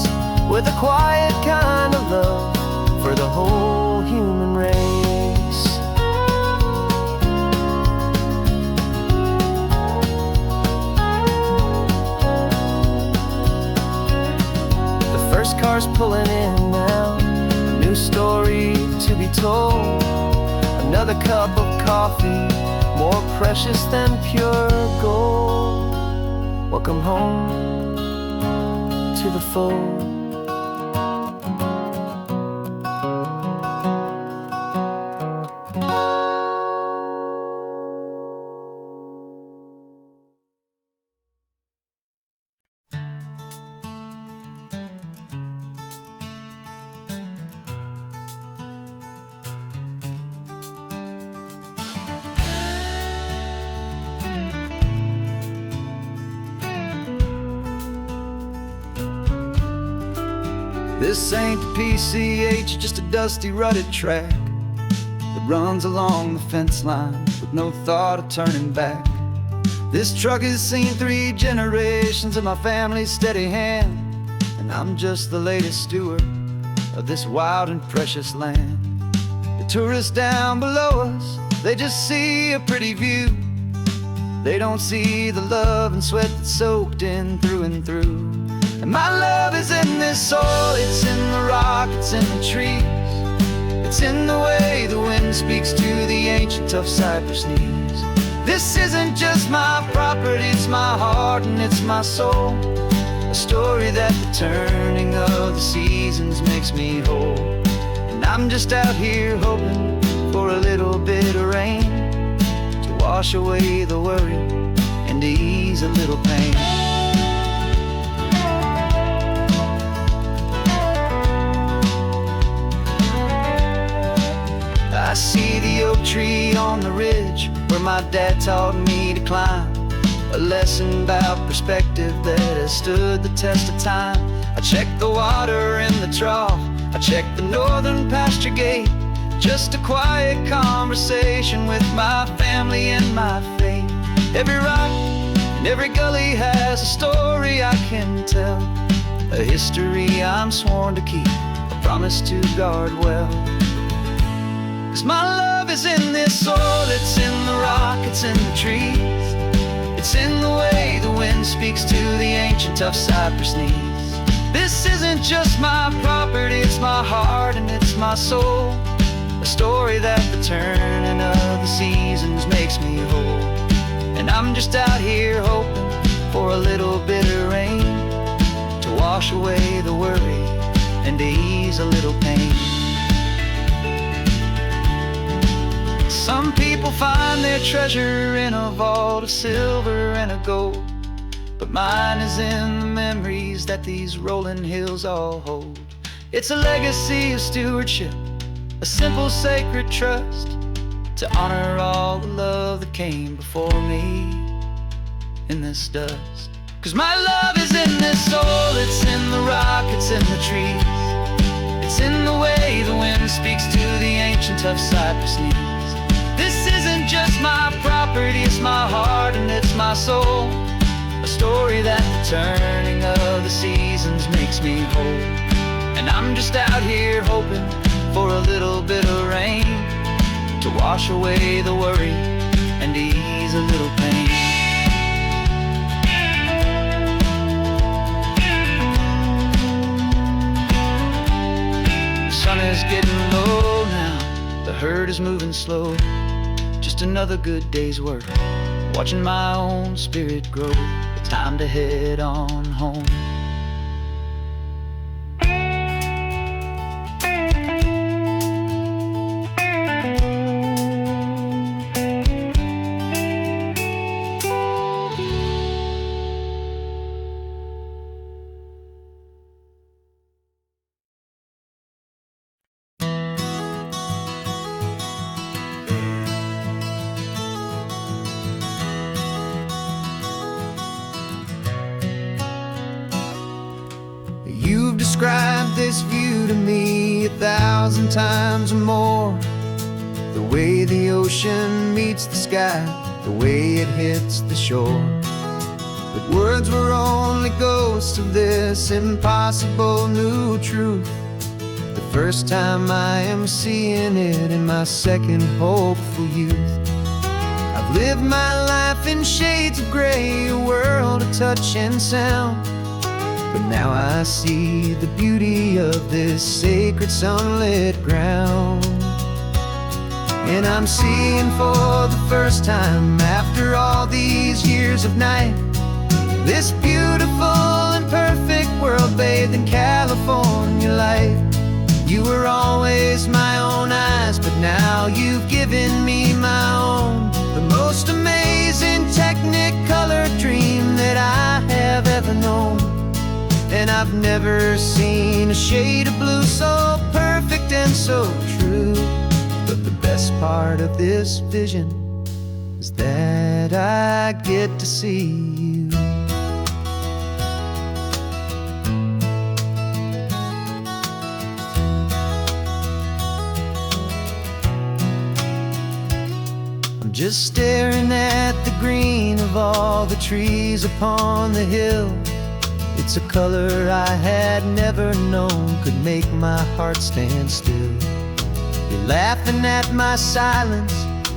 with a quiet kind of love for the whole human race. First car's pulling in now, a new story to be told. Another cup of coffee, more precious than pure gold. Welcome home to the fold. This ain't the PCH, just a dusty, rutted track that runs along the fence line with no thought of turning back. This truck has seen 3 generations of my family's steady hand, and I'm just the latest steward of this wild and precious land. The tourists down below us, they just see a pretty view. They don't see the love and sweat that's soaked in through and through. And my love is in this soil, it's in the rock, it's in the trees. It's in the way the wind speaks to the ancient tough cypress knees. This isn't just my property, it's my heart and it's my soul. A story that the turning of the seasons makes me whole. And I'm just out here hoping for a little bit of rain to wash away the worry and to ease a little pain. I see the oak tree on the ridge where my dad taught me to climb, a lesson about perspective that has stood the test of time. I check the water in the trough, I check the northern pasture gate, just a quiet conversation with my family and my faith. Every rock and every gully has a story I can tell, a history I'm sworn to keep, a promise to guard well. 'Cause my love is in this soil, it's in the rock, it's in the trees. It's in the way the wind speaks to the ancient tough cypress knees. This isn't just my property, it's my heart and it's my soul. A story that the turning of the seasons makes me whole. And I'm just out here hoping for a little bit of rain to wash away the worry and to ease a little pain. Some people find their treasure in a vault of silver and of gold. but mine is in the memories that these rolling hills all hold. It's a legacy of stewardship, a simple sacred trust, to honor all the love that came before me in this dust. 'Cause my love is in this soul, it's in the rock, it's in the trees. It's in the way the wind speaks to the ancient tough cypress knees. This isn't just my property, it's my heart and it's my soul. A story that the turning of the seasons makes me whole. And I'm just out here hoping for a little bit of rain to wash away the worry and ease a little pain. The sun is getting low now, the herd is moving slow. Just another good day's work, watching my own spirit grow. Time to head on home. You've described this view to me 1,000 times or more. The way the ocean meets the sky, the way it hits the shore. But words were only ghosts of this impossible new truth. The first time I am seeing it in my second hopeful youth. I've lived my life in shades of gray, a world of touch and sound. But now I see the beauty of this sacred sunlit ground. And I'm seeing for the first time after all these years of night, this beautiful and perfect world bathed in California light. You were always my own eyes, but now you've given me my own. The most amazing technicolor dream that I have ever known. And I've never seen a shade of blue so perfect and so true. But the best part of this vision is that I get to see you. I'm just staring at the green of all the trees upon the hill. It's a color I had never known could make my heart stand still. You're laughing at my silence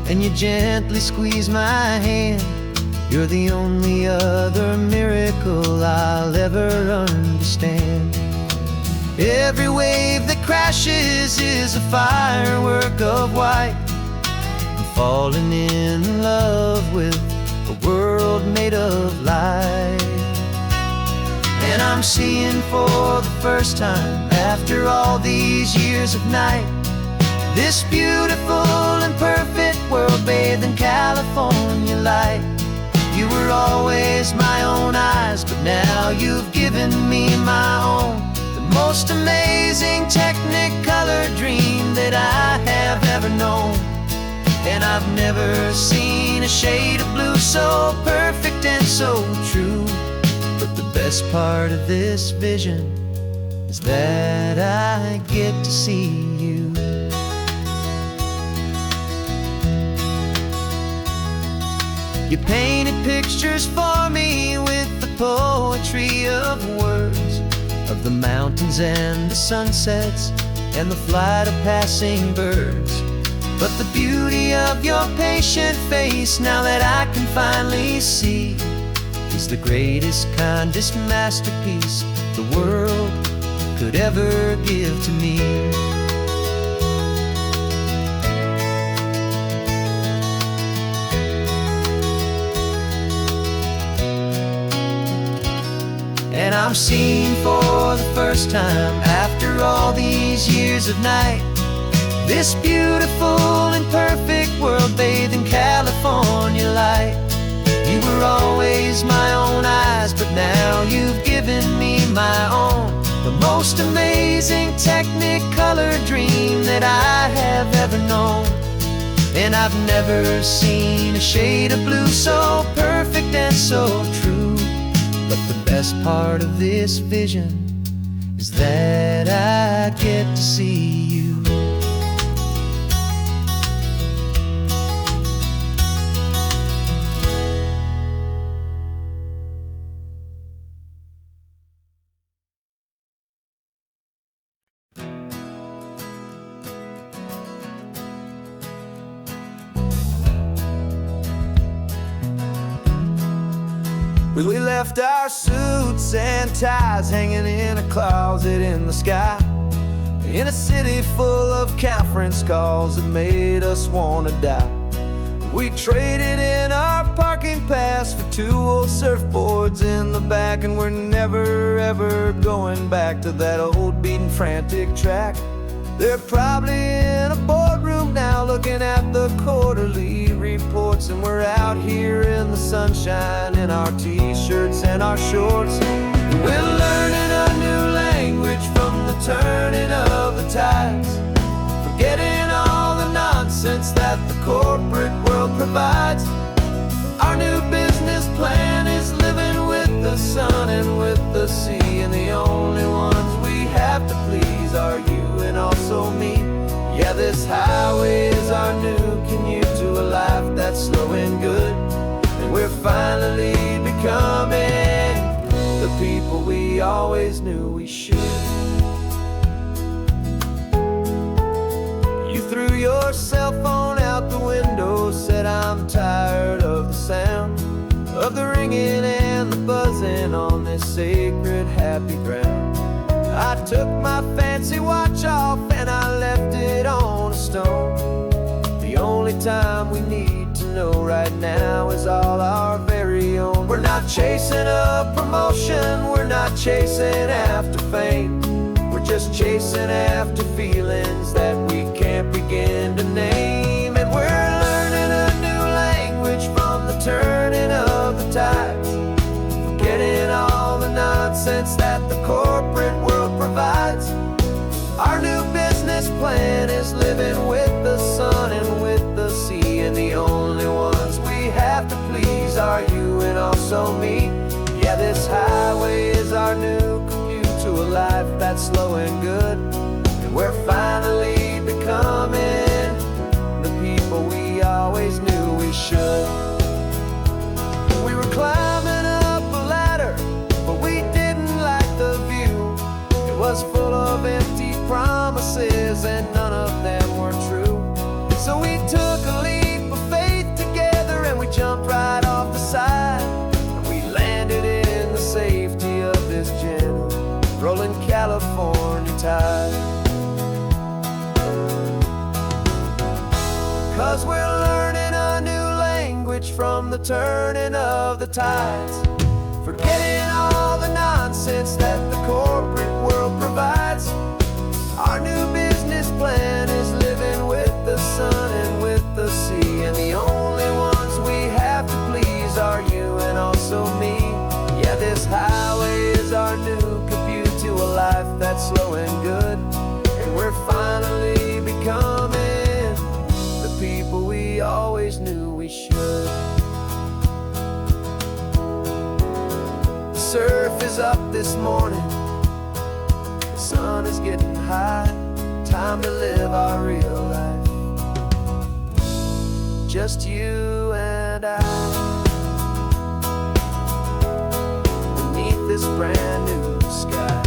and you gently squeeze my hand. You're the only other miracle I'll ever understand. Every wave that crashes is a firework of white. I'm falling in love with a world made of light. And I'm seeing for the first time after all these years of night, this beautiful and perfect world bathed in California light. You were always my own eyes, but now you've given me my own. The most amazing technicolor dream that I have ever known. And I've never seen a shade of blue so perfect and so true. But the best part of this vision is that I get to see you. You painted pictures for me with the poetry of words, of the mountains and the sunsets and the flight of passing birds. But the beauty of your patient face, now that I can finally see, is the greatest, kindest masterpiece the world could ever give to me. And I'm seeing for the first time after all these years of night, this beautiful and perfect world bathed in California light. You were always my own eyes, but Now you've given me my own, the most amazing technicolor dream that I have ever known. And I've never seen a shade of blue so perfect and so true. But the best part of this vision is that I get to see you. We left our suits and ties hanging in a closet in the sky, in a city full of conference calls that made us want to die. We traded in our parking pass for 2 old surfboards in the back, and we're never ever going back to that old beaten frantic track. They're probably in a boardroom now looking at the quarterly reports, and we're out here in the sunshine in our t-shirts and our shorts. We're learning a new language from the turning of the tides, forgetting all the nonsense that the corporate world provides. Our new business plan is living with the sun and with the sea, and the only ones we have to please are you and also me. Yeah, this highway is our new commute to a life that's slow and good, and we're finally becoming the people we always knew we should. You threw your cell phone out the window, said I'm tired of the sound of the ringing and the buzzing on this sacred happy ground. I took my fancy watch off and I left it on a stone. The only time we need to know right now is all our very own. We're not chasing a promotion, we're not chasing after fame. We're just chasing after feelings that we can't begin to name. And we're learning a new language from the turning of the tides, forgetting all the nonsense that the corporate world provides. Our new business plan is living with the sun and with the sea, and the only ones we have to please are you and also me. Yeah, this highway is our new commute to a life that's slow and good, and we're finally becoming the people we always knew we should. We were climbing up a ladder, but we didn't like the view. It was full of empty promises and none of them were true. So we took a leap of faith together and we jumped right off the side, and we landed in the safety of this gentle rolling California tide. 'Cause we're learning a new language from the turning of the tides, forgetting all the nonsense that the corporate world provides. Our new business plan is living with the sun and with the sea, and the only ones we have to please are you and also me. Yeah, this highway is our new commute to a life that's slow and good, and we're finally becoming the people we always knew we should. The surf is up this morning, the sun is getting high, time to live our real life, just you and I, beneath this brand new sky.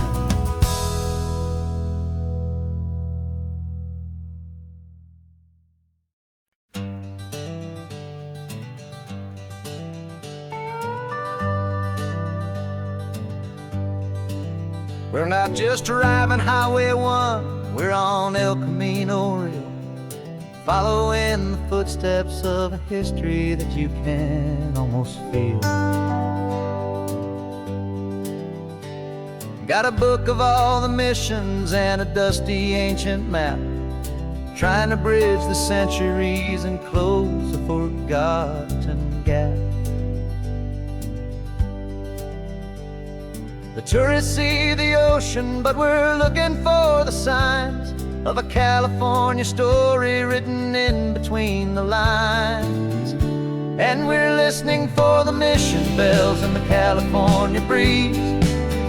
We're not just driving Highway 1, we're on El Camino Real, following the footsteps of a history that you can almost feel. Got a book of all the missions and a dusty ancient map, trying to bridge the centuries and close a forgotten gap. The tourists see the ocean, but we're looking for the signs of a California story written in between the lines. And we're listening for the mission bells in the California breeze,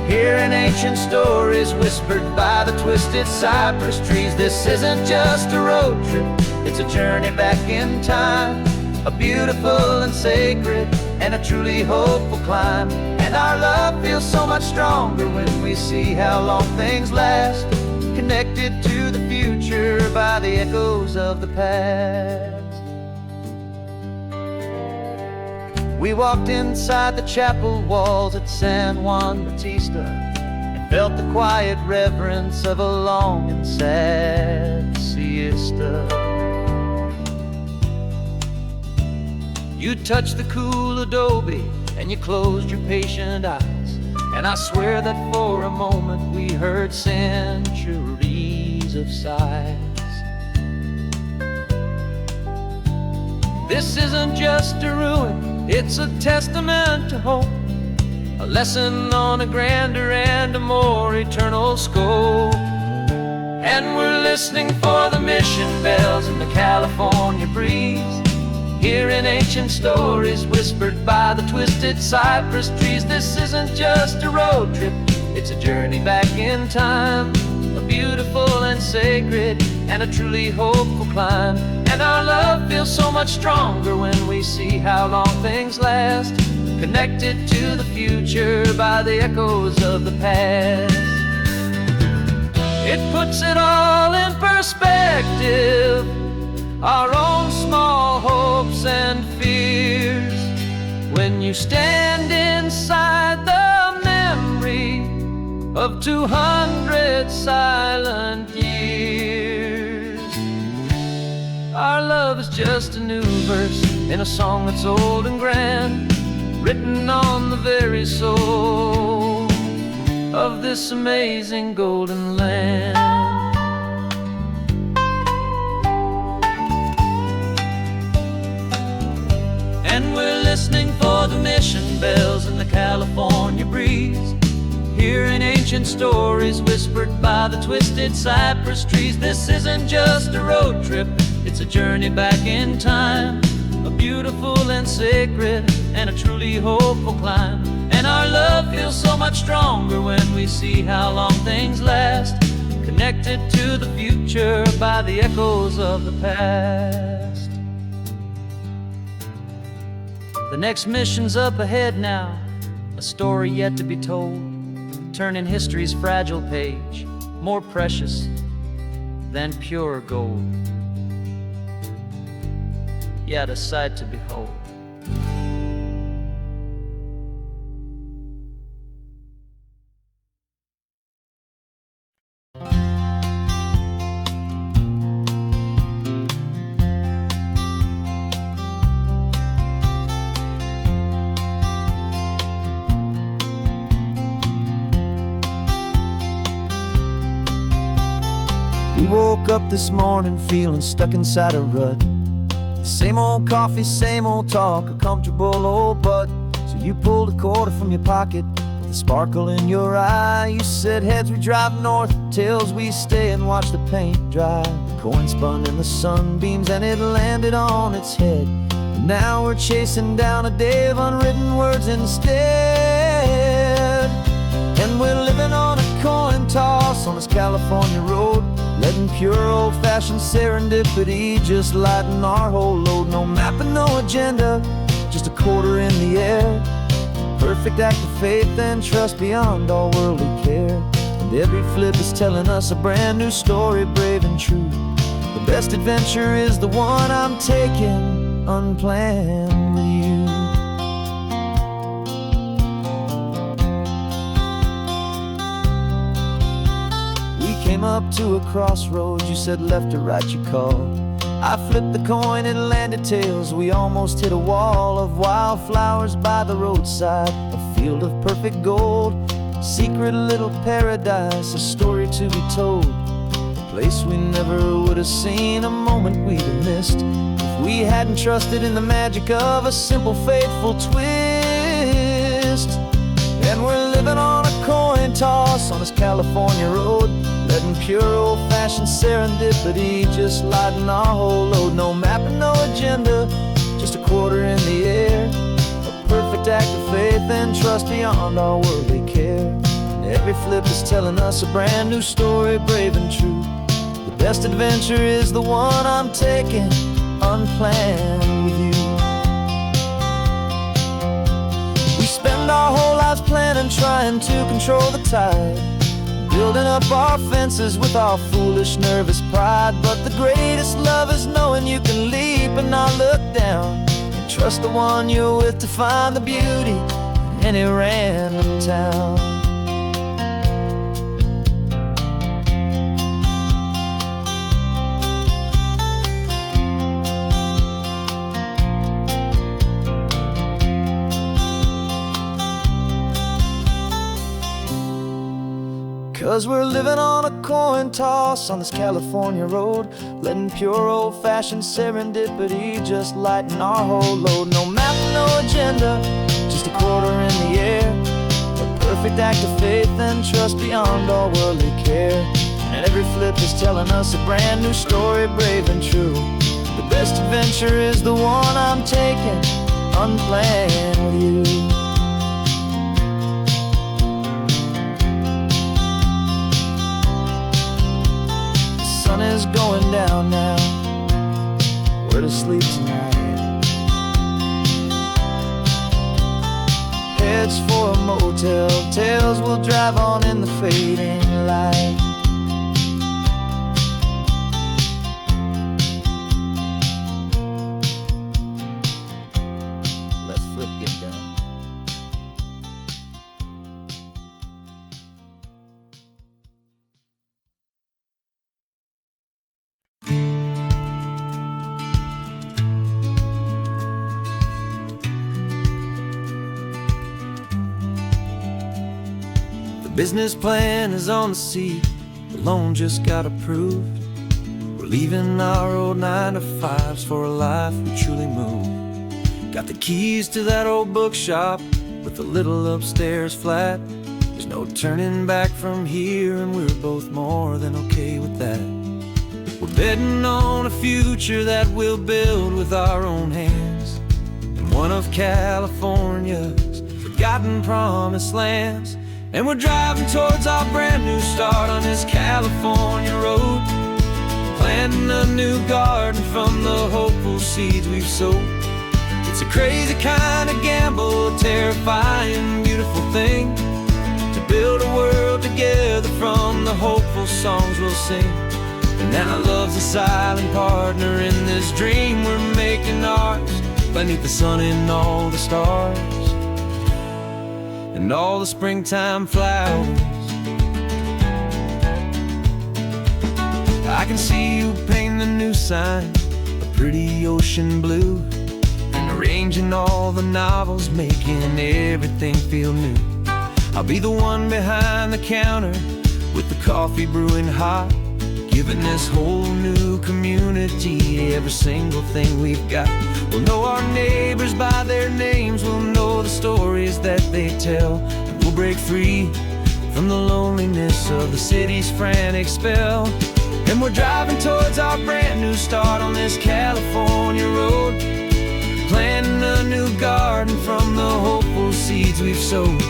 hearing ancient stories whispered by the twisted cypress trees. This isn't just a road trip, it's a journey back in time, a beautiful and sacred and a truly hopeful climb. And our love feels so much stronger when we see how long things last, connected to the future by the echoes of the past. We walked inside the chapel walls at San Juan Bautista and felt the quiet reverence of a long and sad siesta. You touched the cool adobe and you closed your patient eyes, and I swear that for a moment we heard centuries of sighs. This isn't just a ruin, it's a testament to hope, a lesson on a grander and a more eternal scope. And we're listening for the mission bells in the California breeze, hearing ancient stories whispered by the twisted cypress trees. This isn't just a road trip, it's a journey back in time, a beautiful and sacred and a truly hopeful climb. And our love feels so much stronger when we see how long things last, connected to the future by the echoes of the past. It puts it all in perspective, our own small hopes and fears, when you stand inside the memory of 200 silent years. Our love is just a new verse in a song that's old and grand, written on the very soul of this amazing golden land. And we're listening for the mission bells in the California breeze, hearing ancient stories whispered by the twisted cypress trees. This isn't just a road trip, it's a journey back in time, a beautiful and sacred and a truly hopeful climb. And our love feels so much stronger when we see how long things last, connected to the future by the echoes of the past. The next mission's up ahead now, a story yet to be told, turning history's fragile page more precious than pure gold. Yet a sight to behold. We woke up this morning feeling stuck inside a rut. Same old coffee, same old talk, a comfortable old butt. So you pulled a quarter from your pocket with a sparkle in your eye. You said, heads we drive north, tails we stay and watch the paint dry. The coin spun in the sunbeams and it landed on its head. And now we're chasing down a day of unwritten words instead. And we're living on a coin toss on this California road, letting pure old-fashioned serendipity just lighten our whole load. No map and no agenda, just a quarter in the air. Perfect act of faith and trust beyond all worldly care. And every flip is telling us a brand new story, brave and true. The best adventure is the one I'm taking unplanned with you. Came up to a crossroads, you said left or right you called. I flipped the coin, it landed tails. We almost hit a wall of wildflowers by the roadside, a field of perfect gold, secret little paradise, a story to be told, a place we never would have seen, a moment we'd have missed if we hadn't trusted in the magic of a simple faithful twist. And we're living on a coin coin toss on this California road, letting pure old-fashioned serendipity just lighten our whole load. No map and no agenda, just a quarter in the air, a perfect act of faith and trust beyond our worldly care. And every flip is telling us a brand new story, brave and true. The best adventure is the one I'm taking, unplanned with you. We spend our whole lives planning, trying to control the tide, building up our fences with our foolish, nervous pride. But the greatest love is knowing you can leap and not look down, and trust the one you're with to find the beauty in any random town. 'Cause we're living on a coin toss on this California road, letting pure old-fashioned serendipity just lighten our whole load. No map, no agenda, just a quarter in the air, a perfect act of faith and trust beyond all worldly care. And every flip is telling us a brand new story, brave and true. The best adventure is the one I'm taking, unplanned with you. The sun is going down now, we're to sleep tonight. Heads for a motel, tails will drive on in the fading light. Let's flip get done. Business plan is on the seat, the loan just got approved. We're leaving our old 9-to-5s for a life we truly move. Got the keys to that old bookshop with the little upstairs flat. There's no turning back from here, and we're both more than okay with that. We're betting on a future that we'll build with our own hands, in one of California's forgotten promised lands. And we're driving towards our brand new start on this California road, planting a new garden from the hopeful seeds we've sowed. It's a crazy kind of gamble, a terrifying, beautiful thing, to build a world together from the hopeful songs we'll sing. And now love's a silent partner in this dream we're making ours, beneath the sun and all the stars and all the springtime flowers. I can see you painting a new sign, a pretty ocean blue, and arranging all the novels, making everything feel new. I'll be the one behind the counter with the coffee brewing hot, giving this whole new community every single thing we've got. We'll know our neighbors by their names, we'll know the stories that they tell, and we'll break free from the loneliness of the city's frantic spell. And we're driving towards our brand new start on this California road, planting a new garden from the hopeful seeds we've sowed.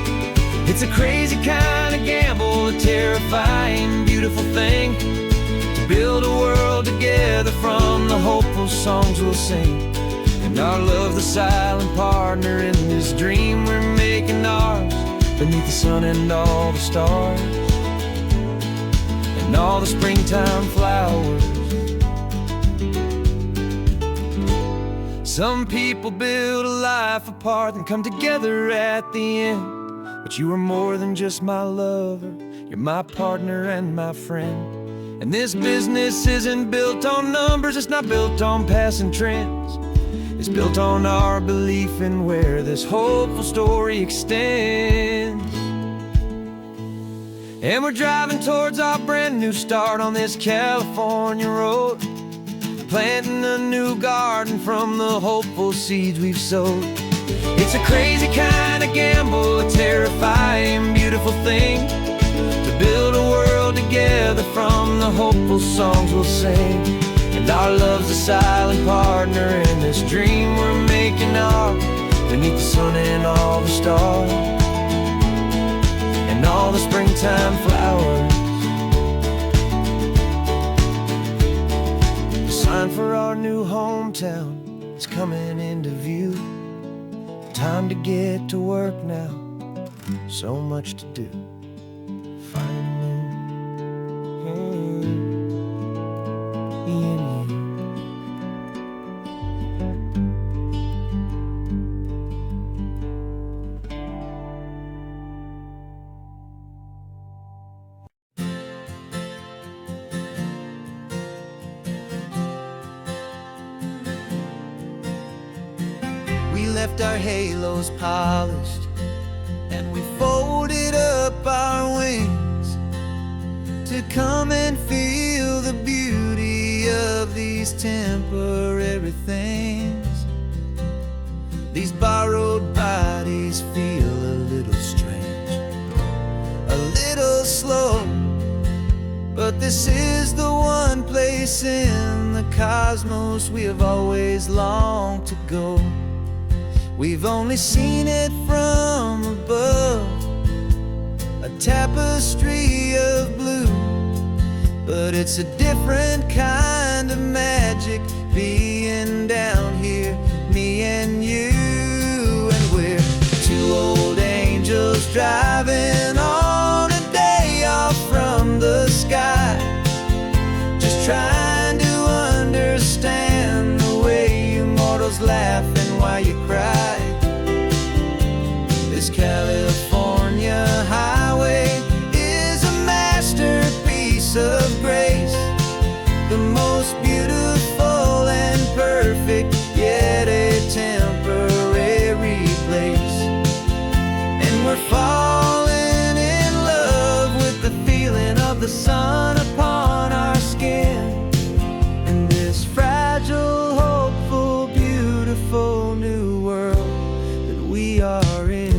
It's a crazy kind of gamble, a terrifying, beautiful thing, build a world together from the hopeful songs we'll sing. And our love, the silent partner in this dream we're making ours, beneath the sun and all the stars and all the springtime flowers. Some people build a life apart and come together at the end, but you are more than just my lover, you're my partner and my friend. And this business isn't built on numbers, it's not built on passing trends. It's built on our belief in where this hopeful story extends. And we're driving towards our brand new start on this California road, planting a new garden from the hopeful seeds we've sowed. It's a crazy kind of gamble, a terrifying, beautiful thing, together from the hopeful songs we'll sing. And our love's a silent partner in this dream we're making art beneath the sun and all the stars and all the springtime flowers. The sign for our new hometown is coming into view. Time to get to work now, so much to do. Finding in you. We left our halos polished and we folded up our wings to come and feel the beauty of these temporary things. These borrowed bodies feel a little strange, a little slow, but this is the one place in the cosmos we have always longed to go. We've only seen it from above, a tapestry of blue, but it's a different kind of magic being down here, me and you. And we're two old angels driving on a day off from the sky, just trying to understand the way you mortals laugh and why you cry. This California highway is a masterpiece of grace, the most beautiful and perfect, yet a temporary place. And we're falling in love with the feeling of the sun upon our skin, in this fragile, hopeful, beautiful new world that we are in.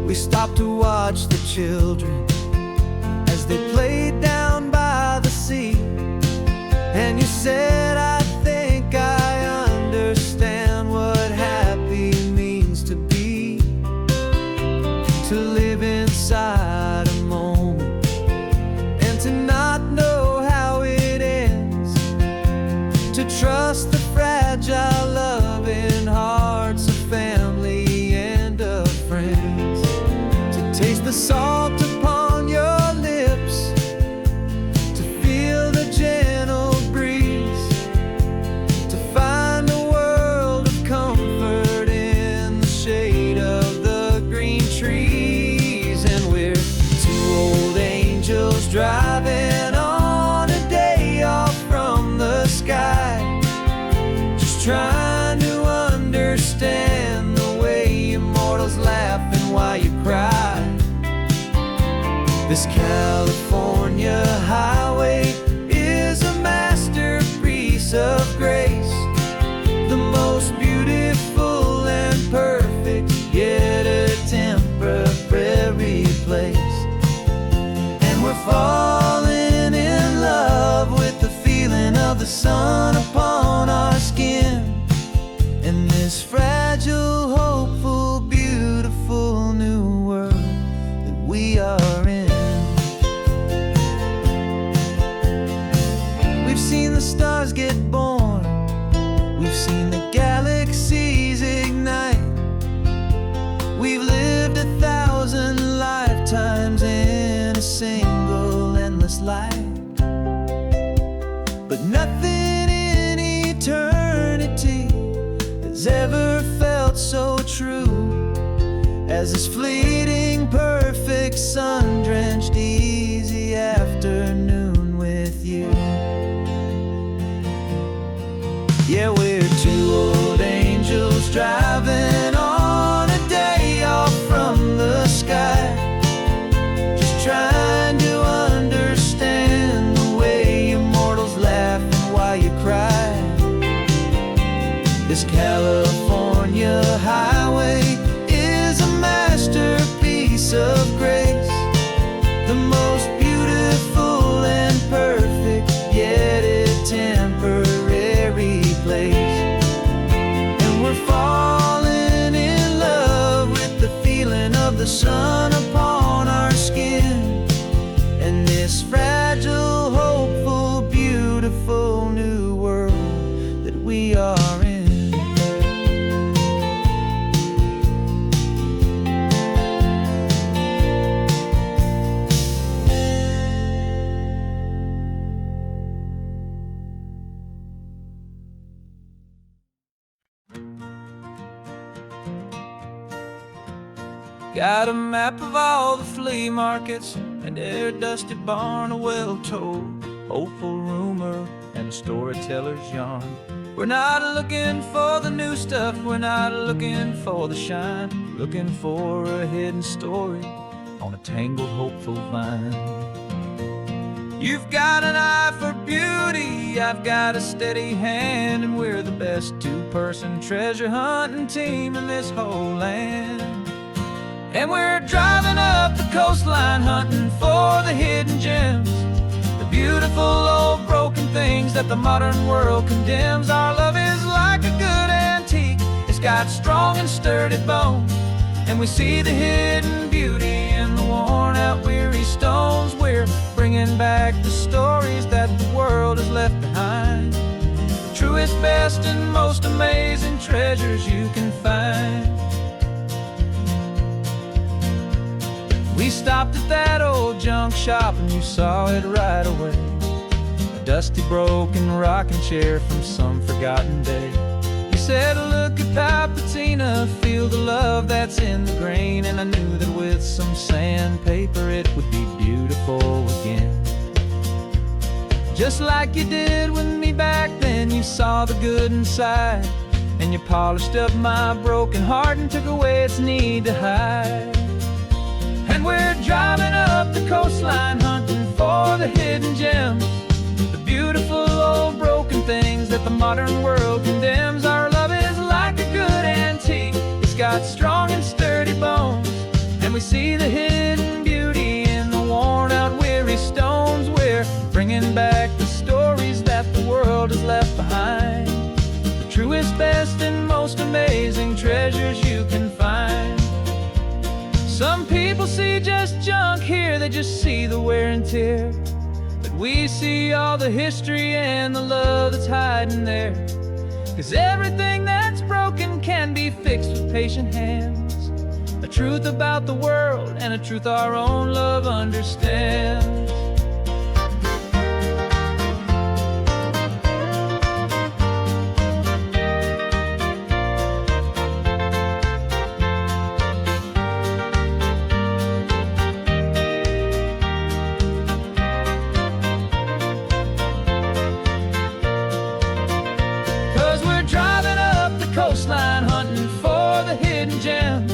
We stopped to watch the children as they played down by the sea, and you said, I think I understand what happy means to be, to live inside a moment and to not know how it ends, to trust the fragile loving hearts of family and of friends, to taste the salt upon your lips, to feel the gentle breeze, to find a world of comfort in the shade of the green trees. And we're two old angels driving on a day off from the sky, just trying to understand the way immortals laugh and why you cry. This California highway is a masterpiece of grace, the most beautiful and perfect, yet a temporary place. And we're falling in love with the feeling of the sun upon our skin, in this fragile, hopeful, beautiful new world that we are in. We've seen the stars get born, we've seen the galaxies ignite, we've lived 1,000 lifetimes in a single endless life. But nothing in eternity has ever felt so true as this fleeting, perfect, sun-drenched, easy afternoon with you. Yeah, we're two old angels driving on a day off from the sky, just trying to understand the way immortals laugh and why you cry. This California highway is a masterpiece of grace, Got a map of all the flea markets and every dusty barn, a well-told hopeful rumor and a storyteller's yarn. We're not looking for the new stuff, we're not looking for the shine, looking for a hidden story on a tangled hopeful vine. You've got an eye for beauty, I've got a steady hand, and we're the best two-person treasure hunting team in this whole land. And we're driving up the coastline hunting for the hidden gems, the beautiful old broken things that the modern world condemns. Our love is like a good antique, it's got strong and sturdy bones, and we see the hidden beauty in the worn out weary stones. We're bringing back the stories that the world has left behind, the truest, best, and most amazing treasures you can find. We stopped at that old junk shop and you saw it right away, a dusty broken rocking chair from some forgotten day. You said, look at that patina, feel the love that's in the grain, and I knew that with some sandpaper it would be beautiful again. Just like you did with me back then, you saw the good inside, and you polished up my broken heart and took away its need to hide. And we're driving up the coastline hunting for the hidden gems, the beautiful old broken things that the modern world condemns. Our love is like a good antique, it's got strong and sturdy bones, and we see the hidden beauty in the worn out weary stones. We're bringing back the stories that the world has left behind, the truest, best, and most amazing treasures you can find. Some people see just junk here, they just see the wear and tear, but we see all the history and the love that's hiding there. 'Cause everything that's broken can be fixed with patient hands, a truth about the world and a truth our own love understands. 'Cause we're driving up the coastline hunting for the hidden gems,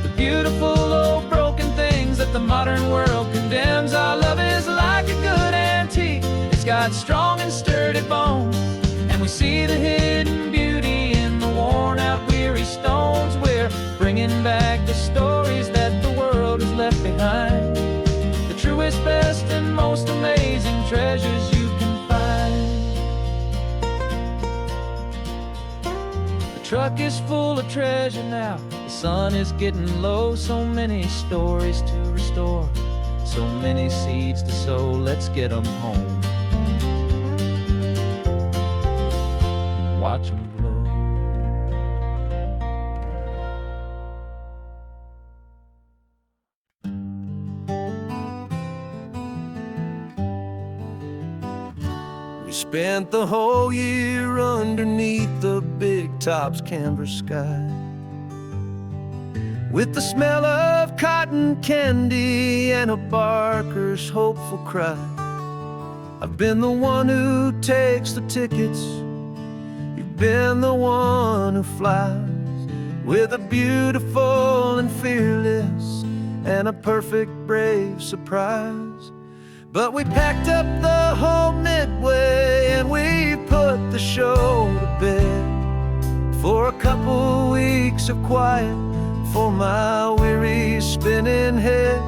the beautiful old broken things that the modern world condemns. Our love is like a good antique, it's got strong and sturdy bones, and we see the hidden beauty in the worn out weary stones. We're bringing back the stories that the world has left behind, the truest, best, and most amazing treasures you can find. The truck is full of treasure now, the sun is getting low, so many stories to restore, so many seeds to sow. Let's get them home, watch them blow. We spent the whole year underneath the big top's canvas sky, with the smell of cotton candy and a barker's hopeful cry. I've been the one who takes the tickets, you've been the one who flies, with a beautiful and fearless and a perfect brave surprise. But we packed up the whole Midway and we put the show to bed, for a couple weeks of quiet for my weary spinning head.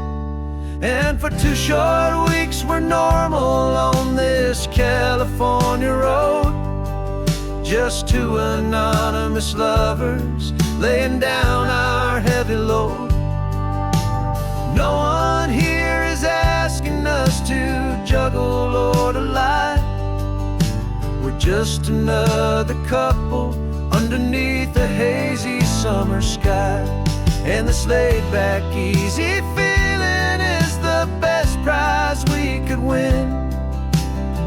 And for 2 short weeks we're normal on this California road, just 2 anonymous lovers laying down our heavy load. No one here is asking us to juggle or to lie, we're just another couple underneath a hazy summer sky. And this laid-back, easy feeling is the best prize we could win,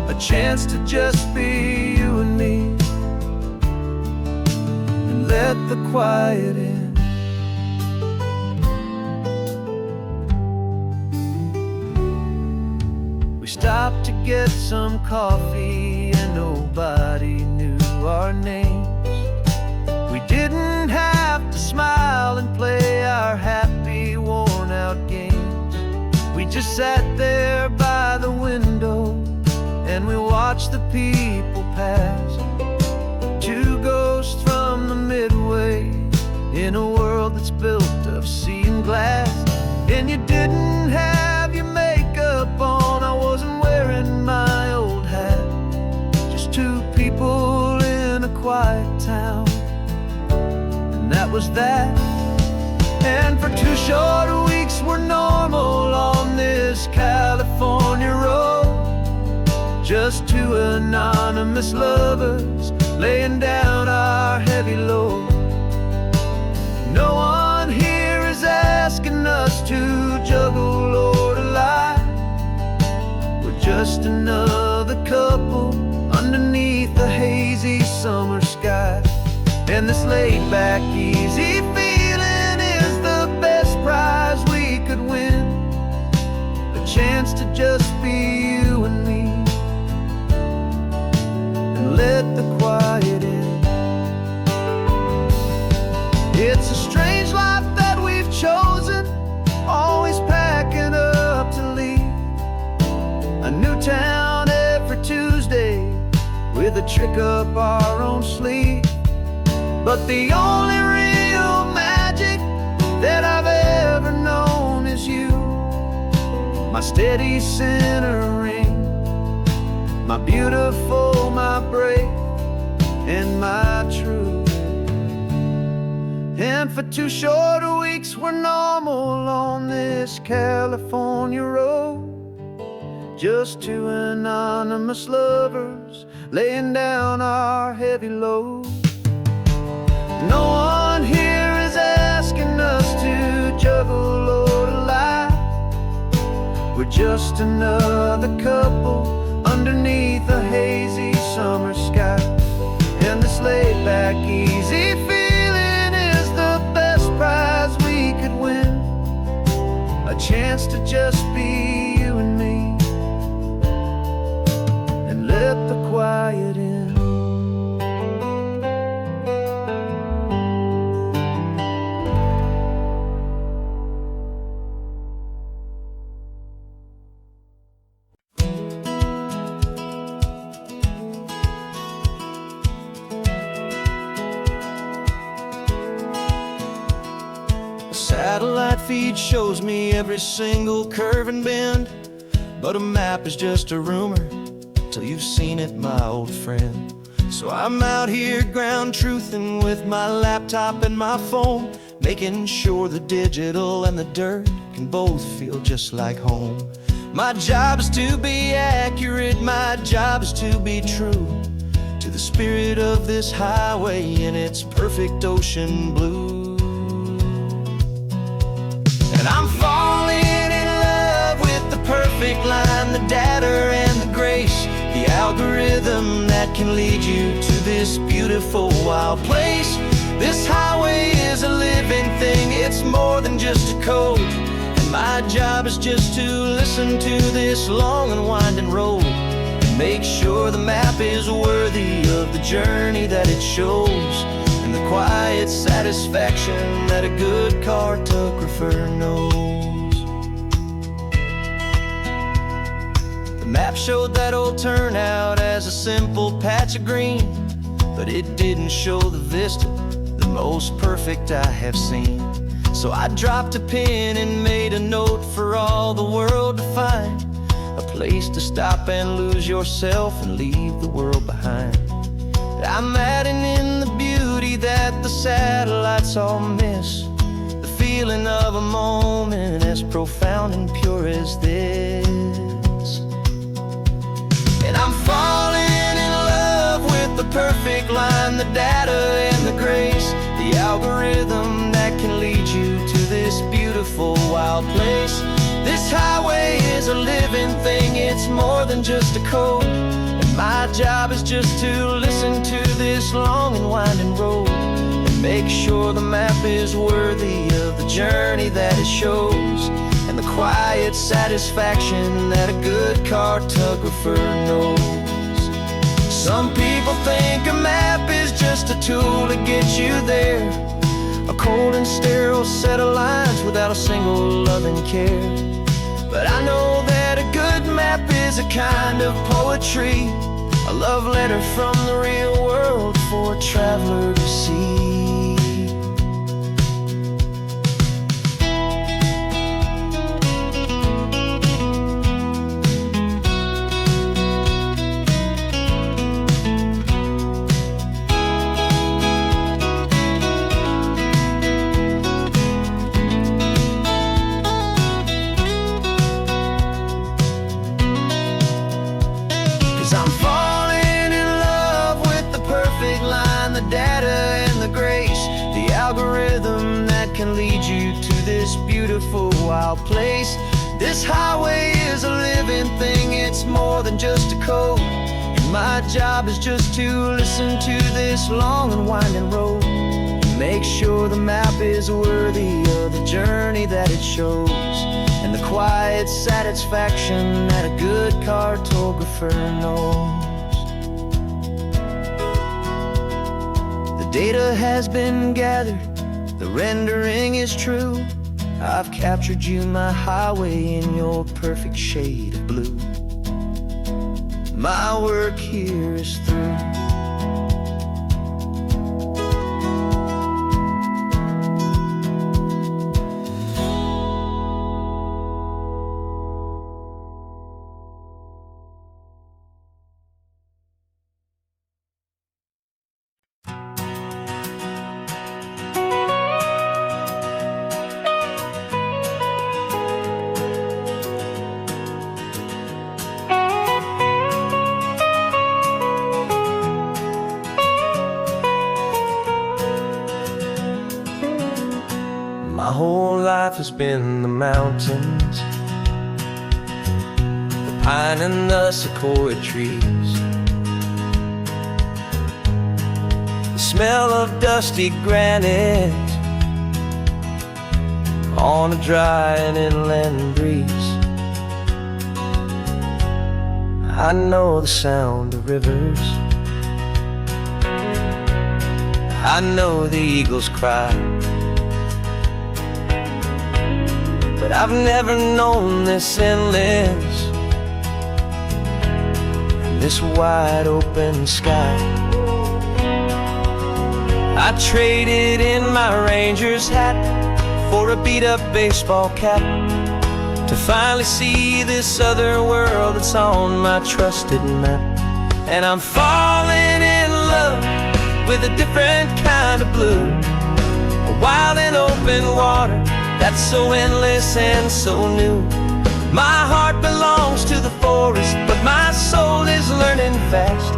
a chance to just be you and me, and let the quiet in. stopped to get some coffee and nobody knew our names. We didn't have to smile and play our happy, worn-out games. We just sat there by the window and we watched the people pass. Two ghosts from the Midway in a world that's built of sea and glass. And you didn't have your makeup on, I wasn't wearing my old hat. Just two people in a quiet town, and that was that. And for 2 short weeks we're normal on this California road. Just two anonymous lovers laying down our heavy load. No one here is asking us to juggle or to lie. We're just another couple underneath the hazy summer sky. And this laid-back, easy feeling is the best prize we could win. A chance to just be you and me, and let the quiet in. It's a strange life that we've chosen, always packing up to leave. A new town every Tuesday with a trick up our own sleeve. But the only real magic that I've ever known is you. My steady centering, my beautiful, my brave, and my true. And for 2 short weeks we're normal on this California road. Just two anonymous lovers laying down our heavy load. No one here is asking us to juggle or to lie. We're just another couple underneath a hazy summer sky. And this laid-back, easy feeling is the best prize we could win. A chance to just be you and me, and let the quiet in. Satellite feed shows me every single curve and bend, but a map is just a rumor till you've seen it, my old friend. So I'm out here ground truthing with my laptop and my phone, making sure the digital and the dirt can both feel just like home. My job is to be accurate, my job is to be true to the spirit of this highway in its perfect ocean blue. And I'm falling in love with the perfect line, the data and the grace, the algorithm that can lead you to this beautiful wild place. This highway is a living thing, it's more than just a code. And my job is just to listen to this long and winding road and make sure the map is worthy of the journey that it shows, and the quiet satisfaction that a good cartographer knows. The map showed that old turnout as a simple patch of green, but it didn't show the vista, the most perfect I have seen. So I dropped a pin and made a note for all the world to find, a place to stop and lose yourself and leave the world behind. I'm adding in the beauty that the satellites all miss, the feeling of a moment as profound and pure as this. And I'm falling in love with the perfect line, the data and the grace, the algorithm that can lead you to this beautiful wild place. This highway is a living thing, it's more than just a code. My job is just to listen to this long and winding road and make sure the map is worthy of the journey that it shows, and the quiet satisfaction that a good cartographer knows. Some people think a map is just a tool to get you there, a cold and sterile set of lines without a single loving care. But I know that a good map is a kind of poetry, a love letter from the real world for a traveler to see. 'Cause I'm falling in love with the perfect line, the data and the grace, the algorithm that can lead you to this beautiful wild place. This highway is a living thing, it's more than just a code, and my job is just to listen to this long and winding road, make sure the map is worthy of the journey that it shows, and the quiet satisfaction that a good cartographer knows. The data has been gathered, the rendering is true. I've captured you, my highway, in your perfect shade of blue. My work here is through. My whole life has been the mountains, the pine and the sequoia trees, the smell of dusty granite on a dry and inland breeze. I know the sound of rivers, I know the eagles cry, but I've never known this endless, this wide open sky. I traded in my Ranger's hat for a beat-up baseball cap to finally see this other world that's on my trusted map. And I'm falling in love with a different kind of blue, a wild and open water that's so endless and so new. My heart belongs to the forest, but my soul is learning fast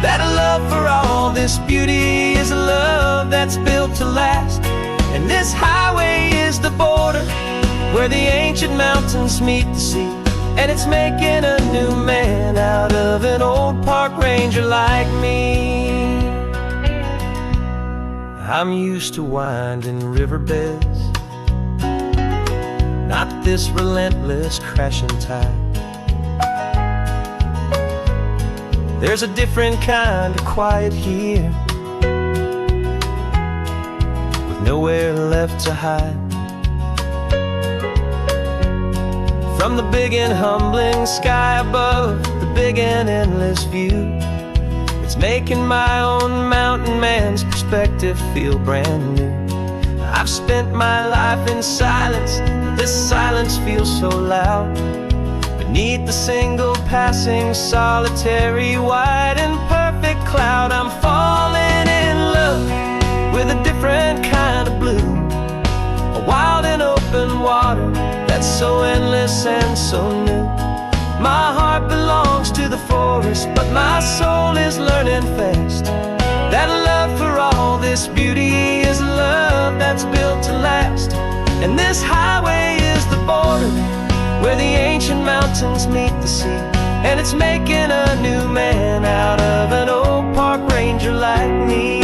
that a love for all this beauty is a love that's built to last. And this highway is the border where the ancient mountains meet the sea, and it's making a new man out of an old park ranger like me. I'm used to winding riverbeds, not this relentless crashing tide. There's a different kind of quiet here, with nowhere left to hide. From the big and humbling sky above, the big and endless view, it's making my own mountain man's perspective feel brand new. I've spent my life in silence, this silence feels so loud. Beneath the single passing solitary white and perfect cloud, I'm falling in love with a different kind of blue, a wild and open water that's so endless and so new. My heart belongs to the forest, but my soul is learning fast that love for all this beauty is a love that's built to last. And this highway is the border where the ancient mountains meet the sea, and it's making a new man out of an old park ranger like me.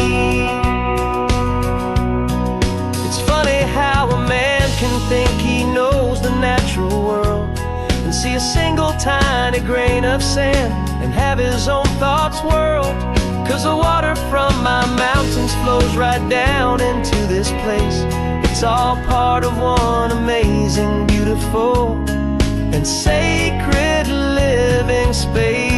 It's funny how a man can think he knows the natural single tiny grain of sand and have his own thoughts whirl. 'Cause the water from my mountains flows right down into this place. It's all part of one amazing, beautiful, and sacred living space.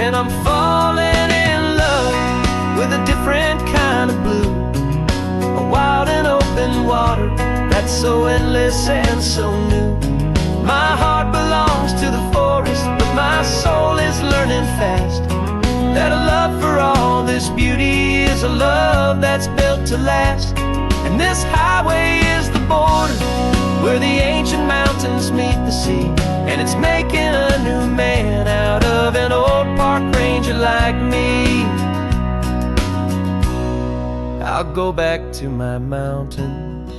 And I'm falling in love with a different kind of blue, a wild and open water that's so endless and so new. My heart belongs to the forest, but my soul is learning fast that a love for all this beauty is a love that's built to last. And this highway is the border where the ancient mountains meet the sea, and it's making a new man out of an old park ranger like me. I'll go back to my mountains,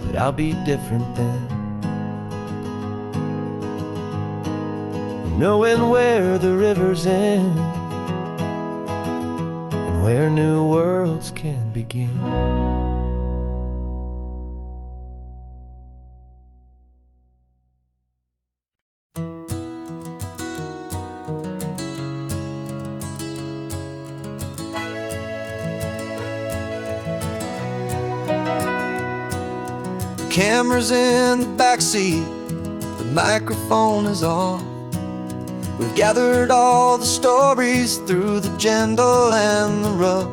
but I'll be different then, knowing where the rivers end and where new worlds can begin. Camera's in the backseat, the microphone is on. We've gathered all the stories through the gentle and the rough.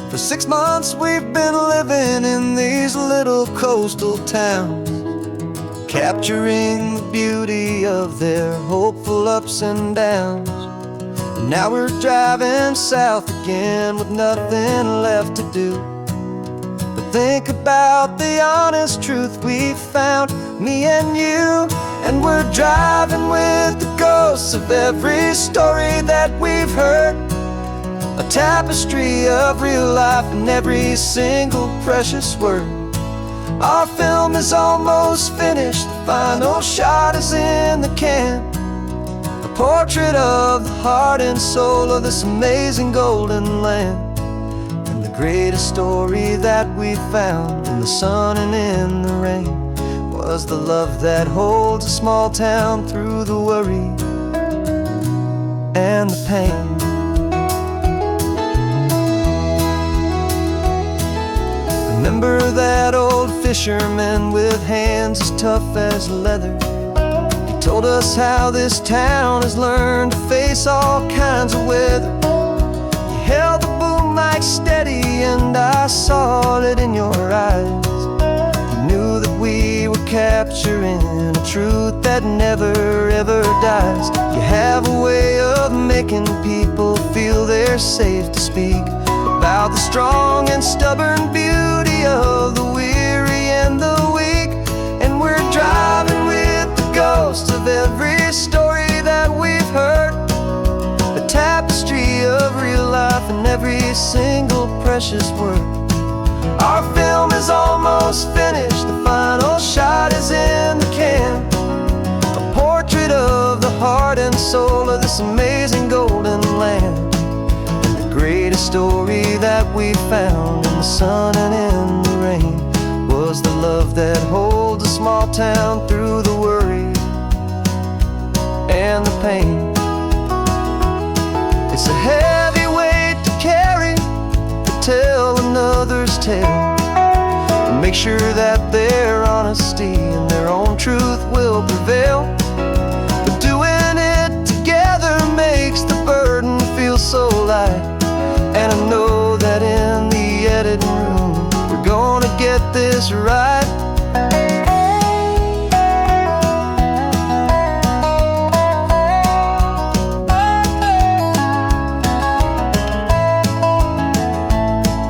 For 6 months we've been living in these little coastal towns, capturing the beauty of their hopeful ups and downs. And now we're driving south again with nothing left to do. Think about the honest truth we found, me and you. And we're driving with the ghosts of every story that we've heard, a tapestry of real life and every single precious word. Our film is almost finished, the final shot is in the can, a portrait of the heart and soul of this amazing golden land. Greatest story that we found in the sun and in the rain was the love that holds a small town through the worry and the pain. Remember that old fisherman with hands as tough as leather? He told us how this town has learned to face all kinds of weather. He held the boom mic steady and I saw it in your eyes. You knew that we were capturing a truth that never ever dies. You have a way of making people feel they're safe to speak about the strong and stubborn beauty of the weary and the weak. And we're driving with the ghosts of every story that we've heard, a tapestry of real life and every single precious word. Our film is almost finished, the final shot is in the can, a portrait of the heart and soul of this amazing golden land. And the greatest story that we found in the sun and in the rain was the love that holds a small town through the worry and the pain. It's a heavy weight to carry, to tell another's tale, and make sure that their honesty and their own truth will prevail. But doing it together makes the burden feel so light. And I know that in the editing room we're gonna get this right.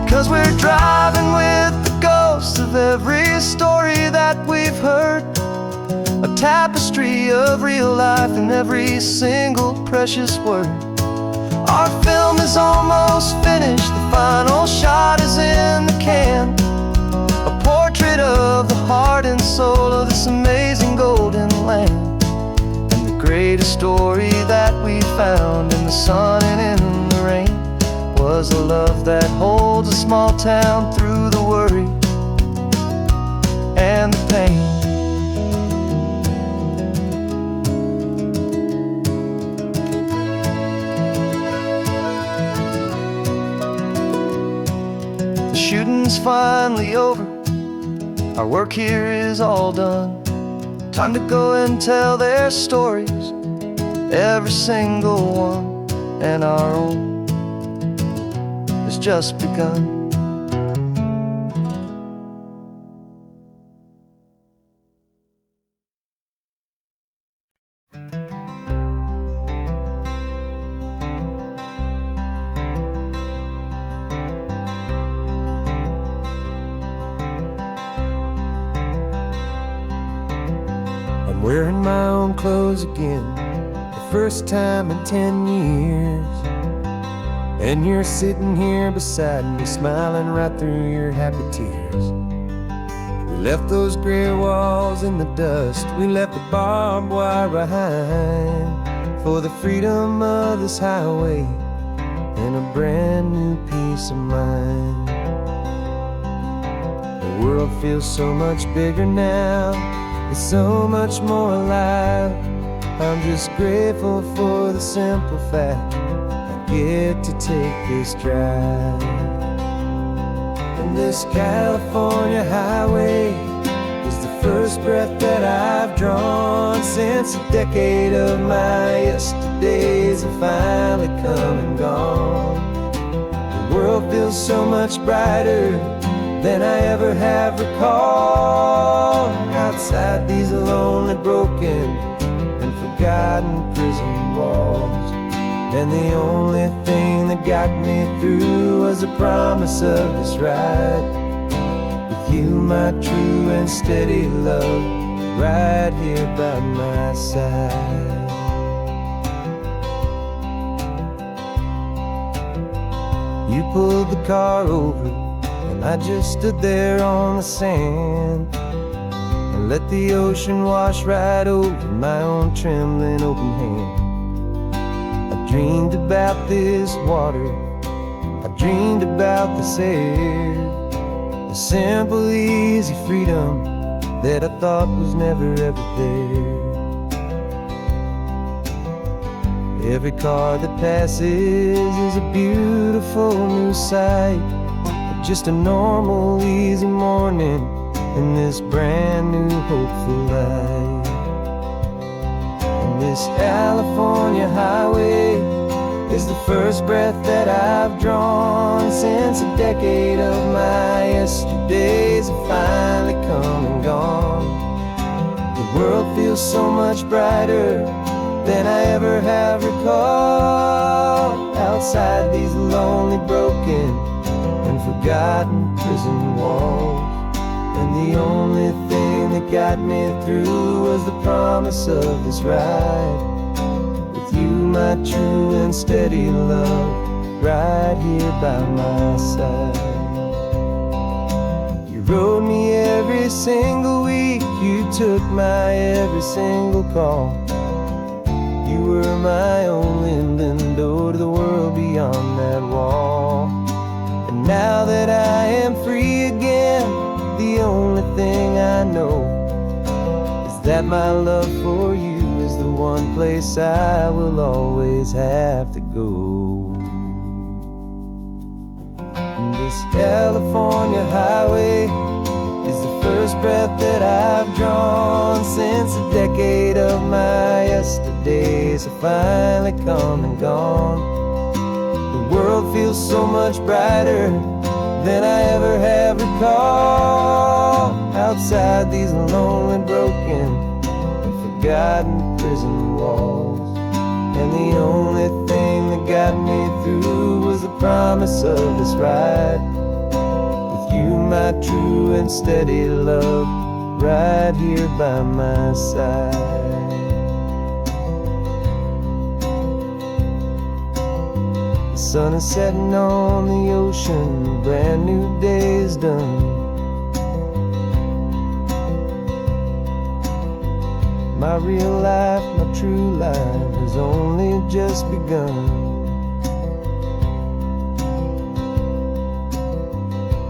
'Cause we're driving with the ghosts of every story that we've heard, a tapestry of real life and every single precious word. Our film is almost finished, the final shot is in the can, a portrait of the heart and soul of this amazing golden land. And the greatest story that we found in the sun and in the rain was a love that holds a small town through the worry and the pain. The shooting's finally over, our work here is all done. Time to go and tell their stories, every single one, and our own has just begun. I'm wearing my own clothes again, the first time in 10 years. And you're sitting here beside me, smiling right through your happy tears. We left those gray walls in the dust, we left the barbed wire behind, for the freedom of this highway and a brand new peace of mind. The world feels so much bigger now, it's so much more alive. I'm just grateful for the simple fact I get to take this drive. And this California highway is the first breath that I've drawn since a decade of my yesterdays have finally come and gone. The world feels so much brighter than I ever have recalled. Outside these lonely, broken, and forgotten prison walls, and the only thing that got me through was the promise of this ride with you, my true and steady love, right here by my side. You pulled the car over, and I just stood there on the sand and let the ocean wash right over my own trembling open hand. I dreamed about this water, I dreamed about this air, the simple easy freedom that I thought was never ever there. Every car that passes is a beautiful new sight, just a normal easy morning in this brand new hopeful life. And this California highway is the first breath that I've drawn since a decade of my yesterdays have finally come and gone. The world feels so much brighter than I ever have recalled. Outside these lonely, broken, and forgotten prison walls, and the only thing that got me through was the promise of this ride with you, my true and steady love, right here by my side. You rode me every single week, you took my every single call. You were my only window to the world beyond that wall. And now that I am free again, the only thing I know is that my love for you is the one place I will always have to go. And this California highway is the first breath that I've drawn since a decade of my yesterdays have finally come and gone. The world feels so much brighter than I ever have recalled. Outside these lonely, broken, and forgotten prison walls, and the only thing that got me through was the promise of this ride with you, my true and steady love, right here by my side. The sun is setting on the ocean, a brand new day is done. My real life, my true life has only just begun.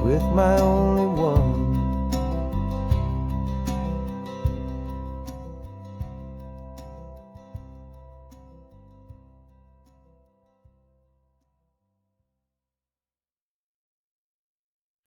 With my only